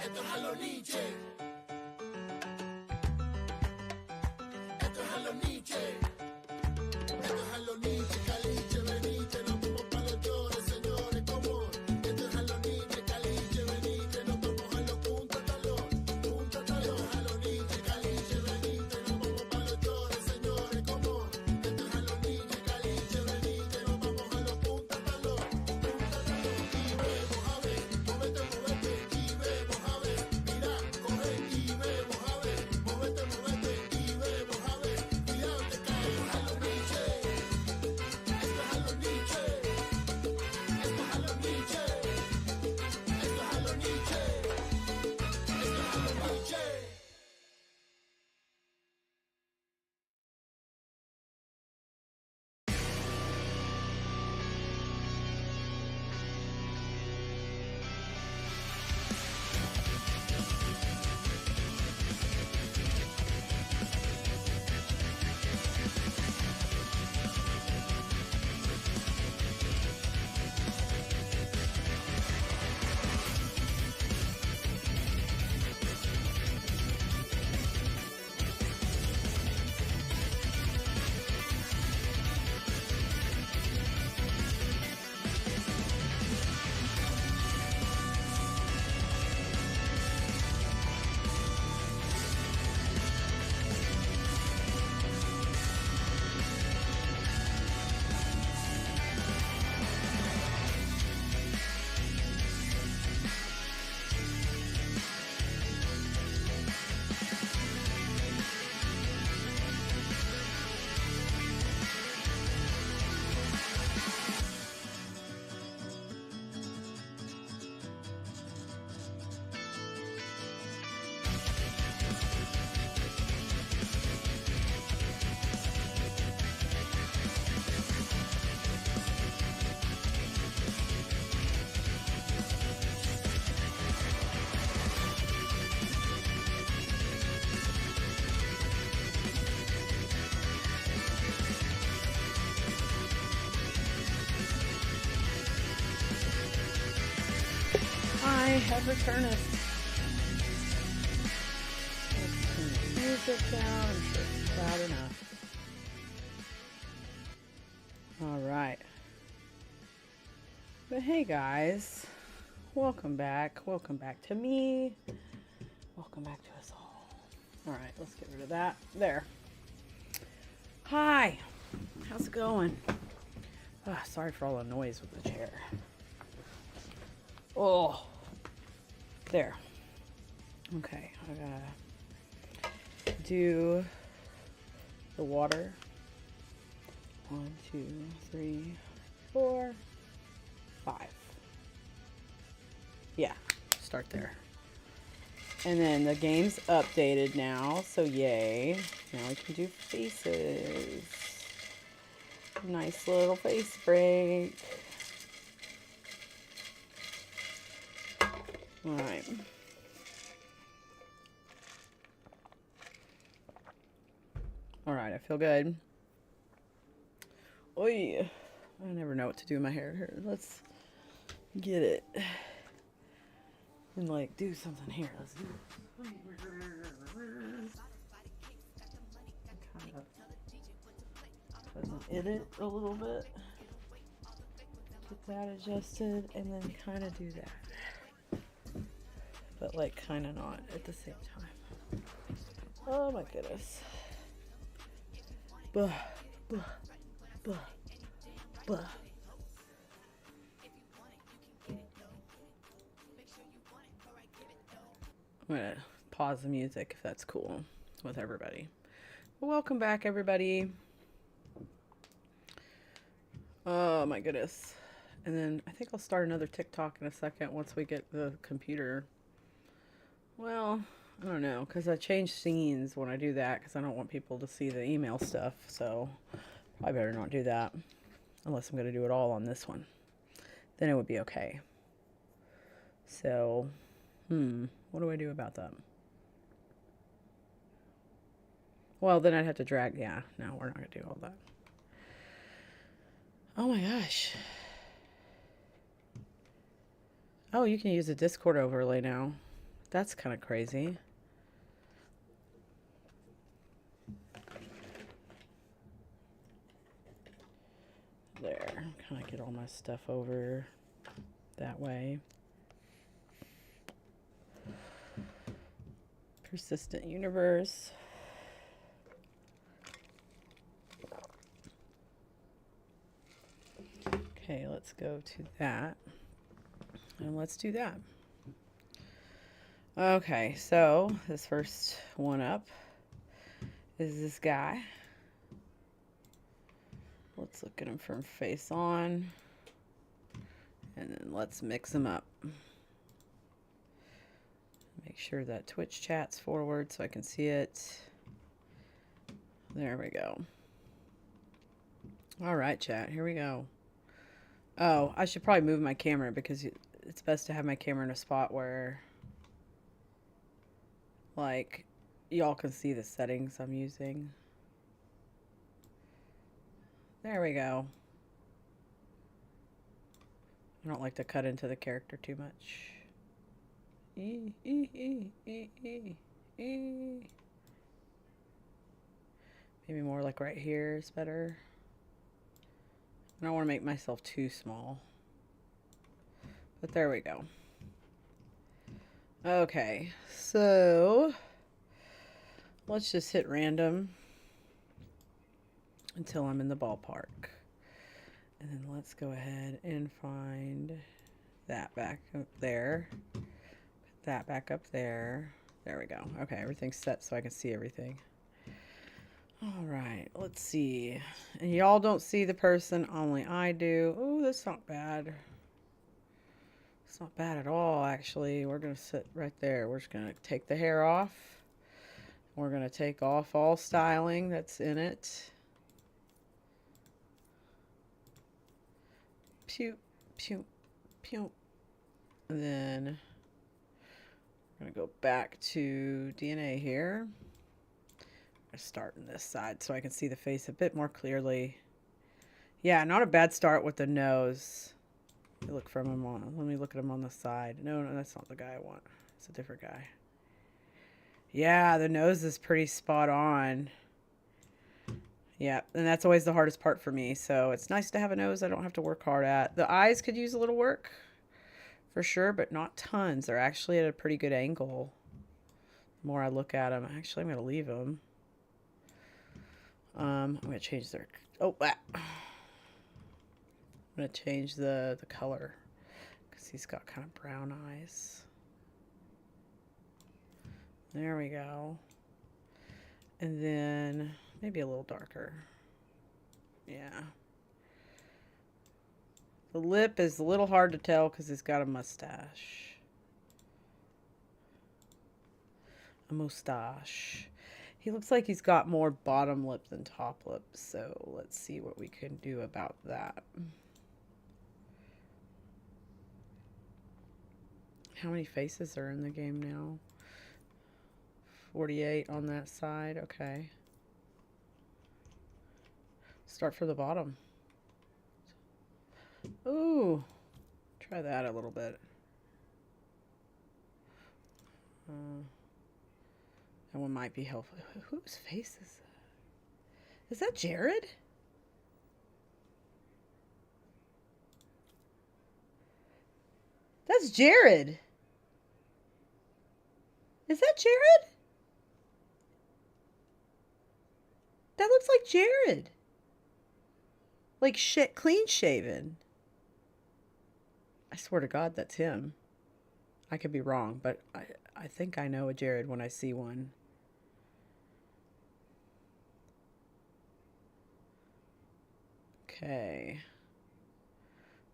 Speaker 9: Esto es a los niches. Esto es a los niches. Esto es a los niches, caliche, venite, nos vamos pa' los llores, señores, como. Esto es a los niches, caliche, venite, nos vamos a los punta talón. Punta talón, a los niches, caliche, venite, nos vamos pa' los llores, señores, como. Esto es a los niches, caliche, venite, nos vamos a los punta talón. Punta talón, y vemos, a ver, móvete, móvete, y vemos, a ver, mira, coge y vemos, a ver, móvete, móvete, y vemos, a ver, cuidado, te caes. A los niches, esto es a los niches, esto es a los niches, esto es a los niches, esto es a los niches.
Speaker 1: I have returned. Let's turn the music down. I'm sure it's loud enough. All right. But hey guys, welcome back. Welcome back to me. Welcome back to us all. All right, let's get rid of that. There. Hi. How's it going? Sorry for all the noise with the chair. Oh, there. Okay, I gotta do the water. 1, 2, 3, 4, 5. Yeah, start there. And then the game's updated now, so yay. Now we can do faces. Nice little face break. Alright. Alright, I feel good. Oi. I never know what to do with my hair. Here, let's get it. And like do something here. Let's do it. Kind of edit it a little bit. Get that adjusted and then kind of do that. But like kind of not at the same time. Oh my goodness. Buh, buh, buh, buh. I'm gonna pause the music if that's cool with everybody. Welcome back, everybody. Oh my goodness. And then I think I'll start another TikTok in a second once we get the computer. Well, I don't know, because I change scenes when I do that because I don't want people to see the email stuff. So I better not do that unless I'm going to do it all on this one. Then it would be okay. So, what do I do about that? Well, then I'd have to drag. Yeah, no, we're not going to do all that. Oh my gosh. Oh, you can use a Discord overlay now. That's kind of crazy. There, kind of get all my stuff over that way. Persistent universe. Okay, let's go to that. And let's do that. Okay, so this first one up is this guy. Let's look at him from face on. And then let's mix him up. Make sure that Twitch chat's forward so I can see it. There we go. All right, chat, here we go. Oh, I should probably move my camera because it's best to have my camera in a spot where, like, y'all can see the settings I'm using. There we go. I don't like to cut into the character too much. Maybe more like right here is better. I don't want to make myself too small. But there we go. Okay, so let's just hit random until I'm in the ballpark. And then let's go ahead and find that back up there. Put that back up there. There we go. Okay, everything's set so I can see everything. All right, let's see. And y'all don't see the person, only I do. Oh, that's not bad. It's not bad at all, actually. We're going to sit right there. We're just going to take the hair off. We're going to take off all styling that's in it. Pew, pew, pew. And then we're going to go back to DNA here. I'm going to start on this side so I can see the face a bit more clearly. Yeah, not a bad start with the nose. Look from him on. Let me look at him on the side. No, that's not the guy I want. It's a different guy. Yeah, the nose is pretty spot on. Yeah, and that's always the hardest part for me. So it's nice to have a nose I don't have to work hard at. The eyes could use a little work for sure, but not tons. They're actually at a pretty good angle. The more I look at them, actually, I'm going to leave them. I'm gonna change their. Oh, I'm gonna change the color because he's got kind of brown eyes. There we go. And then maybe a little darker. Yeah. The lip is a little hard to tell because he's got a mustache. A mustache. He looks like he's got more bottom lip than top lip, so let's see what we can do about that. How many faces are in the game now? 48 on that side. Okay. Start for the bottom. Ooh. Try that a little bit. That one might be helpful. Whose face is that? Is that Jared? That's Jared. Is that Jared? That looks like Jared. Like shit, clean shaven. I swear to God, that's him. I could be wrong, but I think I know a Jared when I see one. Okay.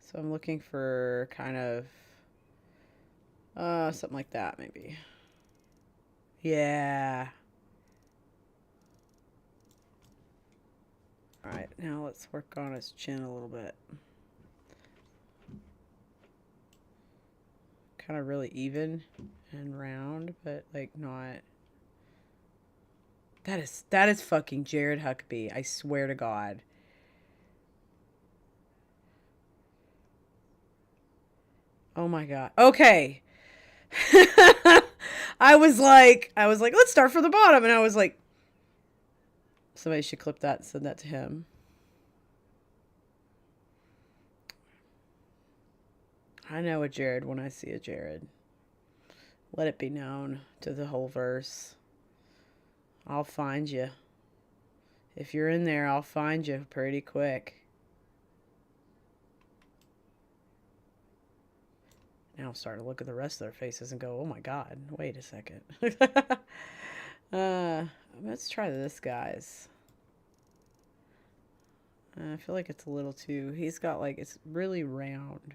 Speaker 1: So I'm looking for kind of something like that, maybe. Yeah. All right, now let's work on his chin a little bit. Kind of really even and round, but like not. That is fucking Jared Huckabee. I swear to God. Oh my God. Okay. I was like, let's start from the bottom, and I was like, somebody should clip that and send that to him. I know a Jared when I see a Jared. Let it be known to the whole verse. I'll find you. If you're in there, I'll find you pretty quick. Now I'm starting to look at the rest of their faces and go, oh my God, wait a second. Let's try this guy's. I feel like it's a little too, he's got like, it's really round.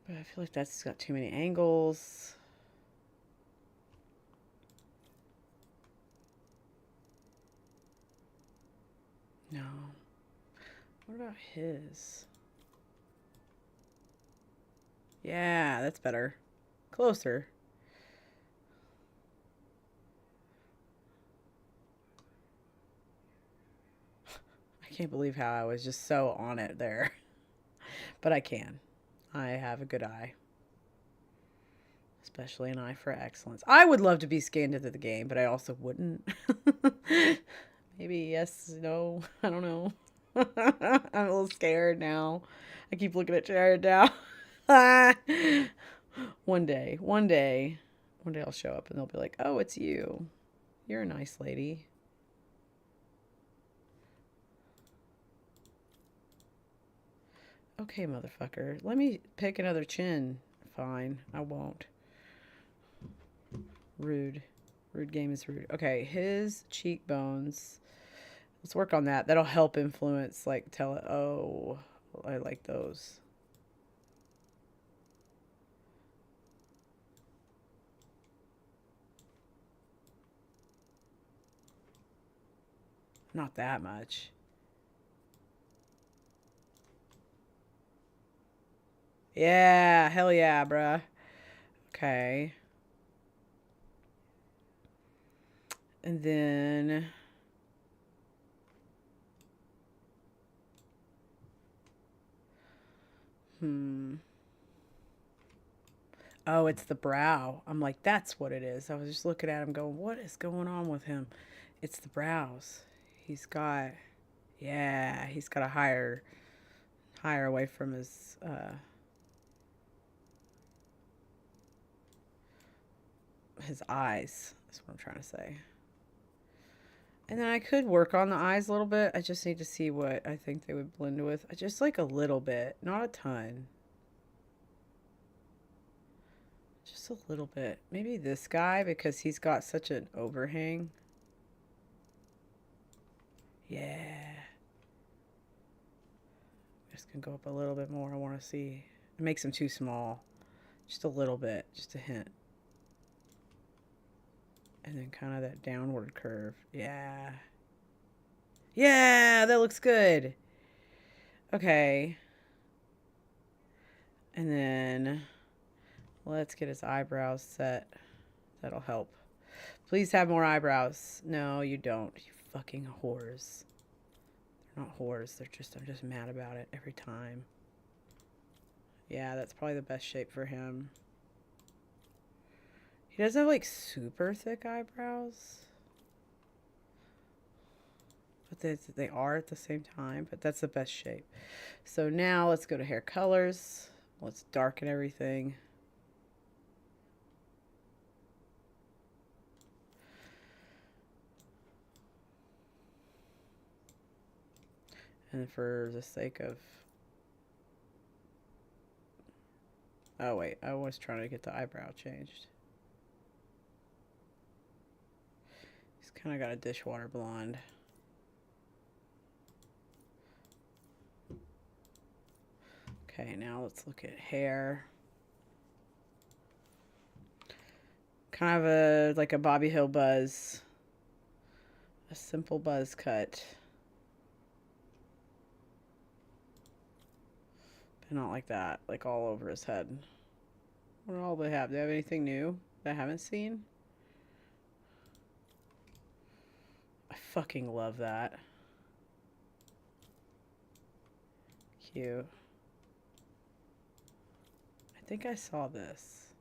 Speaker 1: But I feel like that's got too many angles. No. What about his? Yeah, that's better. Closer. I can't believe how I was just so on it there. But I can. I have a good eye. Especially an eye for excellence. I would love to be scanned into the game, but I also wouldn't. Maybe yes, no, I don't know. I'm a little scared now. I keep looking at Jared now. One day I'll show up and they'll be like, oh, it's you. You're a nice lady. Okay, motherfucker. Let me pick another chin. Fine, I won't. Rude. Rude game is rude. Okay, his cheekbones. Let's work on that. That'll help influence, like, tell it, oh, I like those. Not that much. Yeah, hell yeah, bruh. Okay. And then... Oh, it's the brow. I'm like, that's what it is. I was just looking at him going, what is going on with him? It's the brows. He's got, yeah, he's got a higher away from his, his eyes. That's what I'm trying to say. And then I could work on the eyes a little bit. I just need to see what I think they would blend with. Just like a little bit, not a ton. Just a little bit. Maybe this guy because he's got such an overhang. Yeah. Just gonna go up a little bit more. I want to see. It makes him too small. Just a little bit. Just a hint. And then kind of that downward curve. Yeah. Yeah, that looks good. Okay. And then let's get his eyebrows set. That'll help. Please have more eyebrows. No, you don't. You fucking whores. They're not whores. I'm just mad about it every time. Yeah, that's probably the best shape for him. He doesn't have like super thick eyebrows. But they are at the same time. But that's the best shape. So now let's go to hair colors. Let's darken everything. And for the sake of... Oh wait, I was trying to get the eyebrow changed. He's kind of got a dishwater blonde. Okay, now let's look at hair. Kind of like a Bobby Hill buzz. A simple buzz cut. But not like that, like all over his head. What do all they have? Do they have anything new that I haven't seen? I fucking love that. Cute. I think I saw this.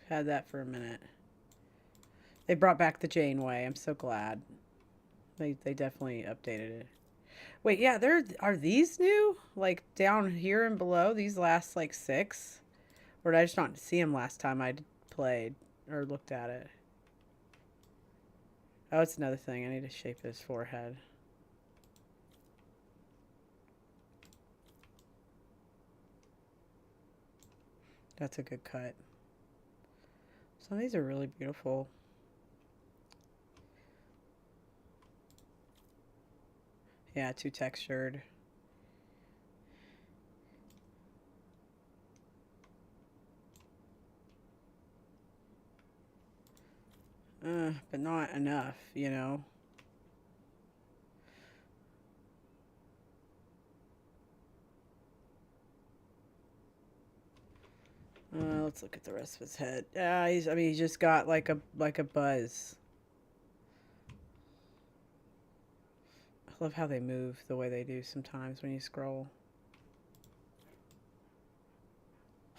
Speaker 1: I've had that for a minute. They brought back the Janeway. I'm so glad. They definitely updated it. Wait, yeah, are these new? Like down here and below, these last like 6? Or did I just not see them last time I played or looked at it? Oh, it's another thing. I need to shape his forehead. That's a good cut. Some of these are really beautiful. Yeah, too textured. But not enough, you know. Let's look at the rest of his head. Yeah, I mean, he's just got like a buzz. I love how they move the way they do sometimes when you scroll.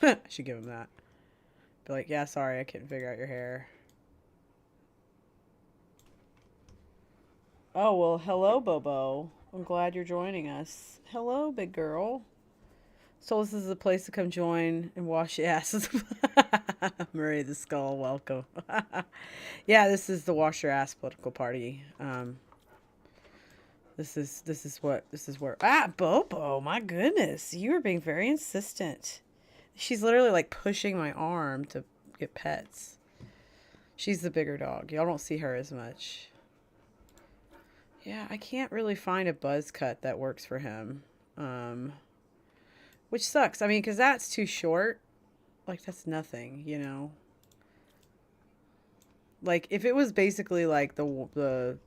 Speaker 1: I should give him that. Be like, yeah, sorry, I couldn't figure out your hair. Oh, well, hello, Bobo. I'm glad you're joining us. Hello, big girl. So this is the place to come join and wash your asses. Murray the Skull, welcome. Yeah, this is the wash your ass political party. This is where Bobo, my goodness, you are being very insistent. She's literally like pushing my arm to get pets. She's the bigger dog. Y'all don't see her as much. Yeah, I can't really find a buzz cut that works for him. Which sucks. I mean, because that's too short. Like, that's nothing, you know? Like, if it was basically like but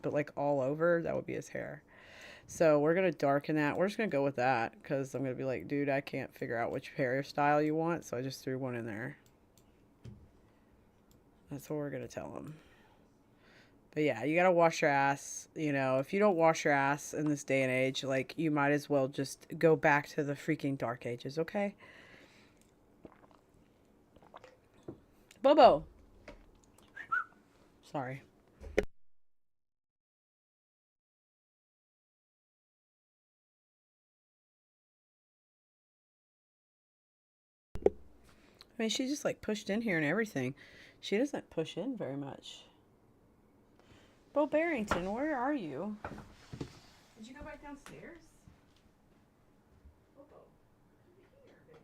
Speaker 1: like all over, that would be his hair. So we're going to darken that. We're just going to go with that because I'm going to be like, dude, I can't figure out which hairstyle you want. So I just threw one in there. That's what we're going to tell him. But yeah, you got to wash your ass. You know, if you don't wash your ass in this day and age, like, you might as well just go back to the freaking dark ages, okay? Bobo. Sorry. mean, she just like pushed in here and everything. She doesn't push in very much. Bo Barrington, where are you? Did you go back downstairs? Bobo, come here, baby.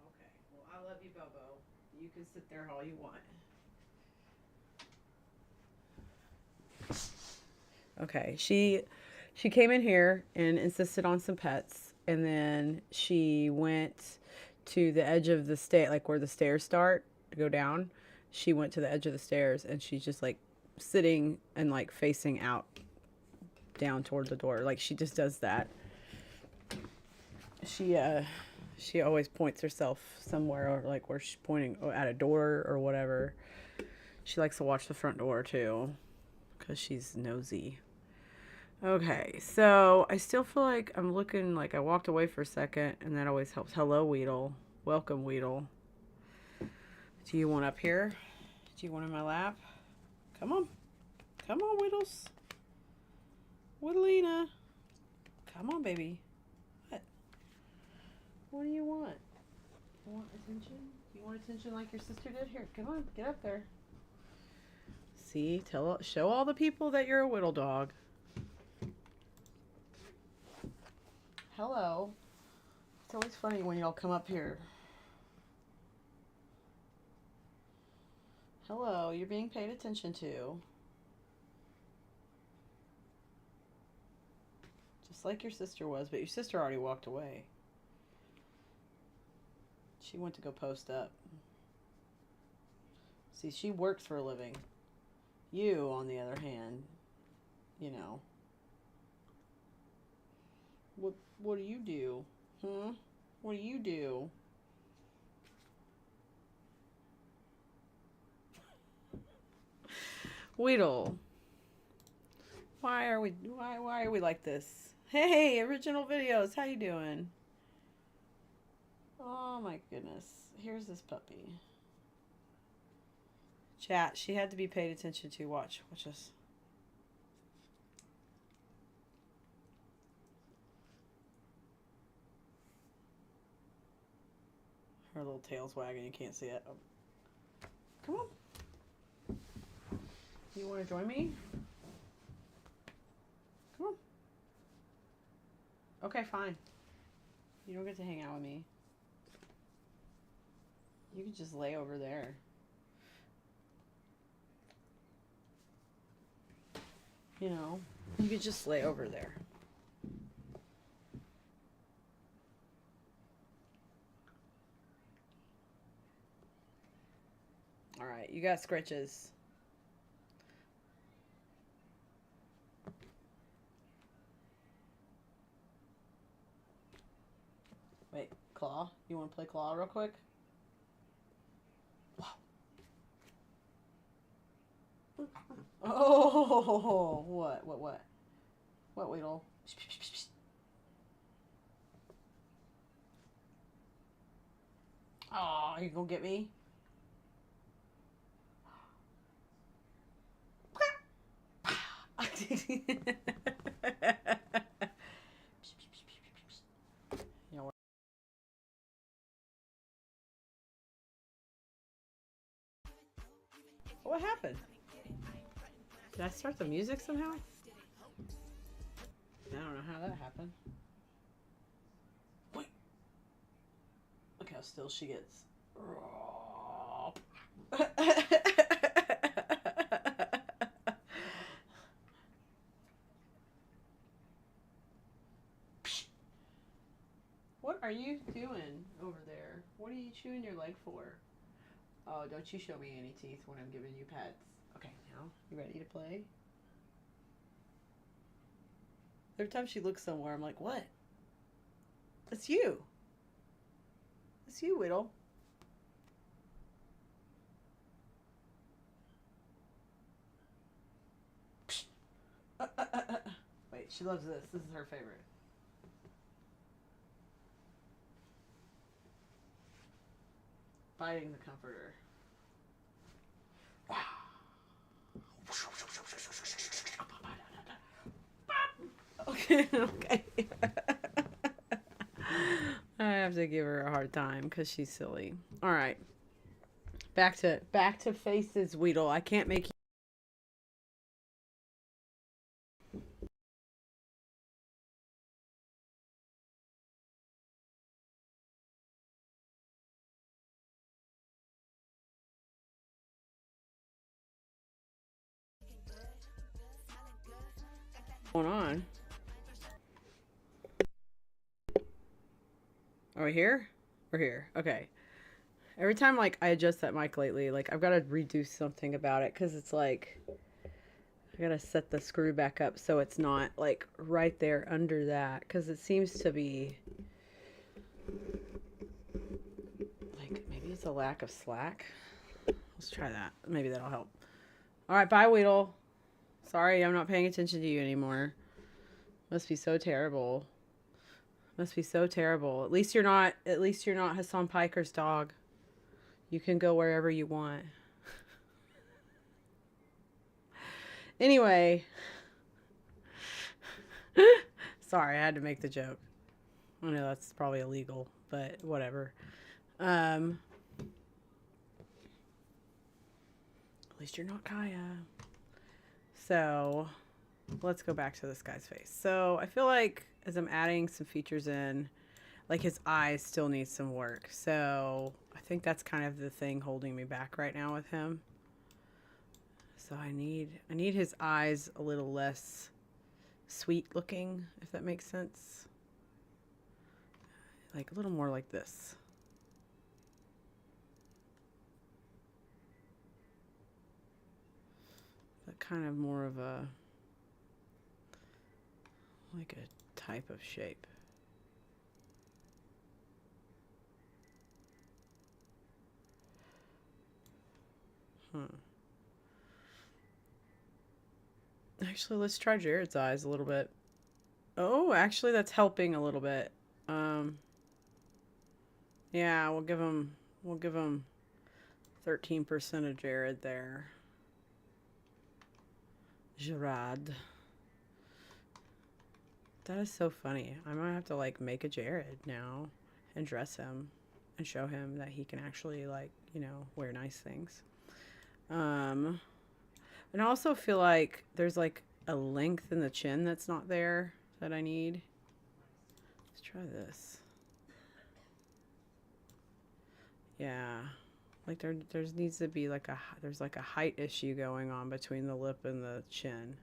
Speaker 1: Okay, well, I love you, Bobo. You can sit there all you want. Okay, she came in here and insisted on some pets, and then she went to the edge of the stair, like where the stairs start to go down. She went to the edge of the stairs, and she's just like sitting and like facing out down toward the door. Like she just does that. She always points herself somewhere, or like where she's pointing at a door or whatever. She likes to watch the front door too, because she's nosy. Okay, so I still feel like I'm looking like I walked away for a second, and that always helps. Hello, Weedle. Welcome, Weedle. Do you want up here? Do you want in my lap? Come on. Come on, Weedles. Weedlina. Come on, baby. What? What do you want? You want attention? You want attention like your sister did? Here, come on. Get up there. See? Show all the people that you're a Whittle dog. Hello. It's always funny when y'all come up here. Hello, you're being paid attention to. Just like your sister was, but your sister already walked away. She went to go post up. See, she works for a living. You, on the other hand, you know. What do you do? Huh? What do you do? Weedle. Why are we like this? Hey, original videos, how you doing? Oh my goodness. Here's this puppy. Chat, she had to be paid attention to. Watch this. Her little tail's wagging, you can't see it. Oh. Come on. You want to join me? Come on. Okay, fine. You don't get to hang out with me. You can just lay over there. You know, you could just lay over there. All right, you got scritches. Wait, Claw? You want to play Claw real quick? Wow. Oh, what? What, Weedle? Oh, you gonna get me? What happened? Did I start the music somehow? I don't know how that happened. Wait. Look how still she gets. What are you doing over there? What are you chewing your leg for? Oh, don't you show me any teeth when I'm giving you pets. Okay, now, you ready to play? Every time she looks somewhere, I'm like, what? It's you. It's you, Whittle. Wait, she loves this. This is her favorite. Biting the comforter. Okay, okay. Alright. have to give her a hard time because she's silly. All right. Back to faces, Weedle. I can't make you. What's going on? Are we here? We're here. Okay. Every time like I adjust that mic lately, like I've got to redo something about it because it's like I gotta set the screw back up so it's not like right there under that because it seems to be like maybe it's a lack of slack. Let's try that. Maybe that'll help. All right, bye, Weedle. Sorry, I'm not paying attention to you anymore. Must be so terrible. Must be so terrible. At least you're not Hassan Piker's dog. You can go wherever you want. Anyway. Sorry, I had to make the joke. I know that's probably illegal, but whatever. At least you're not Kaya. So, let's go back to this guy's face. So, I feel like as I'm adding some features in, like his eyes still need some work. So, I think that's kind of the thing holding me back right now with him. So, I need his eyes a little less sweet looking, if that makes sense. Like a little more like this. But kind of more of a like a type of shape. Actually, let's try Jared's eyes a little bit. Oh, actually, that's helping a little bit. Yeah, we'll give him 13% of Jared there. Gerard. That is so funny. I might have to like make a Jared now and dress him and show him that he can actually like, you know, wear nice things. And I also feel like there's like a length in the chin that's not there that I need. Let's try this. Yeah. Like there needs to be like there's like a height issue going on between the lip and the chin.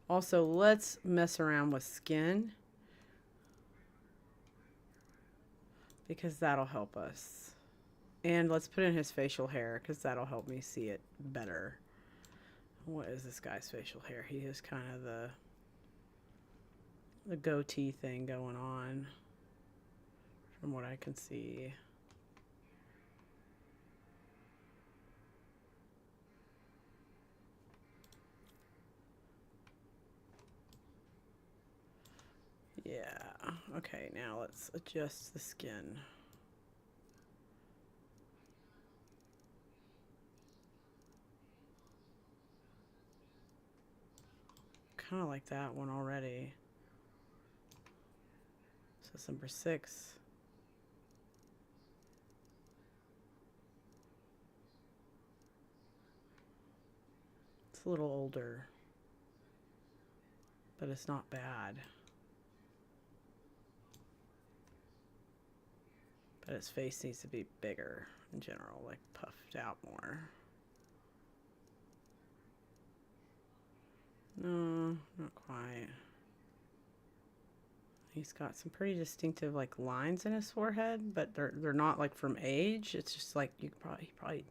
Speaker 1: Also, let's mess around with skin because that'll help us. And let's put in his facial hair because that'll help me see it better. What is this guy's facial hair? He has kind of the goatee thing going on from what I can see. Yeah, okay, now let's adjust the skin. Kind of like that one already. So that's number 6. It's a little older, but it's not bad. But his face needs to be bigger in general, like puffed out more. No, not quite. He's got some pretty distinctive like lines in his forehead, but they're not like from age. It's just like he probably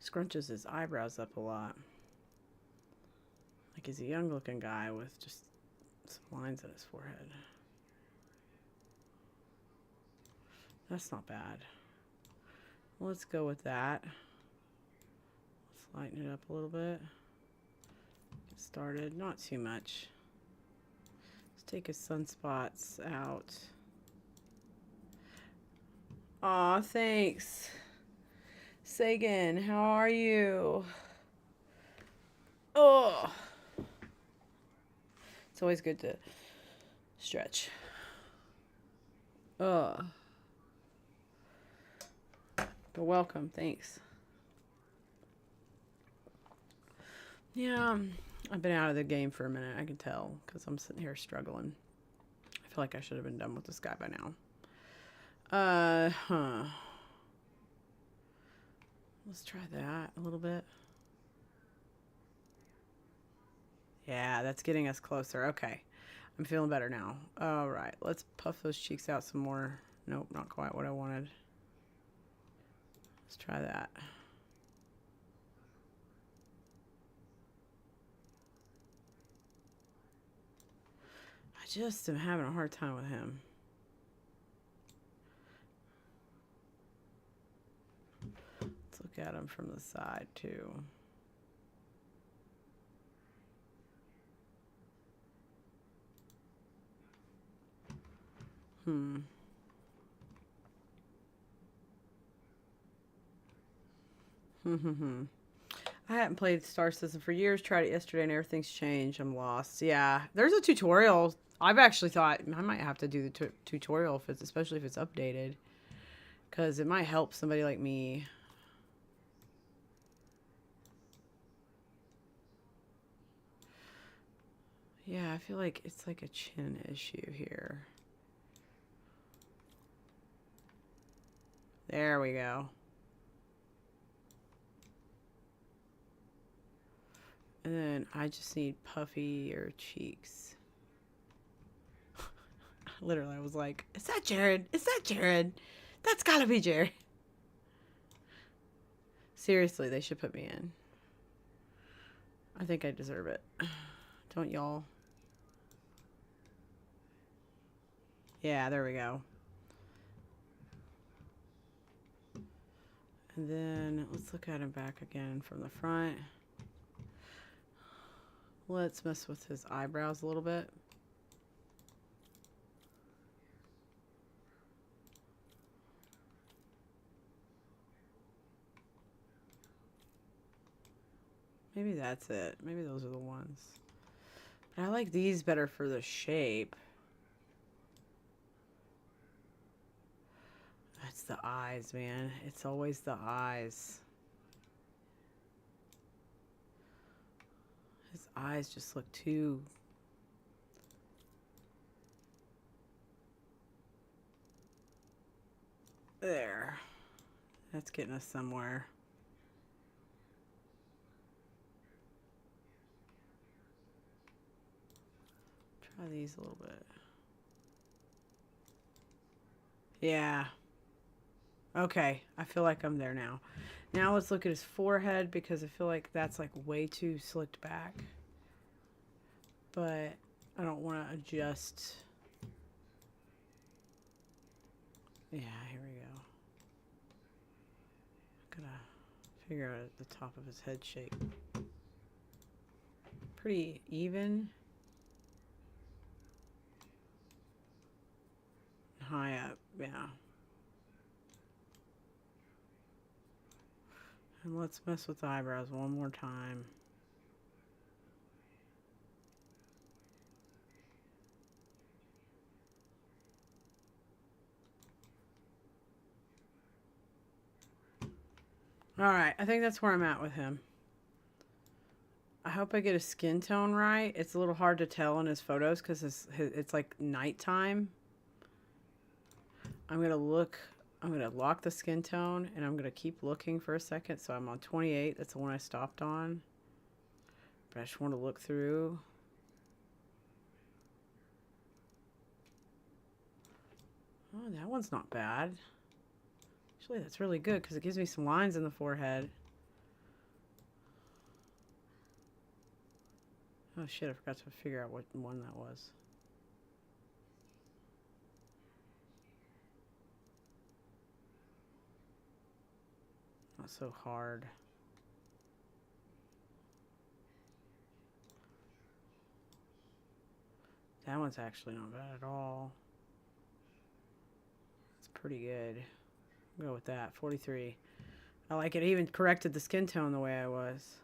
Speaker 1: scrunches his eyebrows up a lot. Like he's a young looking guy with just some lines in his forehead. That's not bad. Let's go with that. Let's lighten it up a little bit. Get started. Not too much. Let's take his sunspots out. Aw, thanks. Sagan, how are you? Oh. It's always good to stretch. But welcome, thanks. Yeah, I've been out of the game for a minute, I can tell, because I'm sitting here struggling. I feel like I should have been done with this guy by now. Let's try that a little bit. Yeah, that's getting us closer. Okay. I'm feeling better now. All right, let's puff those cheeks out some more. Nope, not quite what I wanted. Let's try that. I just am having a hard time with him. Let's look at him from the side too. I haven't played Star Citizen for years. Tried it yesterday and everything's changed. I'm lost. Yeah, there's a tutorial. I've actually thought I might have to do the tutorial if it's, especially if it's updated, because it might help somebody like me. Yeah, I feel like it's like a chin issue here. There we go. And then I just need puffier cheeks. Literally, I was like, is that Jared? Is that Jared? That's gotta be Jared. Seriously, they should put me in. I think I deserve it. Don't y'all? Yeah, there we go. And then let's look at him back again from the front. Let's mess with his eyebrows a little bit. Maybe that's it. Maybe those are the ones. But I like these better for the shape. It's the eyes, man. It's always the eyes. His eyes just look too... There. That's getting us somewhere. Try these a little bit. Yeah. Okay, I feel like I'm there now. Now let's look at his forehead, because I feel like that's like way too slicked back. But I don't want to adjust. Yeah, here we go. Gotta figure out the top of his head shape. Pretty even. High up, yeah. And let's mess with the eyebrows one more time. Alright, I think that's where I'm at with him. I hope I get his skin tone right. It's a little hard to tell in his photos because it's like nighttime. I'm going to lock the skin tone, and I'm going to keep looking for a second. So I'm on 28. That's the one I stopped on. But I just want to look through. Oh, that one's not bad. Actually, that's really good because it gives me some lines in the forehead. Oh shit, I forgot to figure out what one that was. Not so hard. That one's actually not bad at all. It's pretty good. I'll go with that. 43. I like it. It even corrected the skin tone the way I was.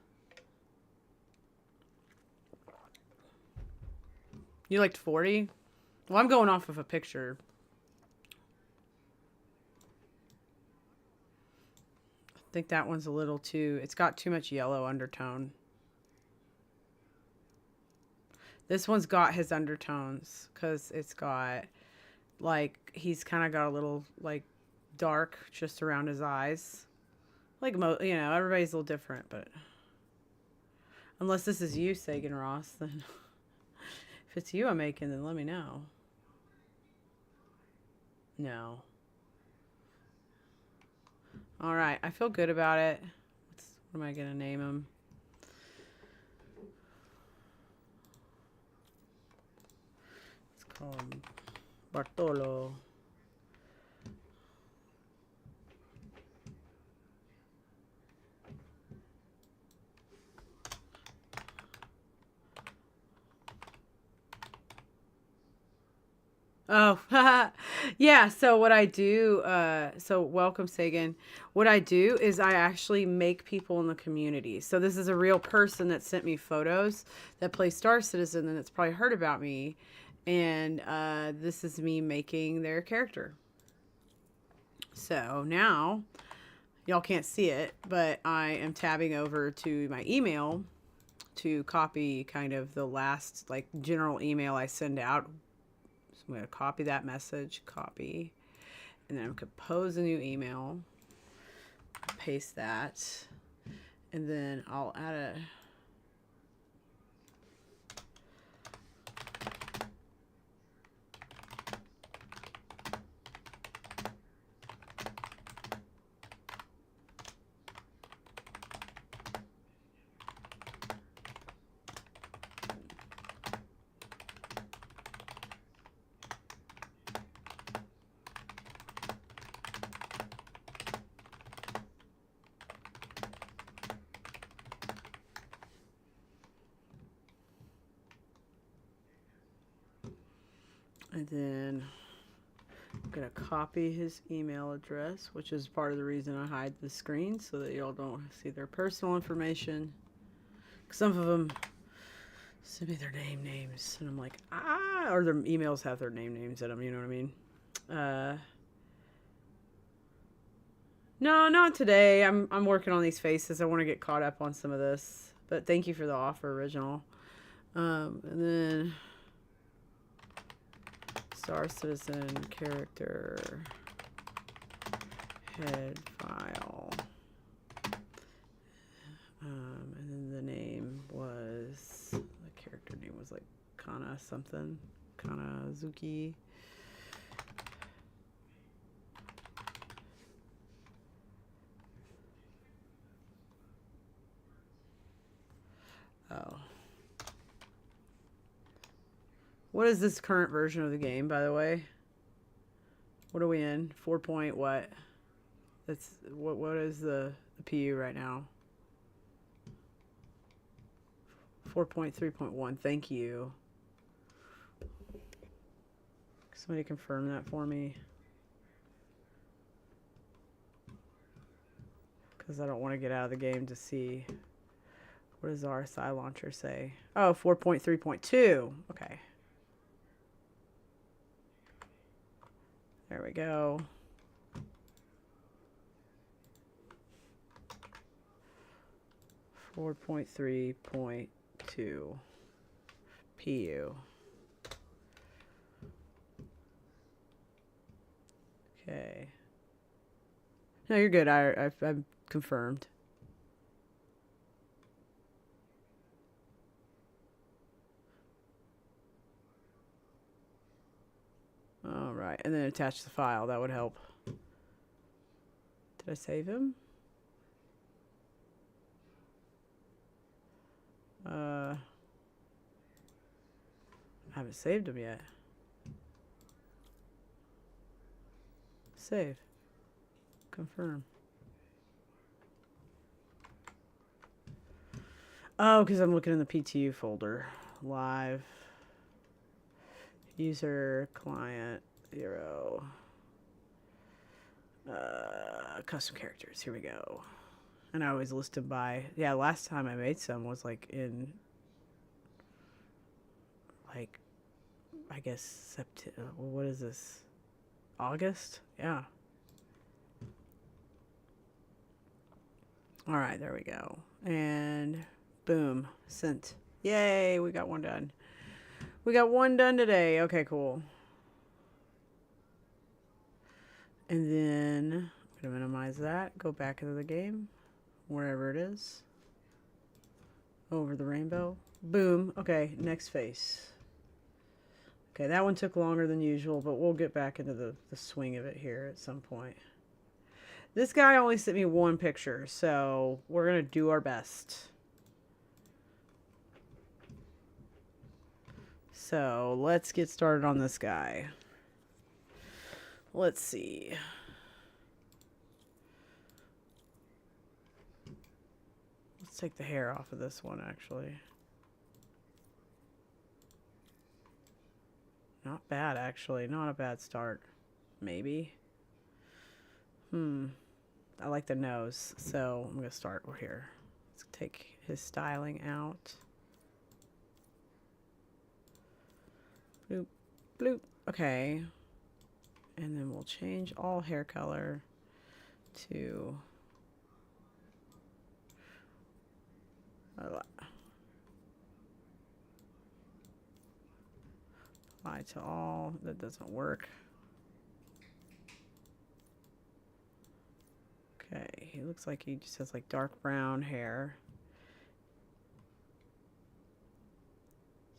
Speaker 1: You liked 40? Well, I'm going off of a picture. I think that one's a little too... It's got too much yellow undertone. This one's got his undertones because it's got, like, he's kind of got a little, like, dark just around his eyes. Like, you know, everybody's a little different, but... Unless this is you, Sagan Ross, then... If it's you I'm making, then let me know. No. Alright, I feel good about it. What am I going to name him? Let's call him Bartolo. Oh, yeah. So what I do, so welcome, Sagan. What I do is I actually make people in the community. So this is a real person that sent me photos that play Star Citizen and that's probably heard about me. And this is me making their character. So now, y'all can't see it, but I am tabbing over to my email to copy kind of the last, like, general email I send out. I'm going to copy that message, copy, and then I'm going to compose a new email, paste that, and then I'll add a... And then I'm going to copy his email address, which is part of the reason I hide the screen so that y'all don't see their personal information. Some of them send me their names, and I'm like, or their emails have their names in them, you know what I mean? No, not today. I'm working on these faces. I want to get caught up on some of this. But thank you for the offer, Original. And then... Star Citizen character head file. And then the name was, the character name was like Kana something. Kanazuki. Oh. What is this current version of the game, by the way? What are we in? 4 point what? That's what is the PU right now? 4.3.1. Thank you. Somebody confirm that for me. Because I don't want to get out of the game to see. What does the RSI launcher say? Oh, 4.3.2. Okay. There we go. .3.2 PU. Okay. No, you're good. I've confirmed. All right, and then attach the file. That would help. Did I save him? I haven't saved him yet. Save. Confirm. Oh, because I'm looking in the PTU folder. Live. User client 0. Custom characters. Here we go. And I always list them by, yeah, last time I made some was like in, like, I guess September. What is this? August? Yeah. All right, there we go. And boom, sent. Yay, we got one done. We got one done today. Okay, cool. And then I'm going to minimize that. Go back into the game, wherever it is. Over the rainbow. Boom. Okay, next face. Okay, that one took longer than usual, but we'll get back into the swing of it here at some point. This guy only sent me one picture, so we're going to do our best. So let's get started on this guy. Let's see. Let's take the hair off of this one, actually. Not bad, actually. Not a bad start. Maybe. I like the nose, so I'm going to start here. Let's take his styling out. Bloop, bloop. Okay. And then we'll change all hair color to apply to all. That doesn't work. Okay, he looks like he just has like dark brown hair.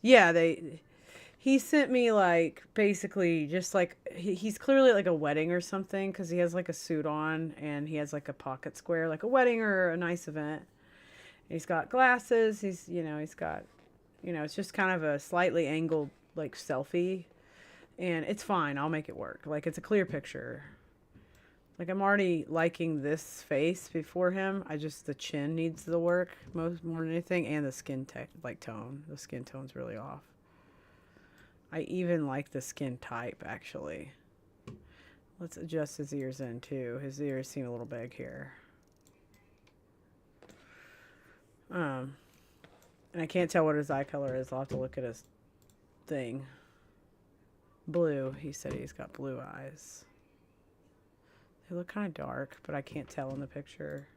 Speaker 1: Yeah, he sent me like basically just like he's clearly like a wedding or something, because he has like a suit on and he has like a pocket square, like a wedding or a nice event. He's got glasses. He's got, it's just kind of a slightly angled like selfie, and it's fine. I'll make it work. Like, it's a clear picture. Like, I'm already liking this face before him. The chin needs the work more than anything, and the skin tone. The skin tone's really off. I even like the skin type, actually. Let's adjust his ears in, too. His ears seem a little big here. And I can't tell what his eye color is. I'll have to look at his thing. Blue. He said he's got blue eyes. They look kind of dark, but I can't tell in the picture.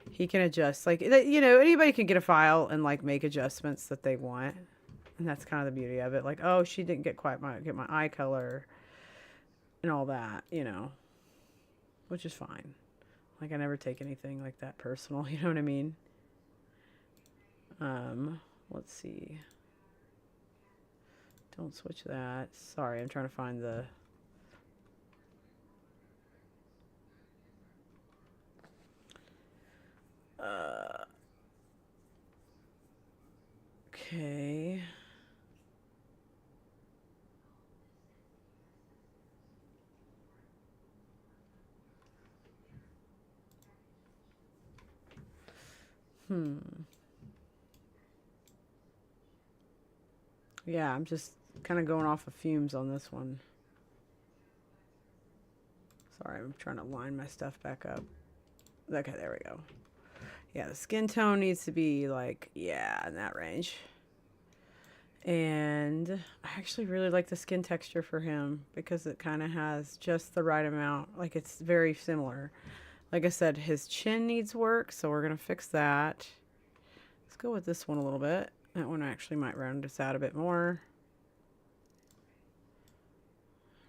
Speaker 1: He can adjust. Like, anybody can get a file and, like, make adjustments that they want. And that's kind of the beauty of it. Like, oh, she didn't get get my eye color and all that, which is fine. Like, I never take anything like that personal, you know what I mean? Let's see. Don't switch that. Sorry, I'm trying to find the... Okay. Yeah, I'm just kind of going off of fumes on this one. Sorry, I'm trying to line my stuff back up. Okay, there we go. Yeah, the skin tone needs to be like, yeah, in that range. And I actually really like the skin texture for him because it kind of has just the right amount. Like, it's very similar. Like I said, his chin needs work, so we're going to fix that. Let's go with this one a little bit. That one actually might round us out a bit more.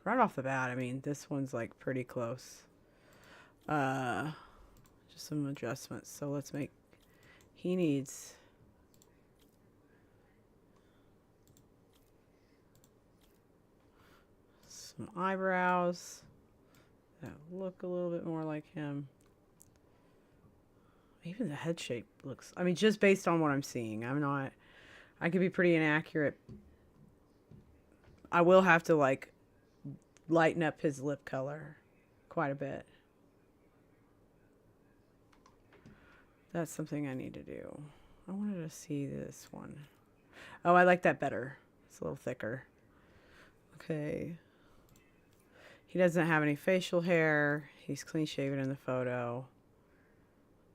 Speaker 1: Right off the bat, I mean, this one's like pretty close. Just some adjustments. So let's make, he needs some eyebrows that look a little bit more like him. Even the head shape looks, I mean, just based on what I'm seeing, I could be pretty inaccurate. I will have to like lighten up his lip color quite a bit. That's something I need to do. I wanted to see this one. Oh, I like that better. It's a little thicker. Okay. He doesn't have any facial hair. He's clean shaven in the photo.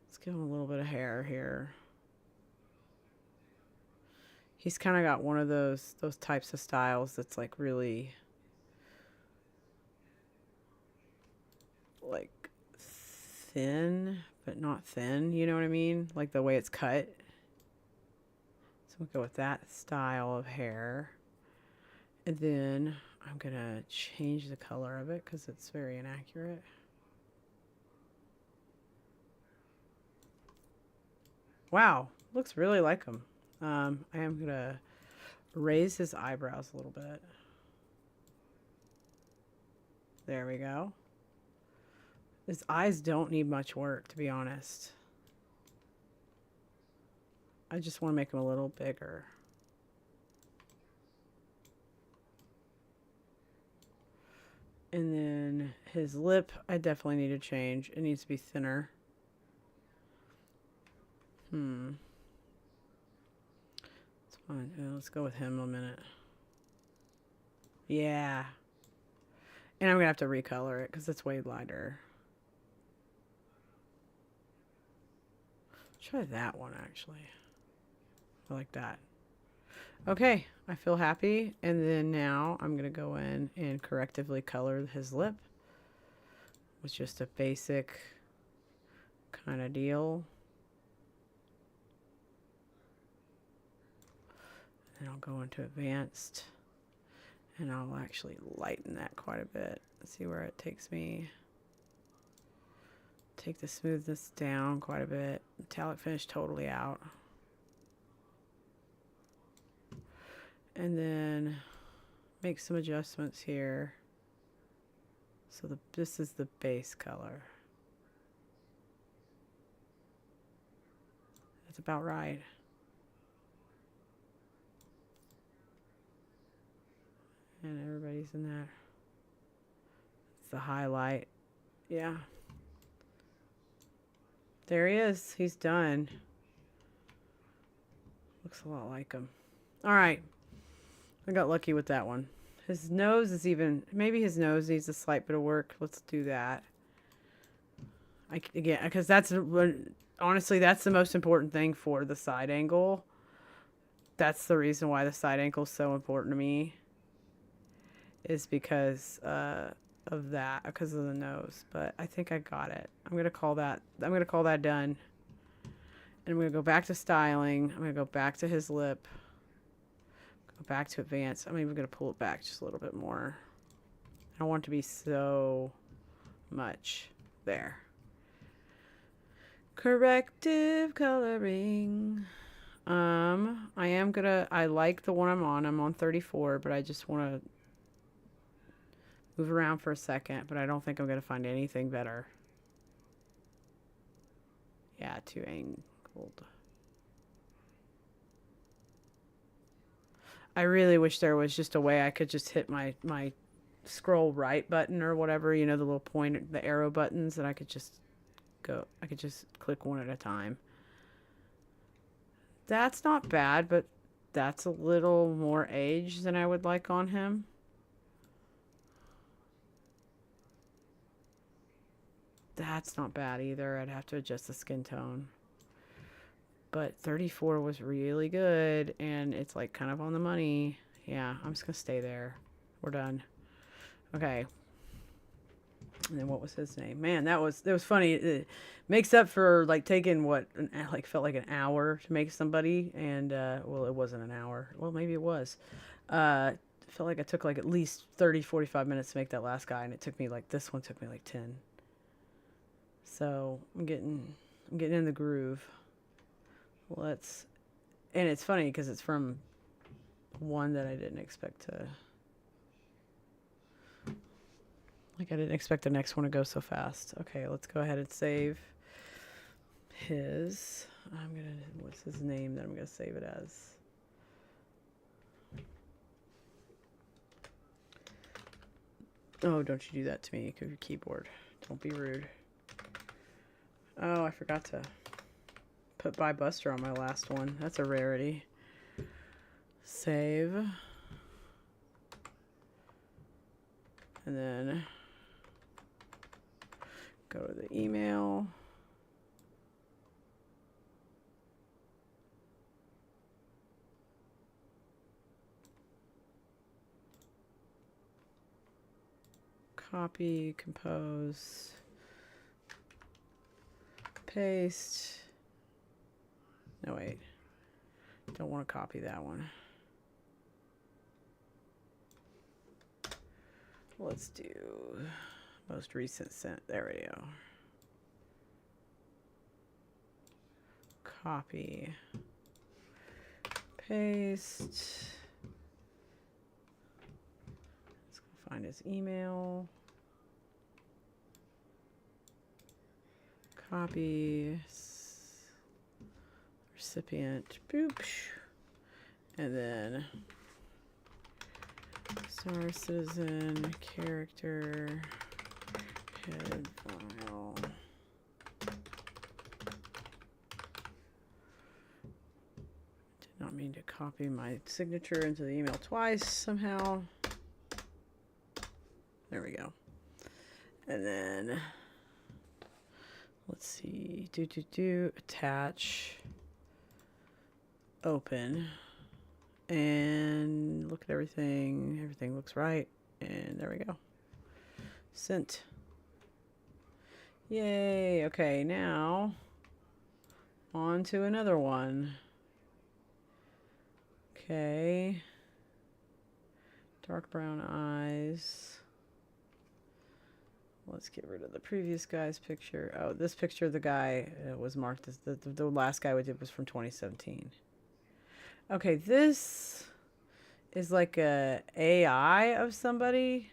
Speaker 1: Let's give him a little bit of hair here. He's kind of got one of those types of styles that's like really like thin, but not thin, you know what I mean? Like the way it's cut. So we'll go with that style of hair. And then I'm gonna change the color of it because it's very inaccurate. Wow, looks really like him. I am gonna raise his eyebrows a little bit. There we go. His eyes don't need much work, to be honest. I just want to make him a little bigger. And then his lip, I definitely need to change. It needs to be thinner. It's fine. Let's go with him a minute. Yeah. And I'm going to have to recolor it because it's way lighter. Try that one, actually. I like that. Okay, I feel happy. And then now I'm going to go in and correctively color his lip with just a basic kind of deal. And I'll go into advanced and I'll actually lighten that quite a bit. Let's see where it takes me. Take the smoothness down quite a bit. Metallic finish totally out. And then make some adjustments here. So this is the base color. That's about right. And everybody's in there. It's the highlight. Yeah. There he is. He's done. Looks a lot like him. All right. I got lucky with that one. His nose is even... Maybe his nose needs a slight bit of work. Let's do that. Again, because that's... Honestly, that's the most important thing for the side angle. That's the reason why the side angle is so important to me. Is because of that, because of the nose. But I think I got it. I'm gonna call that done. And I'm gonna go back to styling. I'm gonna go back to his lip. Go back to advanced. I'm even gonna pull it back just a little bit more. I don't want it to be so much there. Corrective coloring. I like the one I'm on. I'm on 34, but I just want to move around for a second, but I don't think I'm going to find anything better. Yeah, too angled. I really wish there was just a way I could just hit my scroll right button or whatever, you know, the little point, the arrow buttons, and I could just click one at a time. That's not bad, but that's a little more age than I would like on him. That's not bad either. I'd have to adjust the skin tone. But 34 was really good, and it's like kind of on the money. Yeah, I'm just gonna stay there. We're done. Okay. And then what was his name? Man, that was funny. It makes up for like taking felt like an hour to make somebody, and well, it wasn't an hour. Well, maybe it was. Felt like it took like at least 30-45 minutes to make that last guy, and this one took me like 10. So I'm getting in the groove. And it's funny because it's from one that I didn't expect to. Like I didn't expect the next one to go so fast. Okay, let's go ahead and save his. What's his name that I'm gonna save it as? Oh, don't you do that to me with your keyboard. Don't be rude. Oh, I forgot to put by Buster on my last one. That's a rarity. Save. And then Go to the email. Copy, compose, paste. No, wait. Don't want to copy that one. Let's do most recent sent. There we go. Copy, paste. Let's go find his email. Copy, recipient, boop, and then Star Citizen character head file. Did not mean to copy my signature into the email twice somehow. There we go. And then let's see, attach, open, and look at everything. Everything looks right, and there we go. Sent. Yay, okay, now on to another one. Okay. Dark brown eyes. Let's get rid of the previous guy's picture. Oh, this picture of the guy was marked as the last guy we did was from 2017. Okay, this is like a AI of somebody.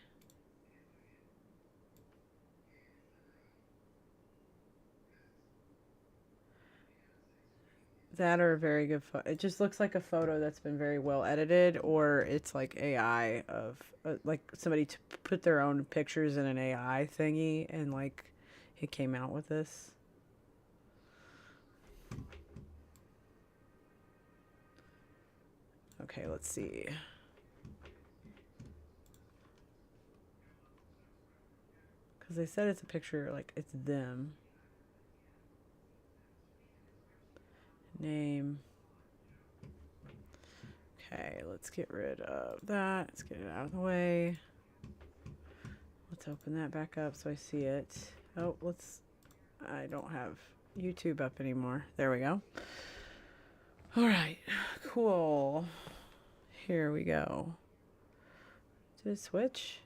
Speaker 1: That are a very good photo. It just looks like a photo that's been very well edited, or it's like AI of like somebody to put their own pictures in an AI thingy, and like it came out with this. Okay, let's see. Because they said it's a picture, like it's them. Name. Okay, let's get rid of that. Let's get it out of the way. Let's open that back up so I see it. Oh, I don't have YouTube up anymore. There we go. All right, cool. Here we go. Did it switch?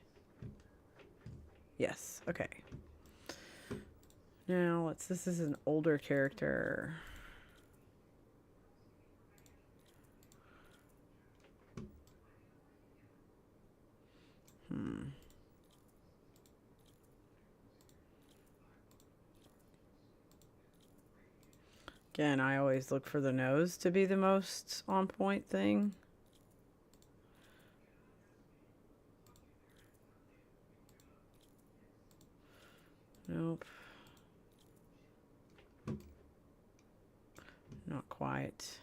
Speaker 1: Yes, okay. Now this is an older character. Again, I always look for the nose to be the most on point thing. Nope. Not quite.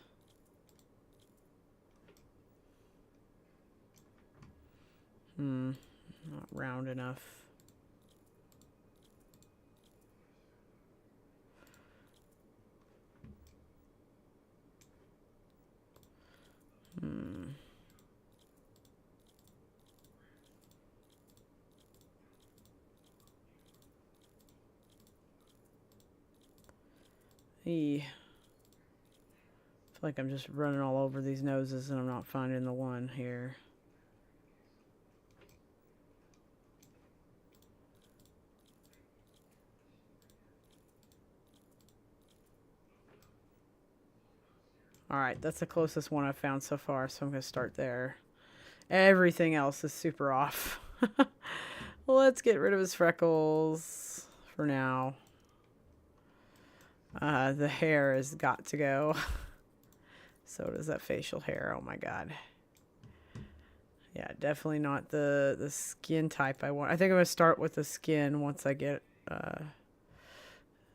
Speaker 1: Not round enough. I feel like I'm just running all over these noses and I'm not finding the one here. All right, that's the closest one I've found so far, so I'm going to start there. Everything else is super off. Let's get rid of his freckles for now. The hair has got to go. So does that facial hair. Oh my god. Yeah, definitely not the skin type I want. I think I'm going to start with the skin once I get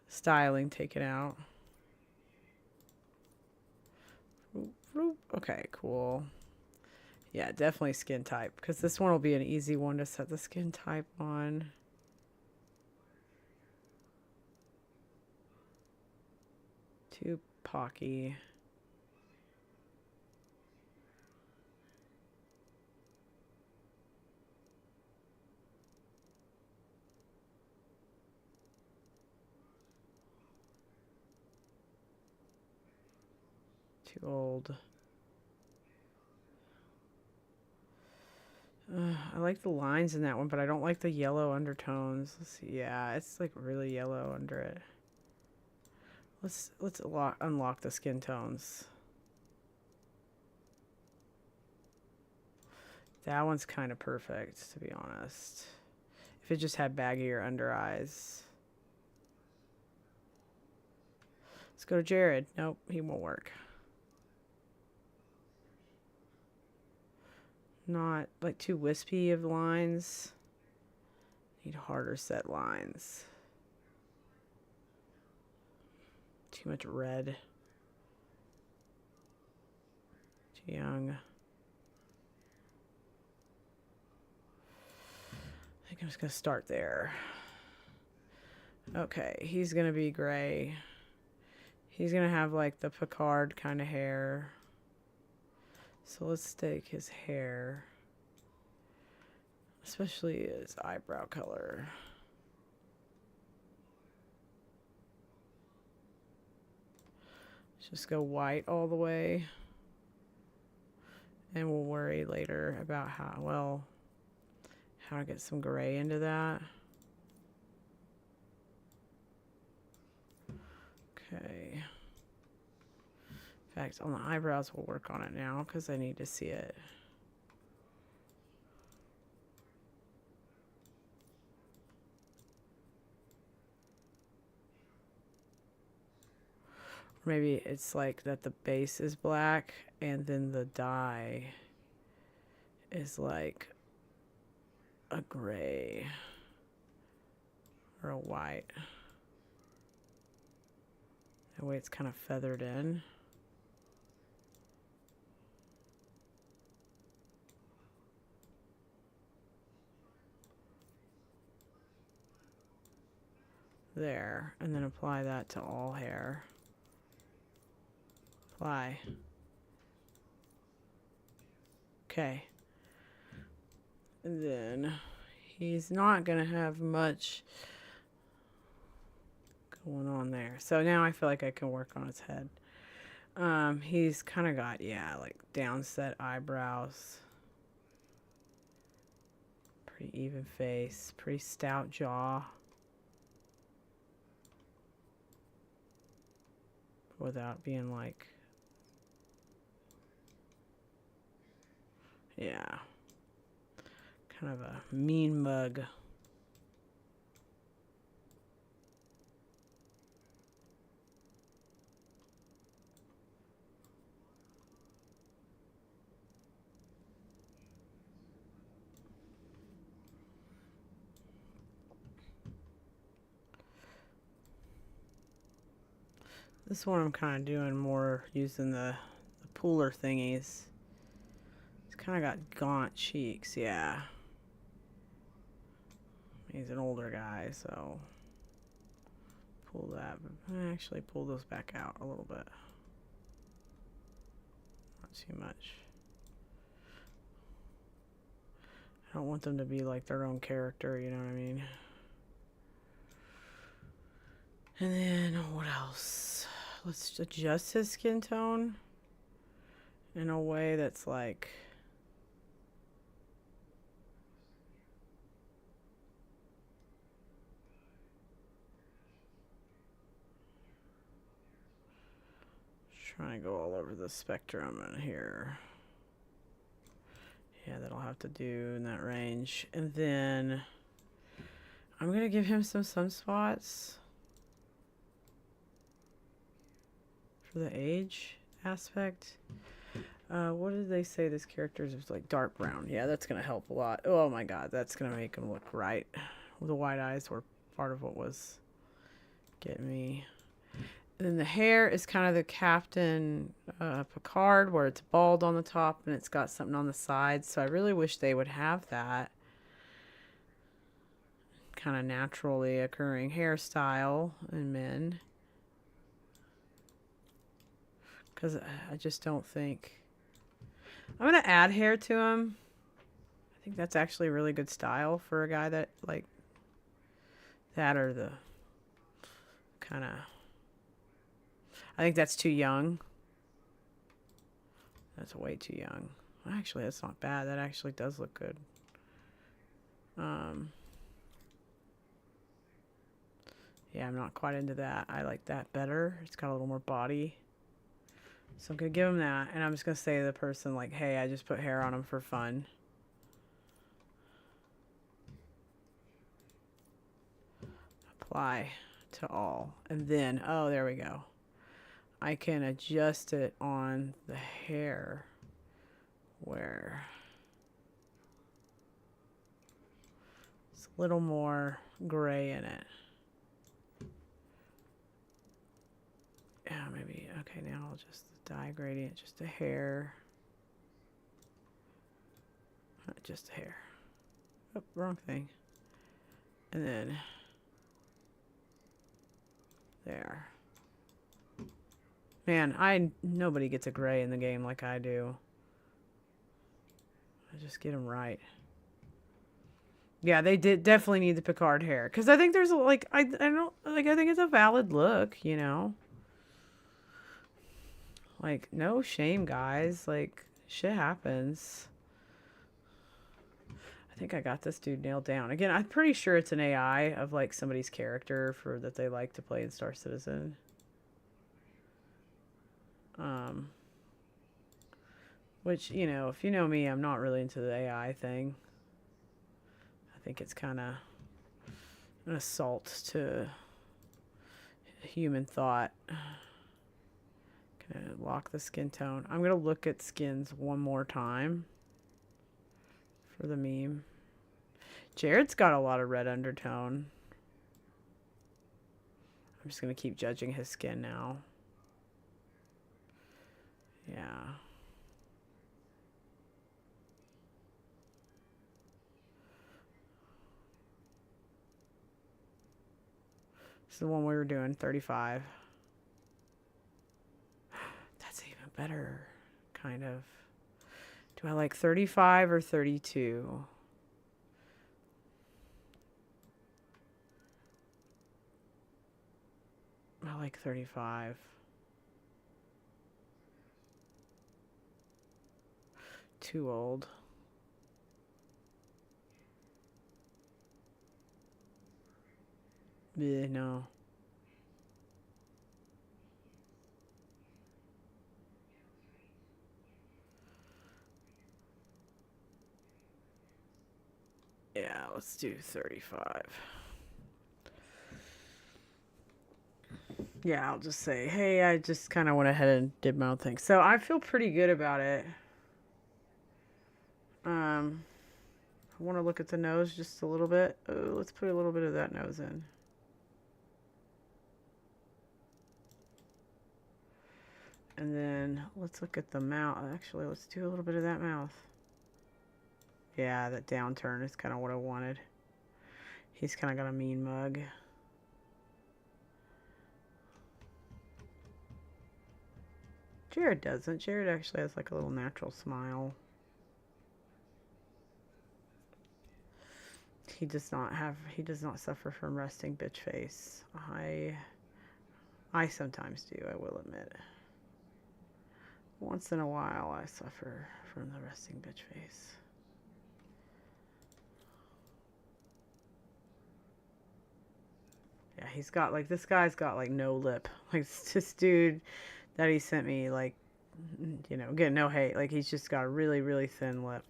Speaker 1: styling taken out. Okay, cool. Yeah, definitely skin type, because this one will be an easy one to set the skin type on. Too pocky. Too old. I like the lines in that one, but I don't like the yellow undertones. Let's see. Yeah, it's like really yellow under it. Let's unlock the skin tones. That one's kind of perfect, to be honest. If it just had baggier under eyes. Let's go to Jared. Nope, he won't work. Not like too wispy of lines. Need harder set lines. Too much red. Too young. I think I'm just gonna start there. Okay, he's gonna be gray. He's gonna have like the Picard kind of hair. So let's take his hair, especially his eyebrow color. Let's just go white all the way. And we'll worry later about how to get some gray into that. Okay. In fact, on the eyebrows, we'll work on it now because I need to see it. Or maybe it's like that the base is black and then the dye is like a gray or a white. That way it's kind of feathered in. There, and then apply that to all hair. Apply. Okay. And then he's not gonna have much going on there. So now I feel like I can work on his head. He's kind of got, yeah, like downset eyebrows. Pretty even face, pretty stout jaw. Without being like, yeah, kind of a mean mug. This one I'm kind of doing more using the pooler thingies. He's kind of got gaunt cheeks, yeah. He's an older guy, so pull that. Actually, pull those back out a little bit. Not too much. I don't want them to be like their own character, you know what I mean? And then what else? Let's adjust his skin tone in a way that's like trying to go all over the spectrum in here. Yeah, that'll have to do in that range. And then I'm gonna give him some sunspots for the age aspect. What did they say this character is like dark brown? Yeah, that's gonna help a lot. Oh my god, that's gonna make him look right. The white eyes were part of what was getting me. And then the hair is kind of the Captain Picard, where it's bald on the top and it's got something on the sides. So I really wish they would have that kind of naturally occurring hairstyle in men. Because I just don't think... I'm going to add hair to him. I think that's actually a really good style for a guy that, like, that or the kind of... I think that's too young. That's way too young. Actually, that's not bad. That actually does look good. Yeah, I'm not quite into that. I like that better. It's got a little more body. So I'm going to give him that. And I'm just going to say to the person, like, hey, I just put hair on him for fun. Apply to all. And then, oh, there we go. I can adjust it on the hair where it's a little more gray in it. Yeah, maybe. Okay, now I'll just the dye gradient, just a hair. Just a hair. Oh, wrong thing. And then there. Man, nobody gets a gray in the game like I do. I just get them right. Yeah, they definitely need the Picard hair, because I think there's like I don't like I think it's a valid look, you know. Like, no shame, guys. Like, shit happens. I think I got this dude nailed down. Again, I'm pretty sure it's an AI of like somebody's character for that they like to play in Star Citizen. Which, you know, if you know me, I'm not really into the AI thing. I think it's kind of an assault to human thought. Gonna lock the skin tone. I'm gonna look at skins one more time for the meme. Jared's got a lot of red undertone. I'm just gonna keep judging his skin now. Yeah. This is the one we were doing, 35. That's even better, kind of. Do I like 35 or 32? I like 35. Too old. Yeah, no. Yeah, let's do 35. Yeah, I'll just say, hey, I just kind of went ahead and did my own thing. So I feel pretty good about it. I want to look at the nose just a little bit. Oh, let's put a little bit of that nose in. And then let's look at the mouth. Actually, let's do a little bit of that mouth. Yeah, that downturn is kind of what I wanted. He's kind of got a mean mug. Jared doesn't. Jared actually has like a little natural smile. He does not suffer from resting bitch face. I sometimes do, I will admit. Once in a while I suffer from the resting bitch face. Yeah, he's got like, this guy's got like no lip. Like this dude that he sent me, like, you know, again, no hate. Like he's just got a really, really thin lip.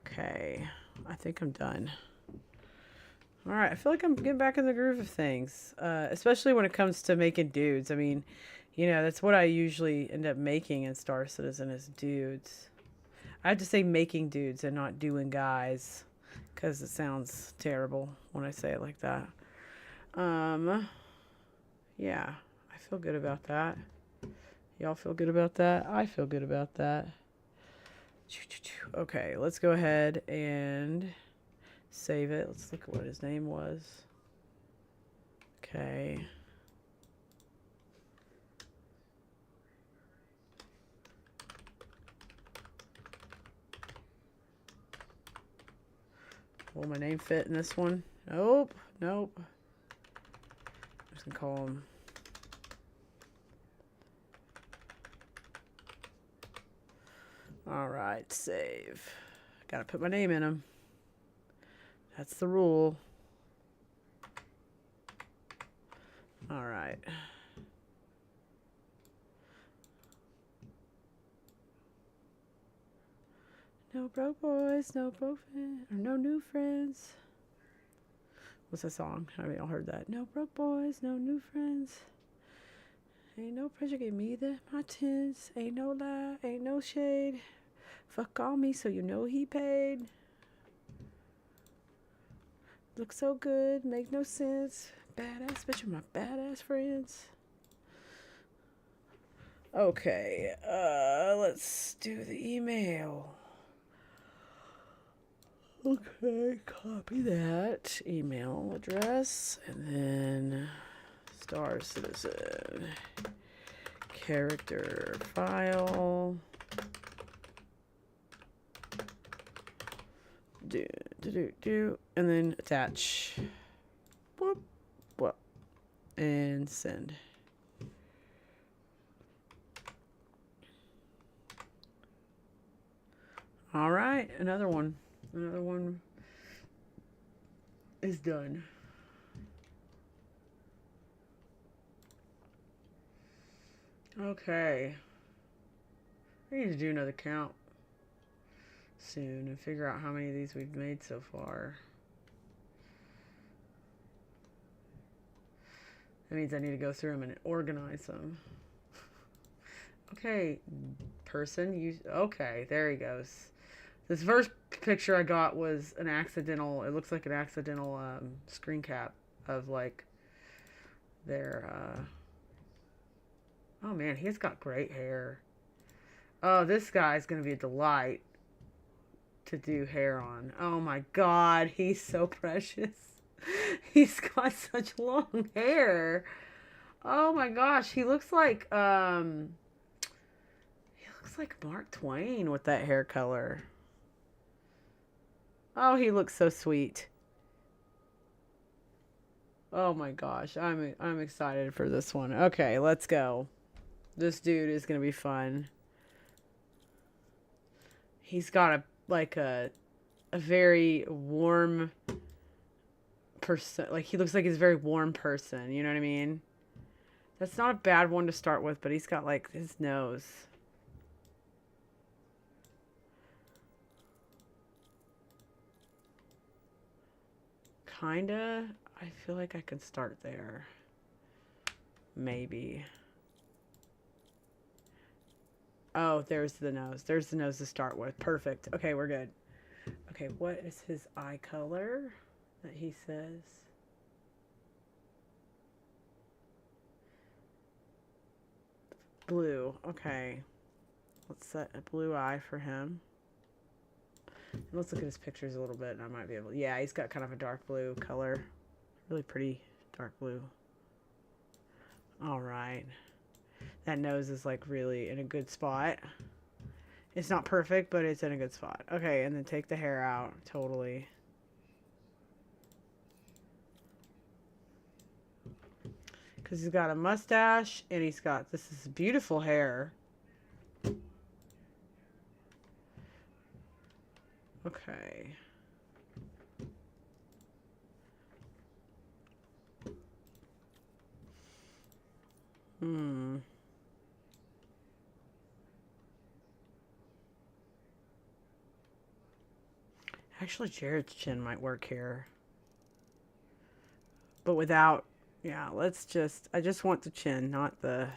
Speaker 1: Okay, I think I'm done. All right, I feel like I'm getting back in the groove of things, especially when it comes to making dudes. I mean, you know, that's what I usually end up making in Star Citizen is dudes. I have to say making dudes and not doing guys, because it sounds terrible when I say it like that. Yeah, I feel good about that. Y'all feel good about that? I feel good about that. Okay, let's go ahead and save it. Let's look at what his name was. Okay. Will my name fit in this one? Nope. Nope. I'm just gonna call him. All right, save. Gotta put my name in him. That's the rule. All right. No broke boys, no broke friends, or no new friends. What's that song? I mean, y'all heard that. No broke boys, no new friends. Ain't no pressure, give me my tins. Ain't no lie, ain't no shade. Fuck on me so you know he paid. Look so good, make no sense. Badass bitch with my badass friends. Okay, let's do the email. Okay, copy that email address and then Star Citizen character file. And then attach. Whoop, whoop, and send. All right, another one. Another one is done. Okay. I need to do another count soon and figure out how many of these we've made so far. That means I need to go through them and organize them. Okay, person, okay, there he goes. This first picture I got was an accidental, it looks like an accidental screen cap of like their, oh man, he's got great hair. Oh, this guy's going to be a delight to do hair on. Oh my God, he's so precious. He's got such long hair. Oh my gosh, he looks like Mark Twain with that hair color. Oh, he looks so sweet. Oh my gosh, I'm excited for this one. Okay, let's go. This dude is gonna be fun. He's got a very warm person. Like he looks like he's a very warm person. You know what I mean? That's not a bad one to start with, but he's got like his nose. Kinda. I feel like I can start there. Maybe. Oh, there's the nose. There's the nose to start with. Perfect. Okay, we're good. Okay, what is his eye color that he says? Blue. Okay. Let's set a blue eye for him. Let's look at his pictures a little bit and I might be able to... Yeah, he's got kind of a dark blue color. Really pretty dark blue. All right. That nose is like really in a good spot. It's not perfect, but it's in a good spot. Okay, and then take the hair out. Totally. Because he's got a mustache and he's got... This is beautiful hair. Okay. Actually, Jared's chin might work here. But without... Yeah, let's just... I just want the chin, not the...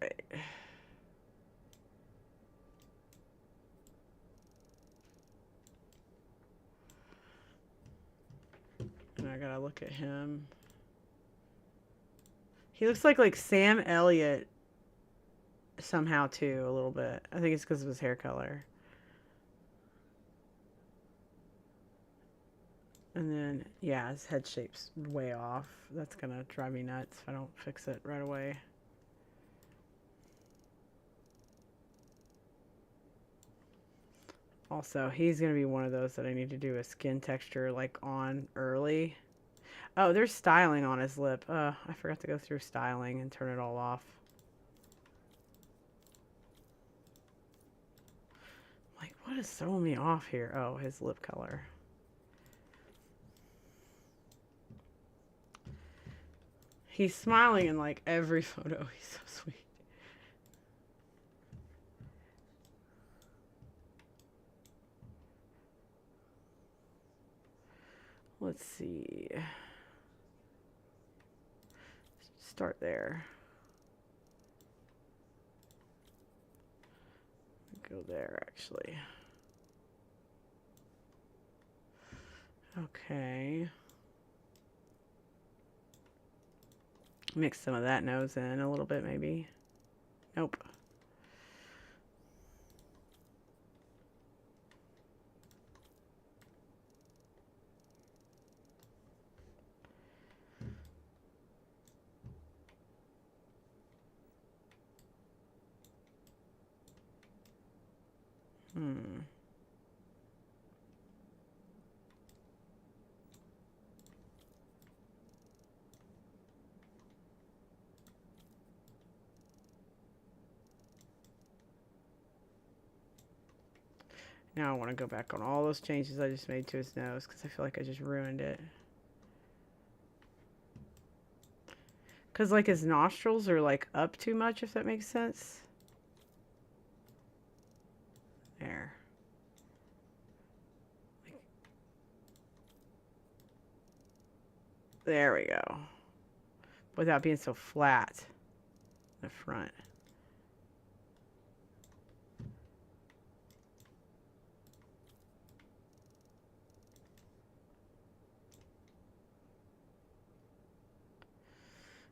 Speaker 1: Right. And I gotta look at him. He looks like Sam Elliott somehow too, a little bit. I think it's because of his hair color. And then, yeah, his head shape's way off. That's gonna drive me nuts if I don't fix it right away. Also, he's gonna be one of those that I need to do a skin texture like on early. Oh, there's styling on his lip. I forgot to go through styling and turn it all off. Like, what is throwing me off here? Oh, his lip color. He's smiling in like every photo. He's so sweet. Let's see. Start there. Go there, actually. Okay. Mix some of that nose in a little bit, maybe. Nope. Now I want to go back on all those changes I just made to his nose because I feel like I just ruined it. Because like his nostrils are like up too much, if that makes sense. There. There we go. Without being so flat in the front.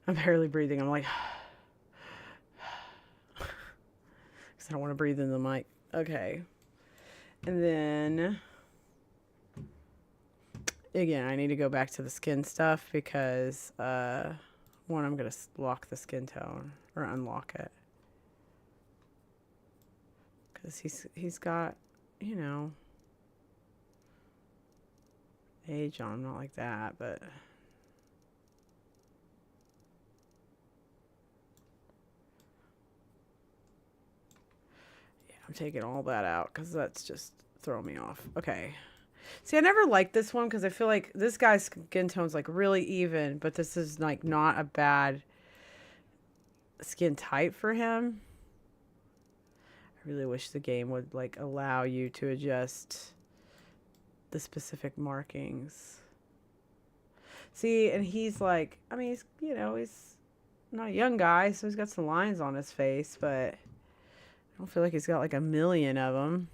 Speaker 1: I'm barely breathing. I'm like, because I don't want to breathe in the mic. Okay. And then, again, I need to go back to the skin stuff because, one, I'm going to lock the skin tone or unlock it. Because he's got, you know, age on him, not like that, but... I'm taking all that out because that's just throwing me off. Okay. See, I never liked this one because I feel like this guy's skin tone's like really even, but this is like not a bad skin type for him. I really wish the game would like allow you to adjust the specific markings. See, and he's like, I mean, he's, you know, he's not a young guy, so he's got some lines on his face, but... I don't feel like he's got like a million of them.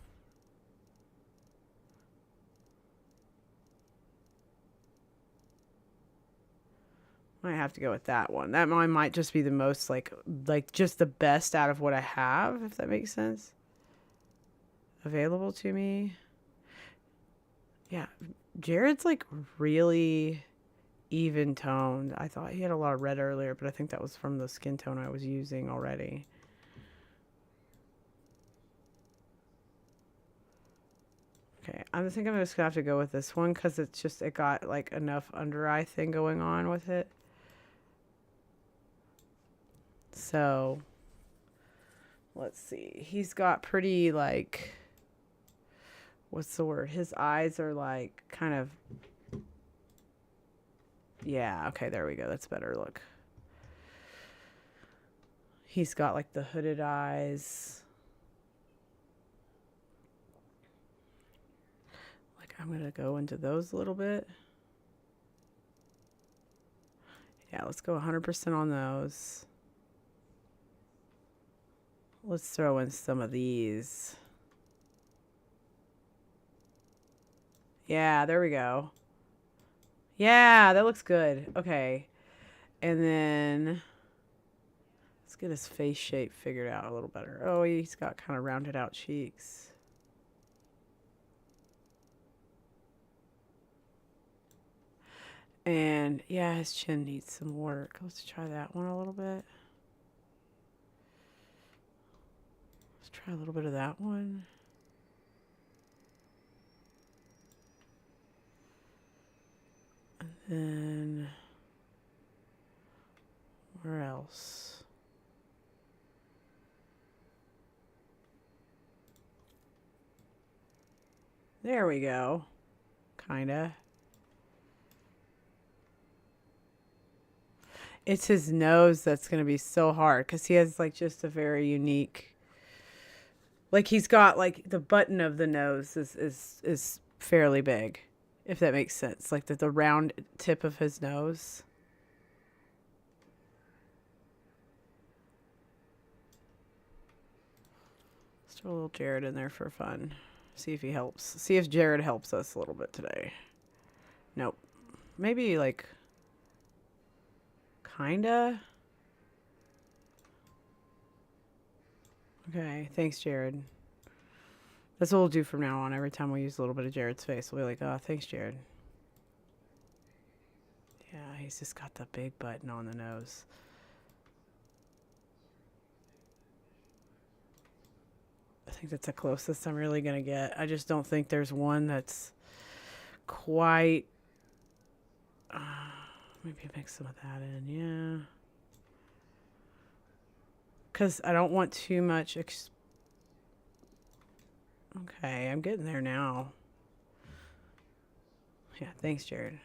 Speaker 1: I have to go with that one. That one might just be the most like just the best out of what I have, if that makes sense. Available to me. Yeah, Jared's like really even toned. I thought he had a lot of red earlier, but I think that was from the skin tone I was using already. Okay, I think I'm just gonna have to go with this one because it's just, it got like enough under eye thing going on with it. So, let's see. He's got pretty like, what's the word? His eyes are like kind of, yeah, okay, there we go. That's a better look. He's got like the hooded eyes. I'm going to go into those a little bit. Yeah, let's go 100% on those. Let's throw in some of these. Yeah, there we go. Yeah, that looks good. Okay. And then let's get his face shape figured out a little better. Oh, he's got kind of rounded out cheeks. And yeah, his chin needs some work. Let's try that one a little bit. Let's try a little bit of that one. And then where else? There we go. Kinda. It's his nose that's going to be so hard because he has like just a very unique, like he's got like the button of the nose is fairly big, if that makes sense. Like the round tip of his nose. Let's throw a little Jared in there for fun. See if he helps. See if Jared helps us a little bit today. Nope. Maybe like kinda. Okay, thanks, Jared. That's what we'll do from now on. Every time we use a little bit of Jared's face, we'll be like, oh, thanks, Jared. Yeah, he's just got the big button on the nose. I think that's the closest I'm really going to get. I just don't think there's one that's quite... maybe mix some of that in, yeah. Because I don't want too much... Okay, I'm getting there now. Yeah, thanks, Jared.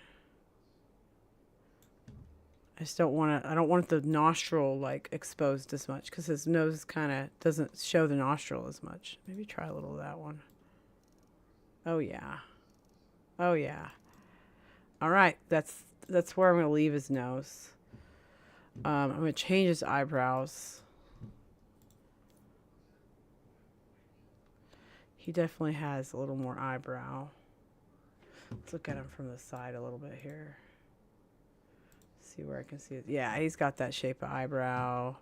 Speaker 1: I just don't want to... I don't want the nostril, like, exposed as much. Because his nose kind of doesn't show the nostril as much. Maybe try a little of that one. Oh, yeah. Oh, yeah. All right, that's where I'm going to leave his nose. I'm going to change his eyebrows. He definitely has a little more eyebrow. Let's look at him from the side a little bit here. See where I can see it. Yeah, he's got that shape of eyebrow.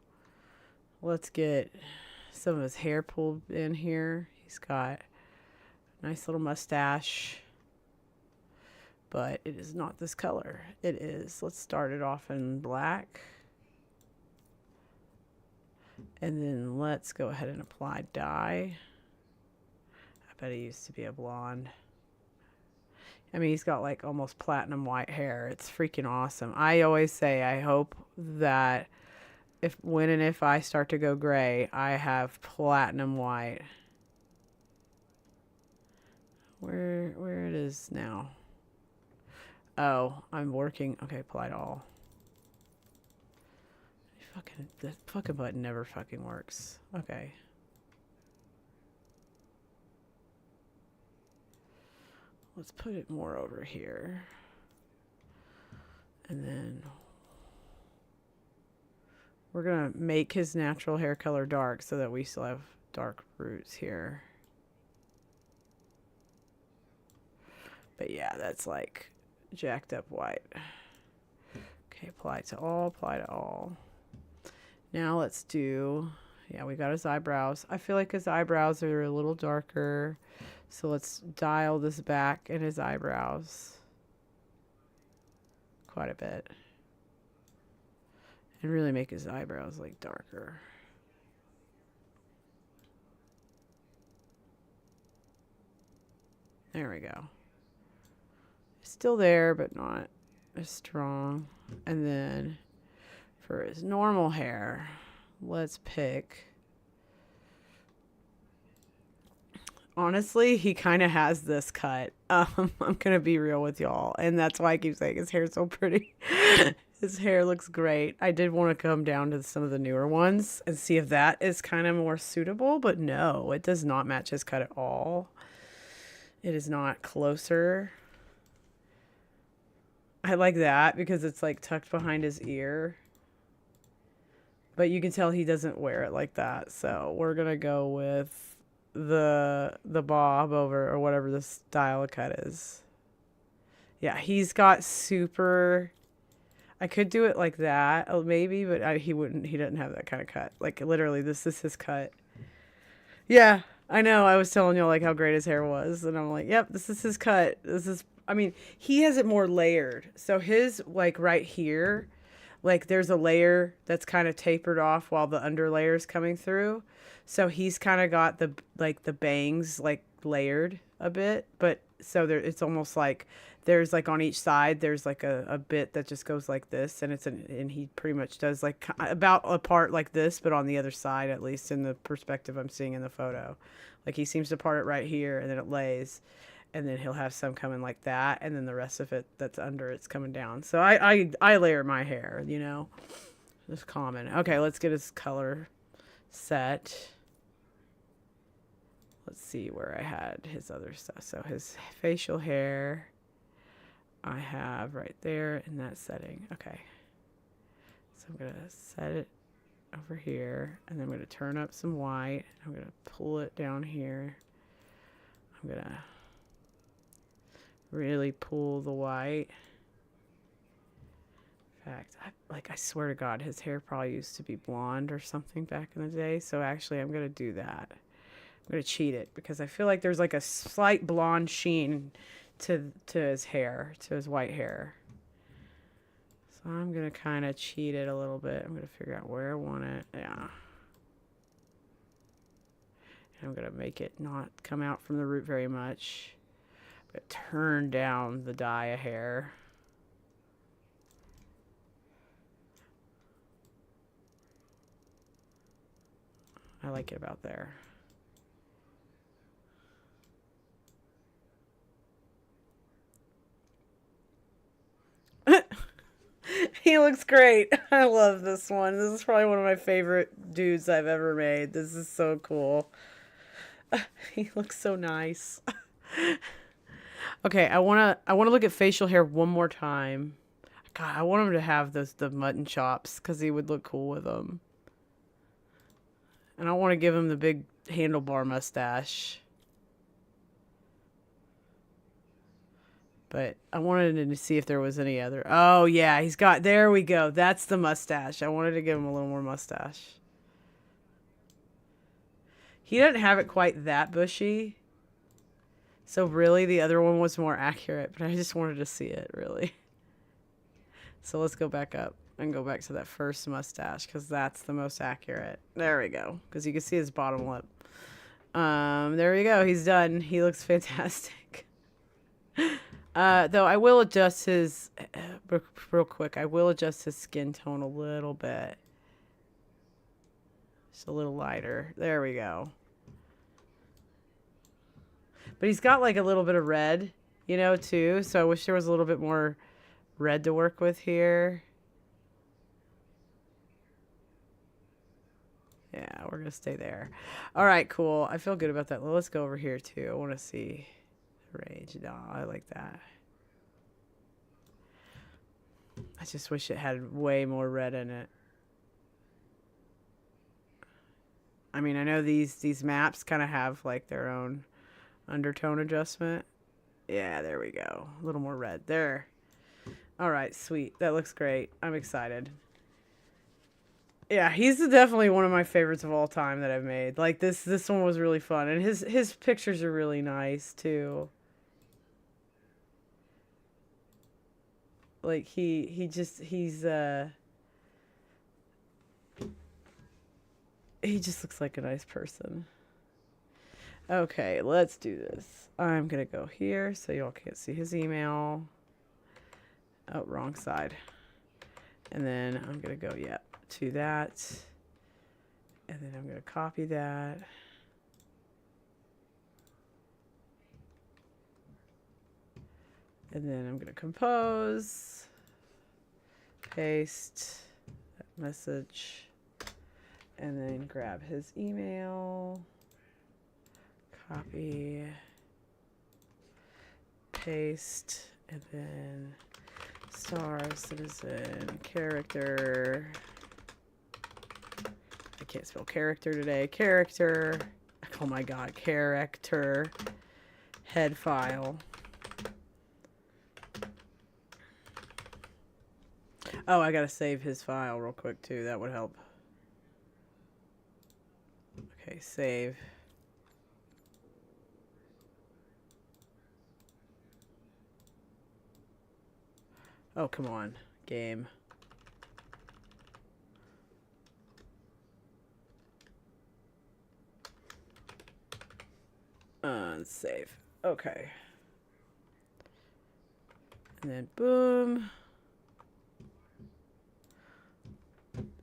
Speaker 1: Let's get some of his hair pulled in here. He's got a nice little mustache. But it is not this color. It is. Let's start it off in black. And then let's go ahead and apply dye. I bet he used to be a blonde. I mean, he's got like almost platinum white hair. It's freaking awesome. I always say I hope that when and if I start to go gray, I have platinum white. Where it is now. Oh, I'm working. Okay, apply to all. The fucking button never fucking works. Okay. Let's put it more over here. And then we're going to make his natural hair color dark so that we still have dark roots here. But yeah, that's like jacked up white. Okay, apply to all, apply to all. Now let's do, yeah, we got his eyebrows. I feel like his eyebrows are a little darker. So let's dial this back in his eyebrows quite a bit. And really make his eyebrows like darker. There we go. Still there, but not as strong. And then for his normal hair, let's pick... Honestly, he kind of has this cut. I'm going to be real with y'all. And that's why I keep saying his hair's so pretty. His hair looks great. I did want to come down to some of the newer ones and see if that is kind of more suitable. But no, it does not match his cut at all. It is not closer. I like that because it's like tucked behind his ear. But you can tell he doesn't wear it like that. So we're going to go with the bob over or whatever the style of cut is. Yeah, he's got super... I could do it like that, maybe, but he wouldn't. He doesn't have that kind of cut. Like, literally, this is his cut. Yeah, I know. I was telling y'all, like, how great his hair was. And I'm like, yep, this is his cut. This is I mean, he has it more layered. So his, like, right here, like, there's a layer that's kind of tapered off while the under layer is coming through. So he's kind of got the, like, the bangs, like, layered a bit. But so there, it's almost like there's, like, on each side, there's, like, a bit that just goes like this. And and he pretty much does, like, about a part like this, but on the other side, at least in the perspective I'm seeing in the photo. Like, he seems to part it right here, and then it lays. And then he'll have some coming like that, and then the rest of it that's under it's coming down. So I layer my hair, you know. Just common. Okay, let's get his color set. Let's see where I had his other stuff. So his facial hair I have right there in that setting. Okay. So I'm going to set it over here, and then I'm going to turn up some white. I'm going to pull it down here. I'm going to really pull the white. In fact, I swear to God, his hair probably used to be blonde or something back in the day. So actually, I'm going to do that. I'm going to cheat it because I feel like there's like a slight blonde sheen to his hair, to his white hair. So I'm going to kind of cheat it a little bit. I'm going to figure out where I want it. Yeah. And I'm going to make it not come out from the root very much. Turn down the dye of hair. I like it about there. He looks great. I love this one. This is probably one of my favorite dudes I've ever made. This is so cool. He looks so nice. Okay, I wanna look at facial hair one more time. God, I want him to have the mutton chops because he would look cool with them. And I want to give him the big handlebar mustache. But I wanted to see if there was any other. Oh yeah, he's got. There we go. That's the mustache. I wanted to give him a little more mustache. He doesn't have it quite that bushy. So really, the other one was more accurate, but I just wanted to see it, really. So let's go back up and go back to that first mustache, because that's the most accurate. There we go, because you can see his bottom lip. There we go. He's done. He looks fantastic. Though I will adjust his, real quick, I will adjust his skin tone a little bit. Just a little lighter. There we go. But he's got like a little bit of red, you know, too. So I wish there was a little bit more red to work with here. Yeah, we're going to stay there. All right, cool. I feel good about that. Well, let's go over here, too. I want to see the range. No, I like that. I just wish it had way more red in it. I mean, I know these maps kind of have like their own undertone adjustment. Yeah, there we go. A little more red there. All right, sweet. That looks great. I'm excited. Yeah, he's definitely one of my favorites of all time that I've made. Like this one was really fun, and his pictures are really nice too. Like he just looks like a nice person. Okay, let's do this. I'm gonna go here so y'all can't see his email. Oh, wrong side. And then I'm gonna go, yep, to that. And then I'm gonna copy that. And then I'm gonna compose, paste that message, and then grab his email, copy, paste, and then star, citizen, character. I can't spell character today. Character. Oh my god, character. Head file. Oh, I gotta save his file real quick too. That would help. Okay, save. Oh, come on. Game. Save. Okay. And then boom.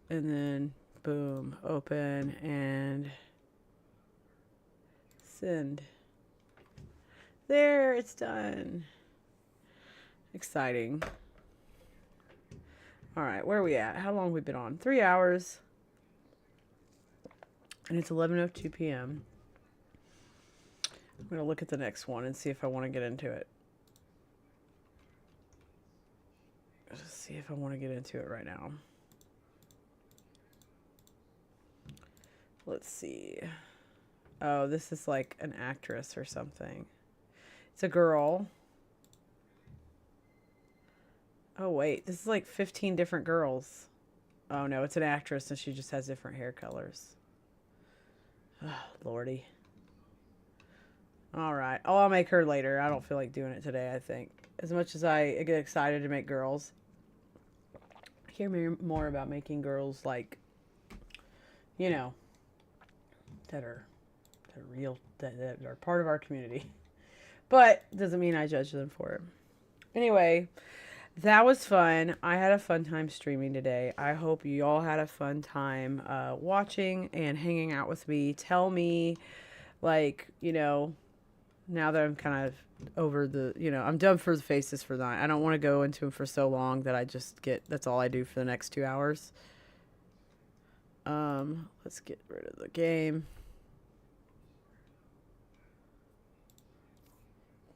Speaker 1: And then boom. Open and send. There, it's done. Exciting. All right, where are we at? How long have we been on? 3 hours. And it's 11:02 p.m. I'm going to look at the next one and see if I want to get into it. Let's see if I want to get into it right now. Let's see. Oh, this is like an actress or something. It's a girl. Oh, wait. This is like 15 different girls. Oh, no. It's an actress and she just has different hair colors. Oh, Lordy. All right. Oh, I'll make her later. I don't feel like doing it today, I think. As much as I get excited to make girls. Hear me more about making girls like, you know, that are real, that are part of our community. But doesn't mean I judge them for it. Anyway, that was fun. I had a fun time streaming today. I hope you all had a fun time watching and hanging out with me. Tell me, like, you know, now that I'm kind of over the, you know, I'm done for the faces for the night. I don't want to go into them for so long that I just get, that's all I do for the next 2 hours. Let's get rid of the game.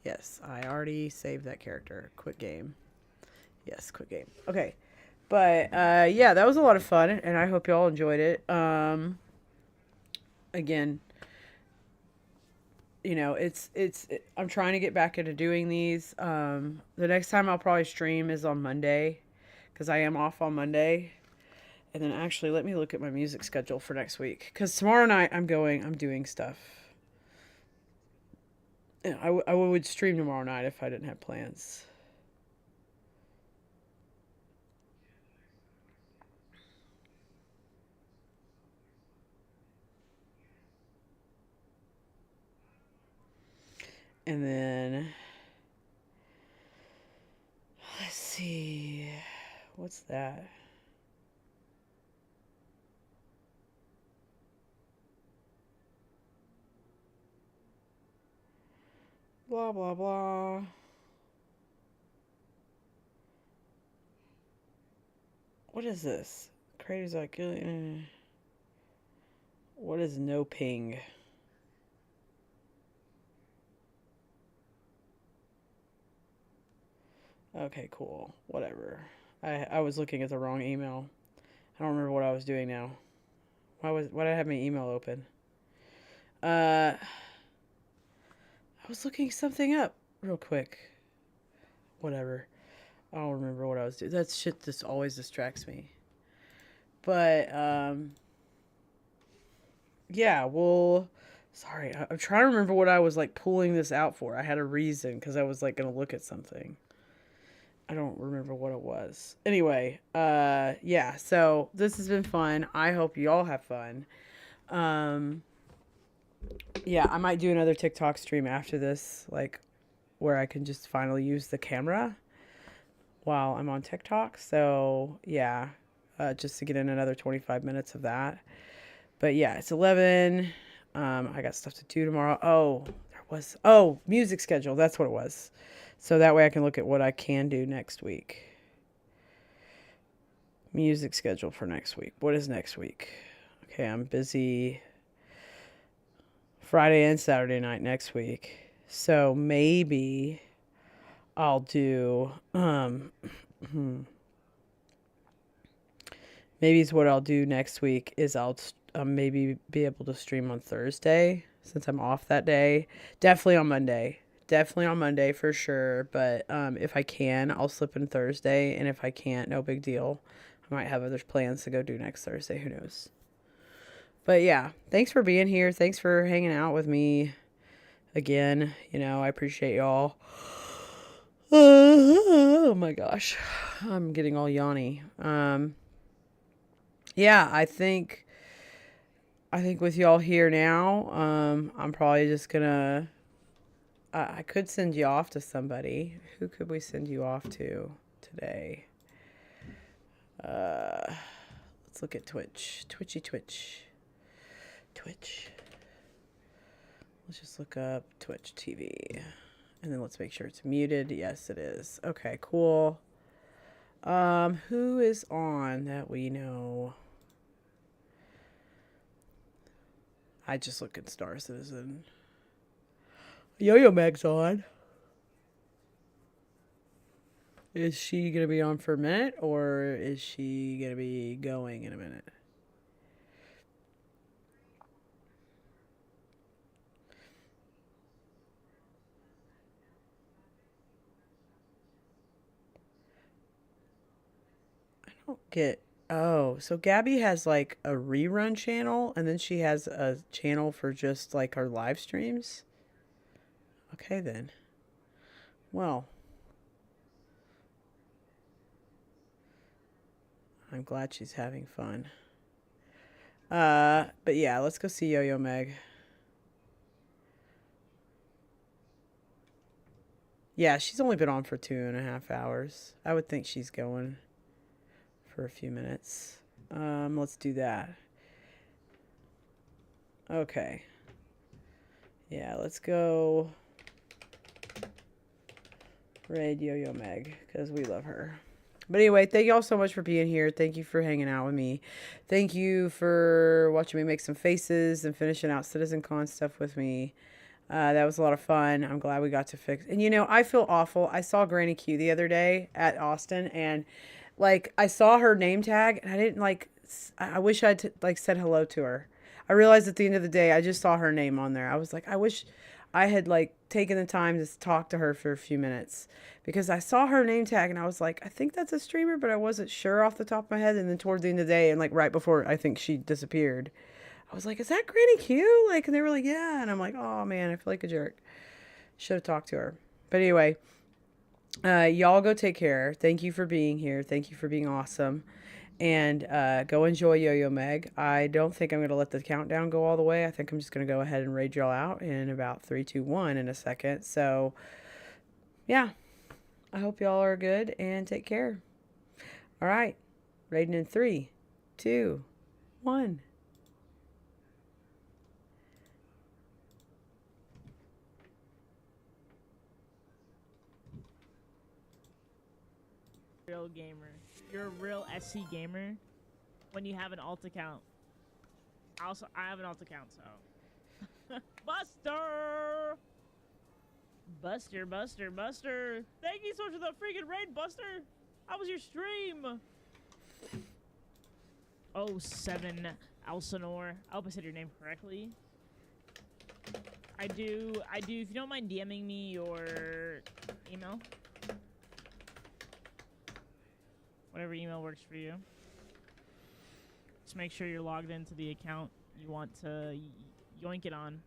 Speaker 1: Yes, I already saved that character. Quit game. Yes, quit game. Okay. But, yeah, that was a lot of fun, and I hope y'all enjoyed it. Again, you know, I'm trying to get back into doing these. The next time I'll probably stream is on Monday, because I am off on Monday. And then actually, let me look at my music schedule for next week, because tomorrow night I'm doing stuff. I would stream tomorrow night if I didn't have plans. And then, let's see, what's that? Blah, blah, blah. What is this? Crater's like, what is no ping? Okay, cool. Whatever. I was looking at the wrong email. I don't remember what I was doing now. Why did I have my email open? I was looking something up real quick. Whatever. I don't remember what I was doing. That shit just always distracts me. But, yeah, well, sorry. I'm trying to remember what I was, like, pulling this out for. I had a reason, because I was, like, going to look at something. I don't remember what it was. Anyway, yeah, so this has been fun. I hope you all have fun. Yeah, I might do another TikTok stream after this, like, where I can just finally use the camera while I'm on TikTok. So, yeah, just to get in another 25 minutes of that. But, yeah, it's 11. I got stuff to do tomorrow. Oh, music schedule. That's what it was. So that way I can look at what I can do next week. Music schedule for next week. What is next week? Okay, I'm busy Friday and Saturday night next week. So maybe I'll do, maybe is what I'll do next week is I'll maybe be able to stream on Thursday since I'm off that day. Definitely on Monday. Definitely on Monday for sure. But if I can, I'll slip in Thursday. And if I can't, no big deal. I might have other plans to go do next Thursday. Who knows? But yeah, thanks for being here. Thanks for hanging out with me again. You know, I appreciate y'all. Oh my gosh, I'm getting all yawny. Yeah, I think with y'all here now, I'm probably just gonna. I could send you off to somebody. Who could we send you off to today? Let's look at Twitch. Twitch. Let's just look up Twitch TV. And then let's make sure it's muted. Yes, it is. Okay, cool. Who is on that we know? I just look at Star Citizen. Yo-Yo Meg's on. Is she going to be on for a minute, or is she going to be going in a minute? I don't get... Oh, so Gabby has like a rerun channel, and then she has a channel for just like her live streams? Okay, then. Well... I'm glad she's having fun. But yeah, let's go see Yo-Yo Meg. Yeah, she's only been on for 2.5 hours. I would think she's going for a few minutes. Let's do that. Okay. Yeah, let's go raid Yo-Yo Meg, because we love her. But anyway, thank you all so much for being here. Thank you for hanging out with me. Thank you for watching me make some faces and finishing out CitizenCon stuff with me. That was a lot of fun. I'm glad we got to fix. And you know, I feel awful. I saw Granny Q the other day at Austin, and like I saw her name tag, and I didn't like. I wish I'd like said hello to her. I realized at the end of the day, I just saw her name on there. I was like, I wish I had like taken the time to talk to her for a few minutes, because I saw her name tag and I was like, I think that's a streamer, but I wasn't sure off the top of my head. And then toward the end of the day, and like right before I think she disappeared, I was like, is that Granny Q? Like, and they were like, yeah. And I'm like, oh man, I feel like a jerk. Should have talked to her. But anyway, y'all go take care. Thank you for being here. Thank you for being awesome. And go enjoy Yo-Yo Meg. I don't think I'm going to let the countdown go all the way. I think I'm just going to go ahead and raid y'all out in about 3, 2, 1 in a second. So, yeah. I hope y'all are good and take care. All right. Raiding in 3, 2, 1.
Speaker 15: Real gamer. You're a real SC gamer when you have an alt account. Also, I have an alt account, so. Buster! Buster. Thank you so much for the freaking raid, Buster. How was your stream? 07 Alcinor. I hope I said your name correctly. I do. If you don't mind DMing me your email. Whatever email works for you. Just make sure you're logged into the account you want to yoink it on.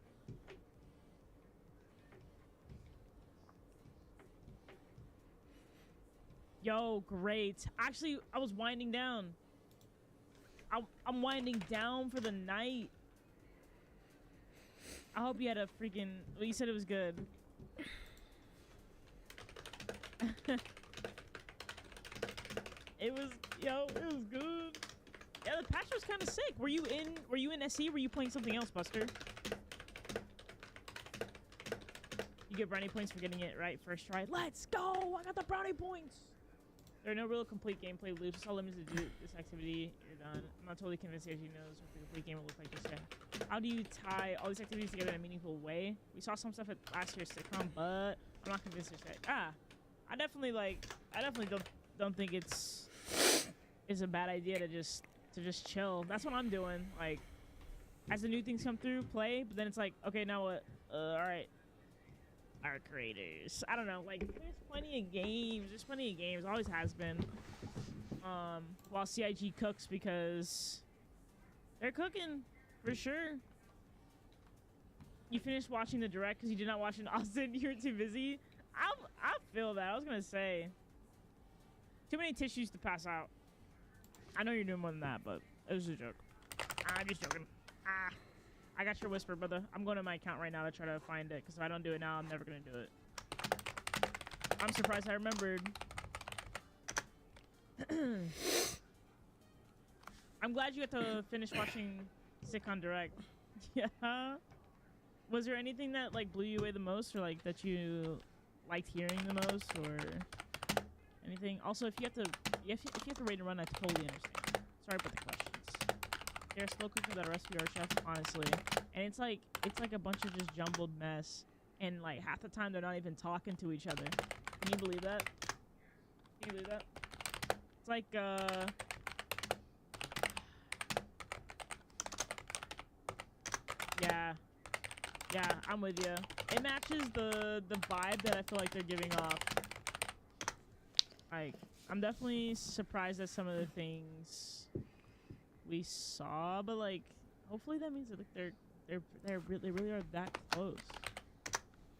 Speaker 15: Yo, great. Actually, I was winding down. I'm winding down for the night. I hope you had a freaking... Well, you said it was good. It was good. Yeah, the patch was kind of sick. Were you in SC? Were you playing something else, Buster? You get brownie points for getting it right first try. Let's go! I got the brownie points! There are no real complete gameplay loops. It's all limited to do this activity. You're done. I'm not totally convinced as you know what the complete game will look like just yet. How do you tie all these activities together in a meaningful way? We saw some stuff at last year's CitCon, but I'm not convinced just yet. I definitely don't think it's a bad idea to just chill. That's what I'm doing. Like, as the new things come through, play, but then it's like, okay, now what? All right. Our creators. I don't know. Like, there's plenty of games. Always has been. While CIG cooks, because they're cooking for sure. You finished watching the direct because you did not watch in Austin. You were too busy. I feel that. I was gonna say. Too many tissues to pass out. I know you're doing more than that, but it was a joke. I'm just joking. I got your whisper, brother. I'm going to my account right now to try to find it, because if I don't do it now, I'm never going to do it. I'm surprised I remembered. I'm glad you got to finish watching CitCon Direct. Yeah. Was there anything that, like, blew you away the most, or, like, that you liked hearing the most, or anything? Also, if you have to rate and run, I totally understand. Sorry about the questions. They're slow cooking that recipe or chef, honestly. And it's like a bunch of just jumbled mess. And like half the time they're not even talking to each other. Can you believe that? Can you believe that? It's like yeah. Yeah, I'm with you. It matches the vibe that I feel like they're giving off. Like, I'm definitely surprised at some of the things we saw, but like, hopefully that means that like, they really are that close.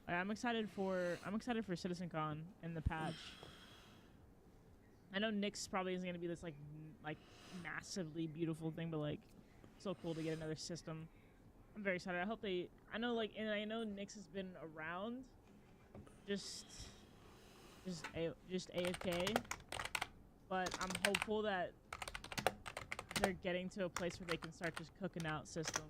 Speaker 15: Like, I'm excited for CitizenCon and the patch. I know Nyx probably isn't gonna be this like massively beautiful thing, but like, so cool to get another system. I'm very excited. I hope they. I know Nyx has been around, just AFK, but I'm hopeful that they're getting to a place where they can start just cooking out systems.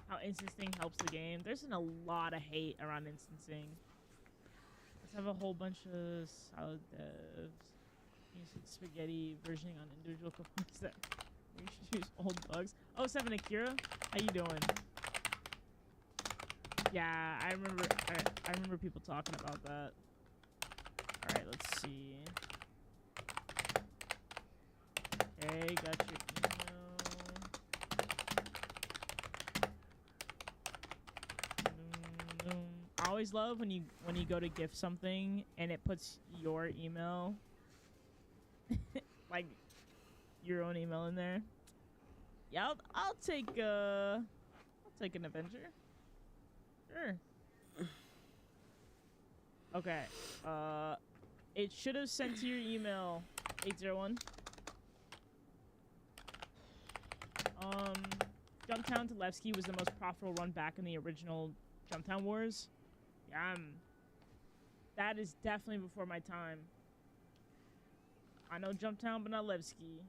Speaker 15: How instancing helps the game. There's been a lot of hate around instancing. Let's have a whole bunch of solid devs. Use spaghetti versioning on individual components that we should use old bugs. Oh, 7 Akira, how you doing? Yeah, I remember people talking about that. All right, let's see. Okay, got your email. I always love when you go to gift something and it puts your email, like your own email in there. Yeah, I'll take an Avenger. Sure. Okay. It should have sent to your email 801. Jumptown to Levski was the most profitable run back in the original Jumptown Wars. Yeah, that is definitely before my time. I know Jumptown, but not Levski.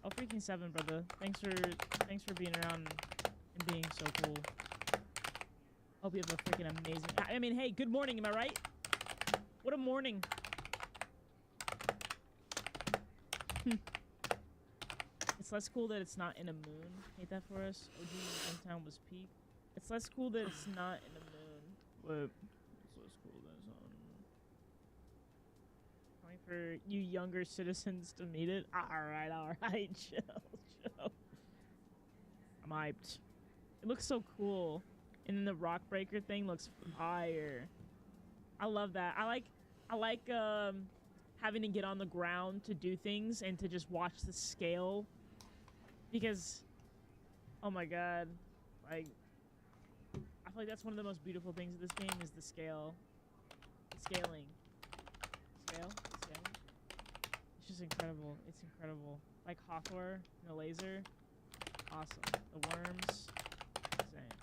Speaker 15: Oh, freaking 7, brother. Thanks for being around and being so cool. Hope you have a freaking amazing. I mean, hey, good morning. Am I right? What a morning. It's less cool that it's not in a moon. Hate that for us. OG Jumptown was peak. It's less cool that it's not in a moon. But it's less cool that it's not. Waiting for you younger citizens to meet it. Alright. Chill. I'm hyped. It looks so cool. And then the rock breaker thing looks fire. I love that. I like having to get on the ground to do things and to just watch the scale. Because, oh my god, like, I feel like that's one of the most beautiful things of this game is the scale. The scaling. Scale? It's just incredible. It's incredible. Like Hathor and the laser. Awesome. The worms. Insane.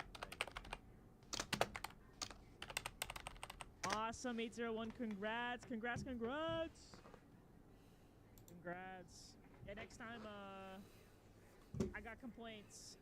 Speaker 15: Like, awesome. 801. Congrats. Congrats. Yeah, next time, I got complaints.